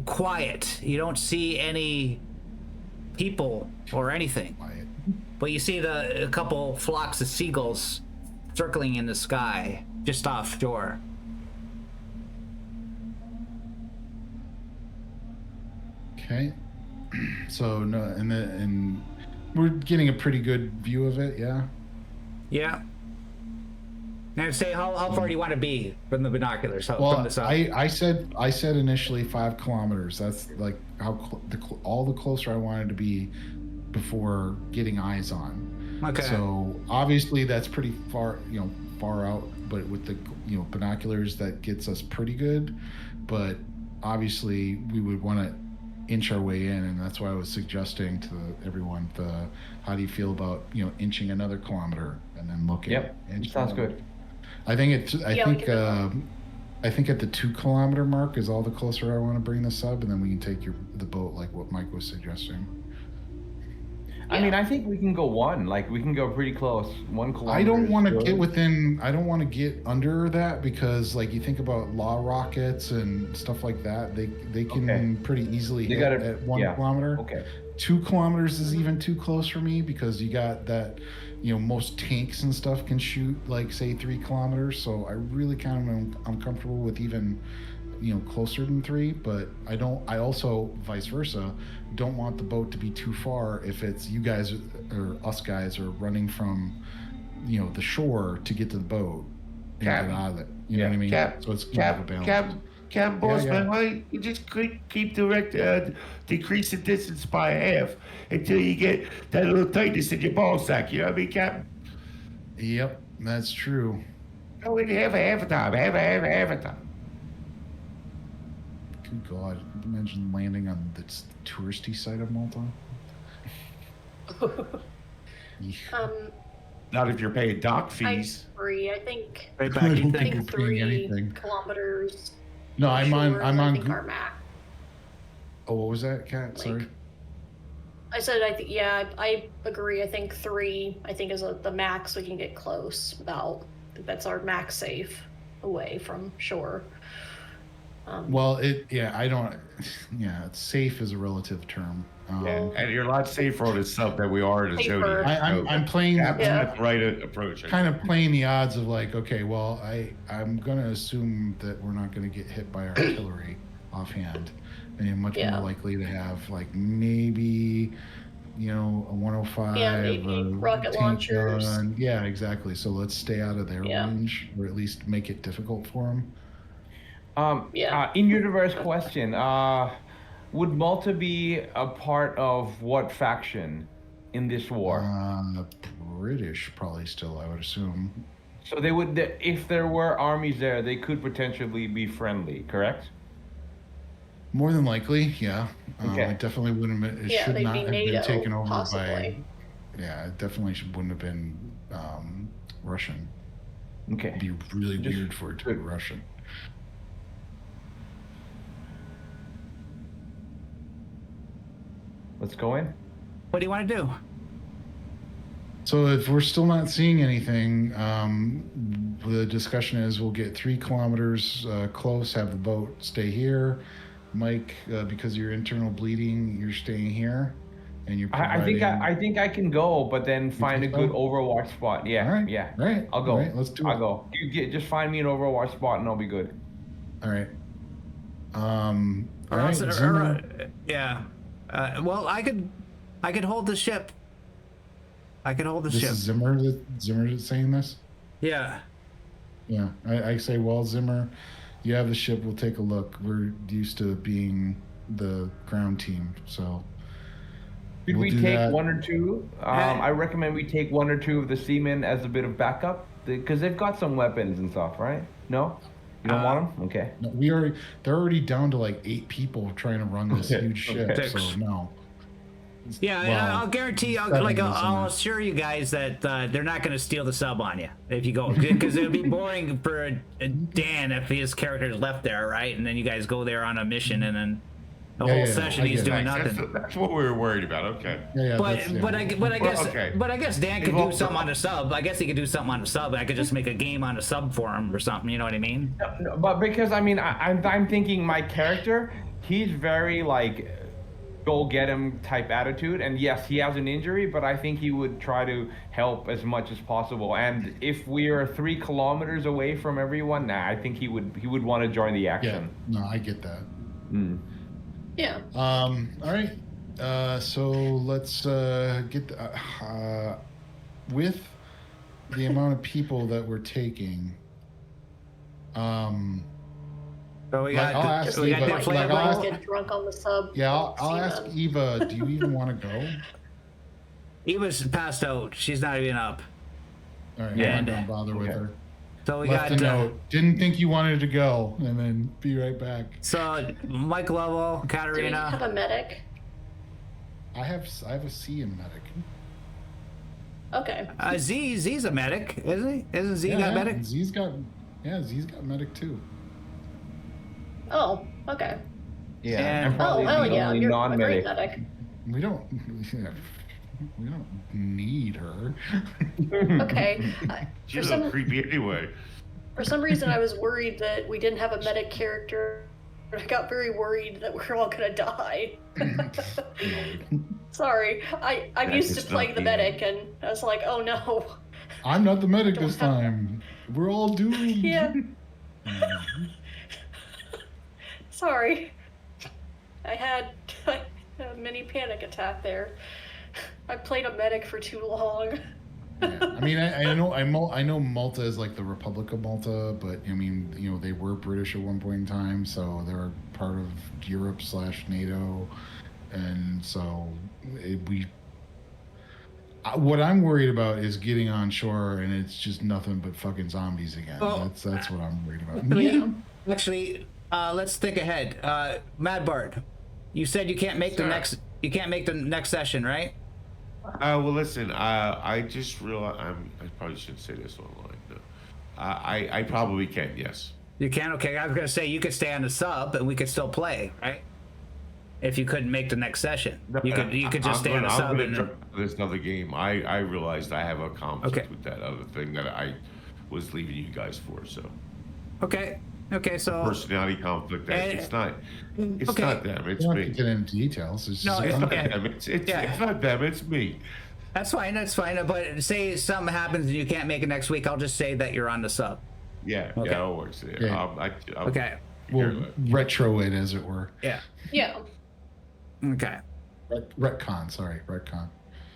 [SPEAKER 1] quiet. You don't see any people or anything,
[SPEAKER 2] Quiet.
[SPEAKER 1] but you see a couple flocks of seagulls circling in the sky just offshore.
[SPEAKER 2] Okay. So no, and we're getting a pretty good view of it. Yeah.
[SPEAKER 1] Yeah. Now say how far do you want to be from the binoculars? From
[SPEAKER 2] Well,
[SPEAKER 1] the sun?
[SPEAKER 2] I said initially 5 kilometers. That's like how all the closer I wanted to be before getting eyes on.
[SPEAKER 1] Okay.
[SPEAKER 2] So obviously that's pretty far, far out. But with the binoculars, that gets us pretty good. But obviously we would want to inch our way in, and that's why I was suggesting to everyone how do you feel about inching another kilometer and then looking.
[SPEAKER 4] Yep, sounds good.
[SPEAKER 2] I think I think at the 2 kilometer mark is all the closer I want to bring the sub, and then we can take the boat like what Mike was suggesting.
[SPEAKER 4] I mean, I think we can go 1. Like, we can go pretty close. 1 kilometer.
[SPEAKER 2] I don't want to
[SPEAKER 4] is
[SPEAKER 2] get
[SPEAKER 4] good.
[SPEAKER 2] I don't want to get under that, because like you think about law rockets and stuff like that, they can pretty easily hit at 1 kilometer.
[SPEAKER 4] Okay.
[SPEAKER 2] 2 kilometers is even too close for me, because you got that, most tanks and stuff can shoot like say 3 kilometers. So I really I'm comfortable with even, closer than 3, but I also vice versa don't want the boat to be too far if it's you guys or us guys are running from, the shore to get to the boat and get out of it. You know what I mean? So it's kind of a balance.
[SPEAKER 3] Boss man, why don't you just keep decrease the distance by half until you get that little tightness in your ball sack, you know what I mean, Captain?
[SPEAKER 2] Yep, that's true.
[SPEAKER 3] Go in half a time, half a time.
[SPEAKER 2] Good God, imagine landing on the touristy side of Malta.
[SPEAKER 3] Not if you're paying dock fees.
[SPEAKER 5] I agree. I think
[SPEAKER 1] Right back.
[SPEAKER 2] I
[SPEAKER 1] You
[SPEAKER 2] don't
[SPEAKER 1] think?
[SPEAKER 2] think-
[SPEAKER 5] 3
[SPEAKER 2] anything.
[SPEAKER 5] kilometers.
[SPEAKER 2] No, I'm
[SPEAKER 5] shore
[SPEAKER 2] on
[SPEAKER 5] is, I think our max.
[SPEAKER 2] Oh, what was that, Kat? Sorry.
[SPEAKER 5] Like- I said I agree. I think 3 is the max we can get close without. That's our max safe away from shore.
[SPEAKER 2] Well, it's safe is a relative term.
[SPEAKER 3] And you're a lot safer on the sub than we are in the
[SPEAKER 5] Safer.
[SPEAKER 3] Zodiac.
[SPEAKER 2] I'm playing
[SPEAKER 3] That's the right approach.
[SPEAKER 2] kind of playing the odds of like, okay, well, I'm gonna assume that we're not gonna get hit by artillery offhand, and you're much more likely to have like maybe a 105,
[SPEAKER 5] maybe rocket
[SPEAKER 2] tank
[SPEAKER 5] launchers.
[SPEAKER 2] gun. Yeah, exactly. So let's stay out of their range, or at least make it difficult for them.
[SPEAKER 4] In-universe question. Would Malta be a part of what faction in this war?
[SPEAKER 2] The British probably still, I would assume.
[SPEAKER 4] So they would, if there were armies there, they could potentially be friendly, correct?
[SPEAKER 2] More than likely, yeah.
[SPEAKER 4] Okay.
[SPEAKER 2] It definitely wouldn't have been, it should
[SPEAKER 5] they'd
[SPEAKER 2] not
[SPEAKER 5] be
[SPEAKER 2] have
[SPEAKER 5] NATO,
[SPEAKER 2] been taken over
[SPEAKER 5] possibly.
[SPEAKER 2] it definitely wouldn't have been Russian.
[SPEAKER 4] Okay.
[SPEAKER 2] It'd be really weird for it to be Russian.
[SPEAKER 4] Let's go in.
[SPEAKER 1] What do you want to do?
[SPEAKER 2] So if we're still not seeing anything, the discussion is we'll get 3 kilometers close, have the boat stay here. Mike, because of your internal bleeding, you're staying here, and you're providing...
[SPEAKER 4] I think I can go, but then find a good overwatch spot. Yeah,
[SPEAKER 2] All right.
[SPEAKER 4] yeah.
[SPEAKER 2] All right.
[SPEAKER 4] I'll go.
[SPEAKER 2] All right, let's do it.
[SPEAKER 4] I'll go. Just find me an overwatch spot, and I'll be good.
[SPEAKER 2] All right.
[SPEAKER 1] Or else- well, I could hold the ship. I can hold the
[SPEAKER 2] This
[SPEAKER 1] ship.
[SPEAKER 2] is Zimmer that's saying this?
[SPEAKER 1] Yeah.
[SPEAKER 2] Yeah. I say, well, Zimmer, you have the ship. We'll take a look. We're used to being the ground team, so...
[SPEAKER 4] Could we
[SPEAKER 2] do
[SPEAKER 4] take
[SPEAKER 2] that.
[SPEAKER 4] 1 or 2? I recommend we take 1 or 2 of the seamen as a bit of backup, because they've got some weapons and stuff, right? No, you don't want them. Okay.
[SPEAKER 2] No, they're already down to like 8 people trying to run this huge ship. So no.
[SPEAKER 1] Yeah,
[SPEAKER 2] Well,
[SPEAKER 1] I'll guarantee. I'll assure you guys that they're not going to steal the sub on you if you go, because it would be boring for Dan if his character's left there, right? And then you guys go there on a mission, and then the whole session he's doing nothing.
[SPEAKER 3] That's what we were worried about. Okay.
[SPEAKER 1] But I guess Dan could do something on the sub. I guess he could do something on the sub. And I could just make a game on the sub for him or something. You know what I mean?
[SPEAKER 4] No, but because I mean, I'm thinking my character, he's very like, go get him type attitude. And yes, he has an injury, but I think he would try to help as much as possible. And if we are 3 kilometers away from everyone, I think he would want to join the action.
[SPEAKER 2] Yeah. No, I get that.
[SPEAKER 5] Yeah.
[SPEAKER 2] All right. So let's get with the amount of people that we're taking.
[SPEAKER 1] So we got.
[SPEAKER 2] I'll ask
[SPEAKER 1] we got
[SPEAKER 2] Eva,
[SPEAKER 1] the
[SPEAKER 2] like, I'll-
[SPEAKER 5] Get drunk on the sub.
[SPEAKER 2] Yeah, I'll
[SPEAKER 5] See
[SPEAKER 2] ask
[SPEAKER 5] them.
[SPEAKER 2] Eva. Do you even want to go?
[SPEAKER 1] Eva's passed out. She's not even up.
[SPEAKER 2] All right.
[SPEAKER 1] Yeah.
[SPEAKER 2] I'm not gonna bother with her.
[SPEAKER 1] So we
[SPEAKER 2] Left
[SPEAKER 1] got.
[SPEAKER 2] a note. Didn't think you wanted to go, and then be right back.
[SPEAKER 1] So Mike Lovell,
[SPEAKER 5] Do we have
[SPEAKER 1] Katarina.
[SPEAKER 5] a medic?
[SPEAKER 2] I have a C in medic.
[SPEAKER 5] Okay.
[SPEAKER 1] Z's a medic, isn't he? Isn't Z got medic?
[SPEAKER 2] Z's got medic too.
[SPEAKER 5] Oh, okay.
[SPEAKER 4] Yeah.
[SPEAKER 1] And-
[SPEAKER 4] I'm probably
[SPEAKER 5] hell
[SPEAKER 4] the
[SPEAKER 5] yeah,
[SPEAKER 4] only
[SPEAKER 5] you're a great
[SPEAKER 4] non-medic.
[SPEAKER 5] medic.
[SPEAKER 2] We don't need her.
[SPEAKER 5] Okay.
[SPEAKER 3] She's a little creepy anyway.
[SPEAKER 5] For some reason, I was worried that we didn't have a medic character. I got very worried that we're all gonna die. Sorry, I'm used to
[SPEAKER 3] It's
[SPEAKER 5] playing
[SPEAKER 3] not
[SPEAKER 5] the
[SPEAKER 3] the
[SPEAKER 5] medic, and I was like, oh no.
[SPEAKER 2] I'm not the medic
[SPEAKER 5] Don't
[SPEAKER 2] this
[SPEAKER 5] have-
[SPEAKER 2] time. We're all doomed.
[SPEAKER 5] Yeah. Sorry. I had a mini panic attack there. I played a medic for too long.
[SPEAKER 2] Yeah. I mean, I know Malta is like the Republic of Malta, but I mean, you know, they were British at one point in time, so they're part of Europe/NATO, and so what I'm worried about is getting on shore and it's just nothing but fucking zombies again.
[SPEAKER 1] Oh.
[SPEAKER 2] That's what I'm worried about.
[SPEAKER 1] Actually, let's think ahead. Mad Bard, you said you can't make the next session, right?
[SPEAKER 3] Well, listen. I just realized I probably shouldn't say this online. No. I probably can. Yes.
[SPEAKER 1] You can. Okay, I was gonna say you could stay on the sub and we could still play, right? If you couldn't make the next session, you could just stay on the sub.
[SPEAKER 3] I'm gonna this other game. I realized I have a conflict with that other thing that I was leaving you guys for. So.
[SPEAKER 1] Okay. So.
[SPEAKER 3] Personality conflict. It's not. It's
[SPEAKER 1] okay.
[SPEAKER 3] not them. It's
[SPEAKER 2] You don't
[SPEAKER 3] me.
[SPEAKER 2] have to get into details. It's
[SPEAKER 1] No,
[SPEAKER 2] just
[SPEAKER 1] it's
[SPEAKER 2] a
[SPEAKER 1] okay.
[SPEAKER 3] It's not them. It's me.
[SPEAKER 1] That's fine. But say something happens and you can't make it next week, I'll just say that you're on the sub.
[SPEAKER 3] Yeah.
[SPEAKER 1] Okay.
[SPEAKER 3] Yeah. It works. Yeah.
[SPEAKER 2] Yeah.
[SPEAKER 1] Okay.
[SPEAKER 2] We'll retro it, as it were.
[SPEAKER 1] Yeah.
[SPEAKER 5] Yeah.
[SPEAKER 1] Okay.
[SPEAKER 2] Retcon.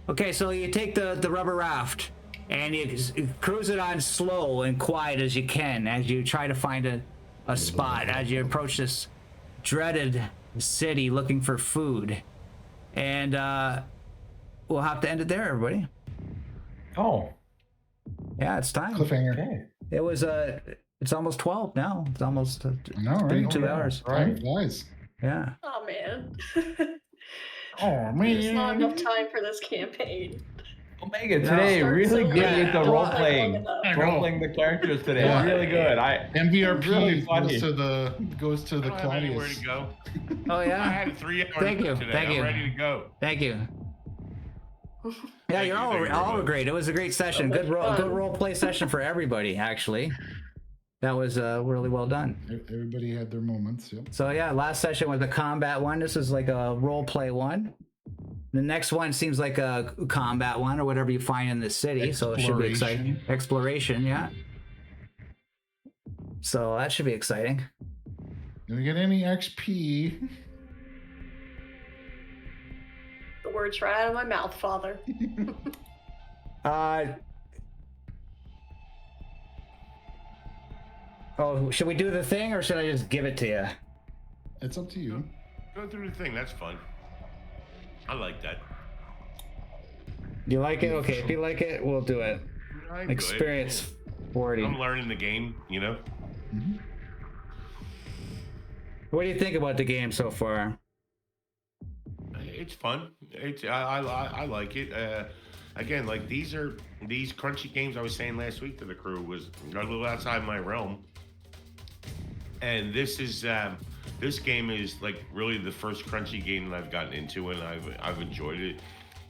[SPEAKER 1] Okay, so you take the rubber raft and you cruise it on slow and quiet as you can as you try to find a spot as you approach this dreaded city looking for food. And we'll have to end it there, everybody.
[SPEAKER 4] Oh.
[SPEAKER 1] Yeah, it's time.
[SPEAKER 2] Cliffhanger.
[SPEAKER 4] Okay.
[SPEAKER 1] It was it's almost 12 now. It's almost
[SPEAKER 2] No, right?
[SPEAKER 1] 2 hours.
[SPEAKER 2] Time flies.
[SPEAKER 1] Yeah.
[SPEAKER 5] Oh man.
[SPEAKER 2] Oh
[SPEAKER 5] There's not
[SPEAKER 2] man.
[SPEAKER 5] enough time for this campaign.
[SPEAKER 4] Omega today,
[SPEAKER 5] Start
[SPEAKER 4] really
[SPEAKER 5] so
[SPEAKER 4] good
[SPEAKER 1] late.
[SPEAKER 4] with the
[SPEAKER 1] Yeah.
[SPEAKER 4] role playing.
[SPEAKER 5] I
[SPEAKER 2] know.
[SPEAKER 4] Role playing the characters today.
[SPEAKER 2] Yeah.
[SPEAKER 4] Really good.
[SPEAKER 2] MVRP
[SPEAKER 4] Really funny.
[SPEAKER 2] goes to the
[SPEAKER 3] I don't have anywhere
[SPEAKER 2] Claudius.
[SPEAKER 3] to go.
[SPEAKER 1] Oh
[SPEAKER 3] I
[SPEAKER 1] yeah.
[SPEAKER 3] had 3 hours
[SPEAKER 1] Thank you,
[SPEAKER 3] today.
[SPEAKER 1] thank you.
[SPEAKER 3] I'm ready to go.
[SPEAKER 1] Thank you. Yeah,
[SPEAKER 3] Thank
[SPEAKER 1] you're
[SPEAKER 3] you,
[SPEAKER 1] all
[SPEAKER 3] thank you very much.
[SPEAKER 1] great. It was a great session. Good role play session for everybody. Actually, that was really well done.
[SPEAKER 2] Everybody had their moments. Yep.
[SPEAKER 1] So yeah, last session was a combat one. This is like a role play one. The next one seems like a combat one or whatever you find in the city. So it should be exciting. Exploration, yeah. So that should be exciting.
[SPEAKER 2] Do we get any XP?
[SPEAKER 5] The words right out of my mouth, Father.
[SPEAKER 1] Oh, should we do the thing or should I just give it to you?
[SPEAKER 2] It's up to you.
[SPEAKER 3] Go through the thing. That's fun. I like that.
[SPEAKER 1] You like it? Okay, if you like it, we'll do it.
[SPEAKER 3] I enjoy
[SPEAKER 1] Experience
[SPEAKER 3] it.
[SPEAKER 1] 40.
[SPEAKER 3] I'm learning the game, you know?
[SPEAKER 2] Mm-hmm.
[SPEAKER 1] What do you think about the game so far?
[SPEAKER 3] It's fun. I like it. Again, like these crunchy games I was saying last week to the crew was a little outside my realm. And this game is like really the first crunchy game that I've gotten into, and I've enjoyed it.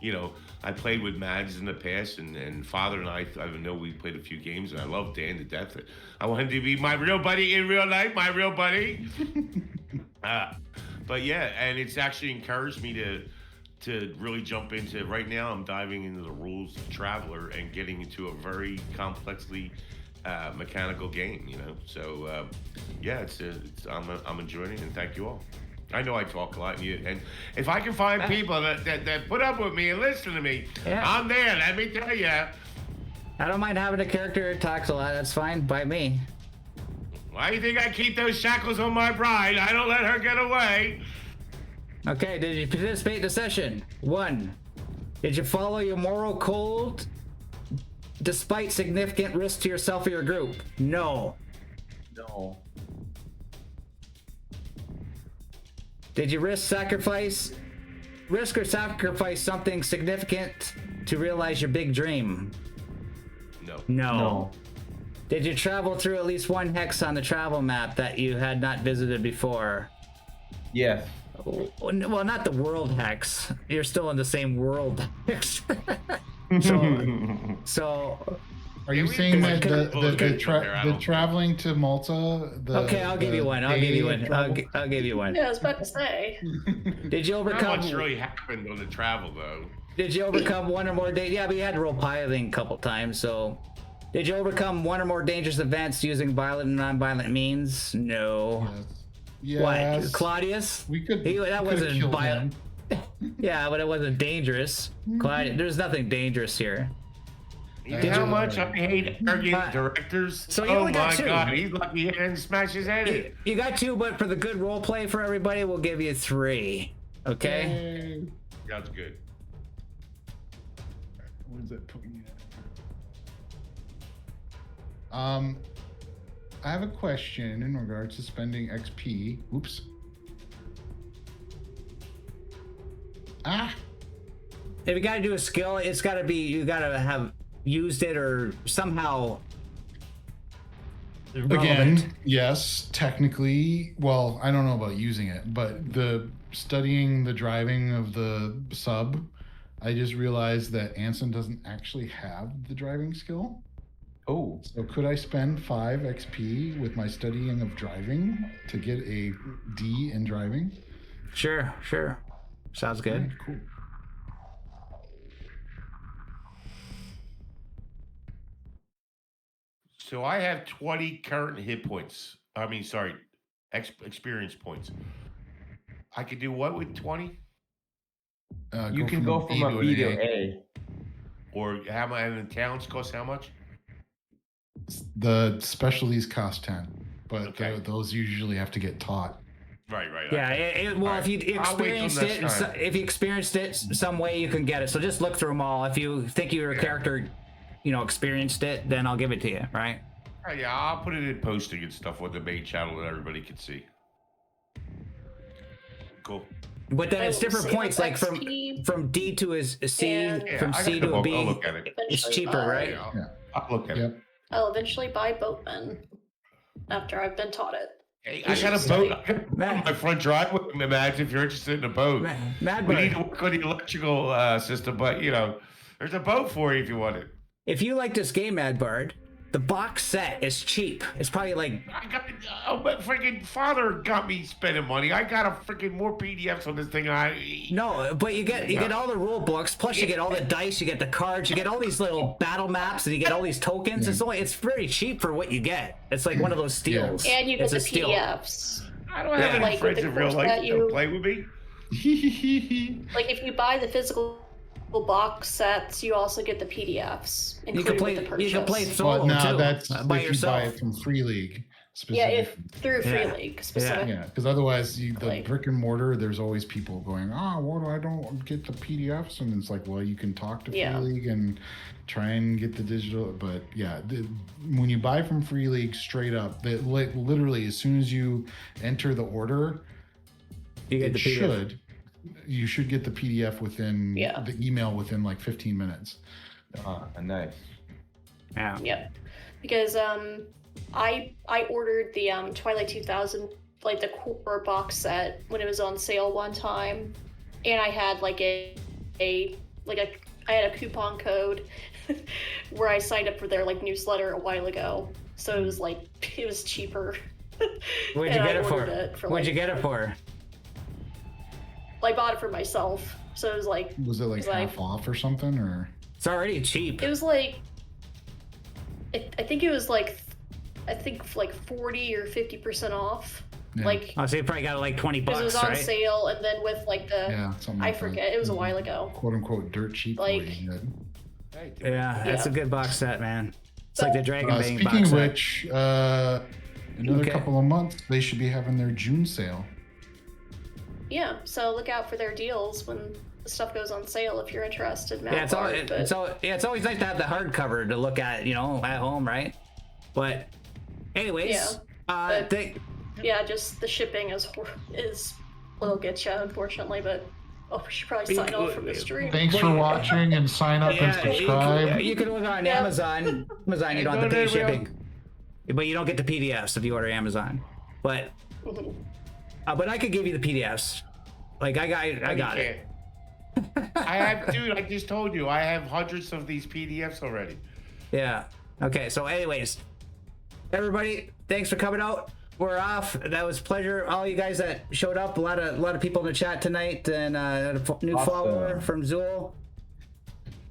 [SPEAKER 3] You know, I played with Mads in the past, and Father and I know we played a few games, and I love Dan to death. I want him to be my real buddy in real life, my real buddy. But yeah, and it's actually encouraged me to really jump into. Right now, I'm diving into the rules of Traveler and getting into a very complexly mechanical game. You know, so yeah, I'm enjoying it, and thank you all. I know I talk a lot, and if I can find people that put up with me and listen to me, I'm there. Let me tell you.
[SPEAKER 1] I don't mind having a character that talks a lot. That's fine by me.
[SPEAKER 3] Why do you think I keep those shackles on my bride? I don't let her get away.
[SPEAKER 1] Okay, did you participate in the session? 1. Did you follow your moral code despite significant risk to yourself or your group? No.
[SPEAKER 4] No.
[SPEAKER 1] Did you risk or sacrifice something significant to realize your big dream?
[SPEAKER 3] No.
[SPEAKER 1] No. Did you travel through at least one hex on the travel map that you had not visited before?
[SPEAKER 4] Yes.
[SPEAKER 1] Well, not the world hex. You're still in the same world hex. So
[SPEAKER 2] Are you saying that the traveling to Malta?
[SPEAKER 1] Okay, I'll give you one. I'll give you one. I'll give you one.
[SPEAKER 5] Yeah, I was about to say.
[SPEAKER 1] Did you overcome?
[SPEAKER 3] Not much really happened on the travel though.
[SPEAKER 1] Did you overcome one or more? Yeah, but you had to roll piloting a couple times. So, did you overcome one or more dangerous events using violent and non-violent means? No.
[SPEAKER 2] Yes.
[SPEAKER 1] What? Claudius?
[SPEAKER 2] That
[SPEAKER 1] wasn't violent. Yeah, but it wasn't dangerous. Claudius, there's nothing dangerous here.
[SPEAKER 3] You know how much I hate arrogant directors?
[SPEAKER 1] So you
[SPEAKER 3] oh
[SPEAKER 1] only got
[SPEAKER 3] my
[SPEAKER 1] 2.
[SPEAKER 3] God, he's lucky he didn't smash his head in.
[SPEAKER 1] You got 2, but for the good role play for everybody, we'll give you 3. Okay?
[SPEAKER 3] That's good.
[SPEAKER 2] Where's that putting you at? I have a question in regards to spending XP. Oops.
[SPEAKER 1] If you gotta do a skill, it's gotta be, you gotta have used it or somehow relevant.
[SPEAKER 2] Again, yes, technically, well, I don't know about using it, but studying the driving of the sub, I just realized that Anson doesn't actually have the driving skill.
[SPEAKER 4] Oh.
[SPEAKER 2] So could I spend 5 XP with my studying of driving to get a D in driving?
[SPEAKER 1] Sure. Sounds good.
[SPEAKER 2] Right, cool.
[SPEAKER 3] So I have 20 current hit points. Experience points. I could do what with 20?
[SPEAKER 4] You can go from a B to A.
[SPEAKER 3] Or how much? And the talents cost how much?
[SPEAKER 2] The specialties cost 10, but
[SPEAKER 3] Okay.
[SPEAKER 2] those usually have to get taught.
[SPEAKER 3] Right.
[SPEAKER 1] Yeah. Well,
[SPEAKER 3] Right.
[SPEAKER 1] if you experienced it, some way you can get it. So just look through them all. If you think your character, experienced it, then I'll give it to you. Right?
[SPEAKER 3] Yeah, I'll put it in posting and stuff on the main channel that everybody can see. Cool.
[SPEAKER 1] But then
[SPEAKER 5] I
[SPEAKER 1] it's
[SPEAKER 5] will
[SPEAKER 1] different
[SPEAKER 5] save
[SPEAKER 1] points, like
[SPEAKER 5] XP
[SPEAKER 1] from D to a C,
[SPEAKER 5] and-
[SPEAKER 1] from
[SPEAKER 3] I
[SPEAKER 1] C
[SPEAKER 3] got the
[SPEAKER 1] to a
[SPEAKER 3] book.
[SPEAKER 1] B.
[SPEAKER 3] I'll look at it.
[SPEAKER 1] It's
[SPEAKER 5] eventually
[SPEAKER 1] cheaper,
[SPEAKER 5] buy-
[SPEAKER 1] right?
[SPEAKER 3] Yeah, I'll look at it.
[SPEAKER 2] Yep.
[SPEAKER 5] I'll eventually buy boatman after I've been taught it.
[SPEAKER 3] Hey, I got a boat. I got a boat on my front driveway. Imagine if you're interested in a boat.
[SPEAKER 1] Mad
[SPEAKER 3] We need
[SPEAKER 1] Bird,
[SPEAKER 3] to work on the electrical system, but there's a boat for you if you want it.
[SPEAKER 1] if you like this game, Mad Bird, the box set is cheap. It's probably like
[SPEAKER 3] But freaking father got me spending money. I got a freaking more PDFs on this thing.
[SPEAKER 1] no, but you get all the rule books, plus you get all the dice, you get the cards, you get all these little battle maps, and you get all these tokens. It's very cheap for what you get. It's like one of those steals.
[SPEAKER 5] And you get
[SPEAKER 1] It's
[SPEAKER 5] the
[SPEAKER 1] a steal.
[SPEAKER 5] PDFs.
[SPEAKER 3] I don't have any
[SPEAKER 5] Like with
[SPEAKER 3] friends
[SPEAKER 5] the
[SPEAKER 3] in real
[SPEAKER 5] course
[SPEAKER 3] life
[SPEAKER 5] that
[SPEAKER 3] that
[SPEAKER 5] you-
[SPEAKER 3] play with me.
[SPEAKER 5] Like if you buy the physical box sets, you also get the PDFs included with the purchase.
[SPEAKER 1] You can play solo
[SPEAKER 2] But no,
[SPEAKER 1] too,
[SPEAKER 2] that's
[SPEAKER 1] by
[SPEAKER 2] if
[SPEAKER 1] yourself.
[SPEAKER 2] you buy it from Free League.
[SPEAKER 5] Yeah, if
[SPEAKER 2] Specifically.
[SPEAKER 5] through Free
[SPEAKER 1] Yeah.
[SPEAKER 5] League specific.
[SPEAKER 2] Yeah, because otherwise, the
[SPEAKER 5] Like-
[SPEAKER 2] brick and mortar, there's always people going, well, I don't get the PDFs, and it's like, well, you can talk to Free
[SPEAKER 5] Yeah.
[SPEAKER 2] League and try and get the digital. But yeah, when you buy from Free League, straight up, literally as soon as you enter the order,
[SPEAKER 1] You get the PDF.
[SPEAKER 2] you should get the PDF within
[SPEAKER 5] Yeah.
[SPEAKER 2] the email within like 15 minutes.
[SPEAKER 4] Nice.
[SPEAKER 1] Yeah.
[SPEAKER 5] Yep. Because I ordered the Twilight 2000 like the core box set when it was on sale one time, and I had like I had a coupon code where I signed up for their like newsletter a while ago, so it was like it was cheaper.
[SPEAKER 1] What'd you
[SPEAKER 5] And
[SPEAKER 1] get
[SPEAKER 5] I
[SPEAKER 1] it for?
[SPEAKER 5] ordered it for,
[SPEAKER 1] What'd
[SPEAKER 5] like-
[SPEAKER 1] you get it for?
[SPEAKER 5] I bought it for myself, so it was like
[SPEAKER 2] Was it like
[SPEAKER 5] It's like-
[SPEAKER 2] half off or something, or?
[SPEAKER 1] It's already cheap.
[SPEAKER 5] it was like I think it was like 40 or 50% off.
[SPEAKER 2] Yeah.
[SPEAKER 5] Like
[SPEAKER 1] Oh, so you probably got it like 20
[SPEAKER 5] because it was
[SPEAKER 1] bucks,
[SPEAKER 5] on
[SPEAKER 1] right?
[SPEAKER 5] sale, and then with like the
[SPEAKER 2] Yeah, something
[SPEAKER 5] I
[SPEAKER 2] like that.
[SPEAKER 5] forget, it was a while ago.
[SPEAKER 2] Quote unquote dirt cheap.
[SPEAKER 5] Like-
[SPEAKER 2] for you,
[SPEAKER 3] Hey,
[SPEAKER 1] Yeah, that's a
[SPEAKER 5] Yeah.
[SPEAKER 1] good box set, man. It's like the Dragon Bang
[SPEAKER 2] Speaking
[SPEAKER 1] box
[SPEAKER 2] of
[SPEAKER 1] set.
[SPEAKER 2] which, another
[SPEAKER 1] Okay.
[SPEAKER 2] couple of months, they should be having their June sale.
[SPEAKER 5] Yeah, so look out for their deals when the stuff goes on sale if you're interested. Matt
[SPEAKER 1] Yeah,
[SPEAKER 5] Bard, but-
[SPEAKER 1] it's always nice to have the hardcover to look at, at home, right? But, anyways,
[SPEAKER 5] Yeah, but-
[SPEAKER 1] yeah,
[SPEAKER 5] just the shipping will get you, unfortunately. But we should probably sign off from the stream.
[SPEAKER 2] Thanks for watching and sign up and subscribe.
[SPEAKER 1] you can order on
[SPEAKER 5] Yeah.
[SPEAKER 1] Amazon. Amazon, you don't have to pay shipping, but you don't get the PDFs if you order Amazon. But I could give you the PDFs. Like I got it.
[SPEAKER 3] I have, dude. I just told you, I have hundreds of these PDFs already.
[SPEAKER 1] Yeah. Okay. So, anyways, everybody, thanks for coming out. We're off. That was a pleasure. All you guys that showed up, a lot of people in the chat tonight, and a new
[SPEAKER 4] Awesome.
[SPEAKER 1] follower from Zool.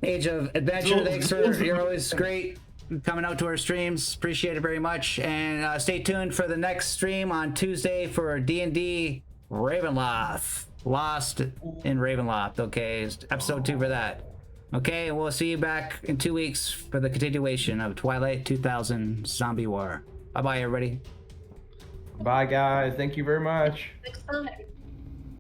[SPEAKER 1] Age of Adventure.
[SPEAKER 2] Zool.
[SPEAKER 1] Thanks for you're always great coming out to our streams. Appreciate it very much. And stay tuned for the next stream on Tuesday for D&D Ravenloft. Lost in Ravenloft. Okay, it's episode 2 for that. Okay, and we'll see you back in 2 weeks for the continuation of Twilight 2000 Zombie War. Bye bye, everybody.
[SPEAKER 4] Bye, guys. Thank you very much.
[SPEAKER 5] Next time.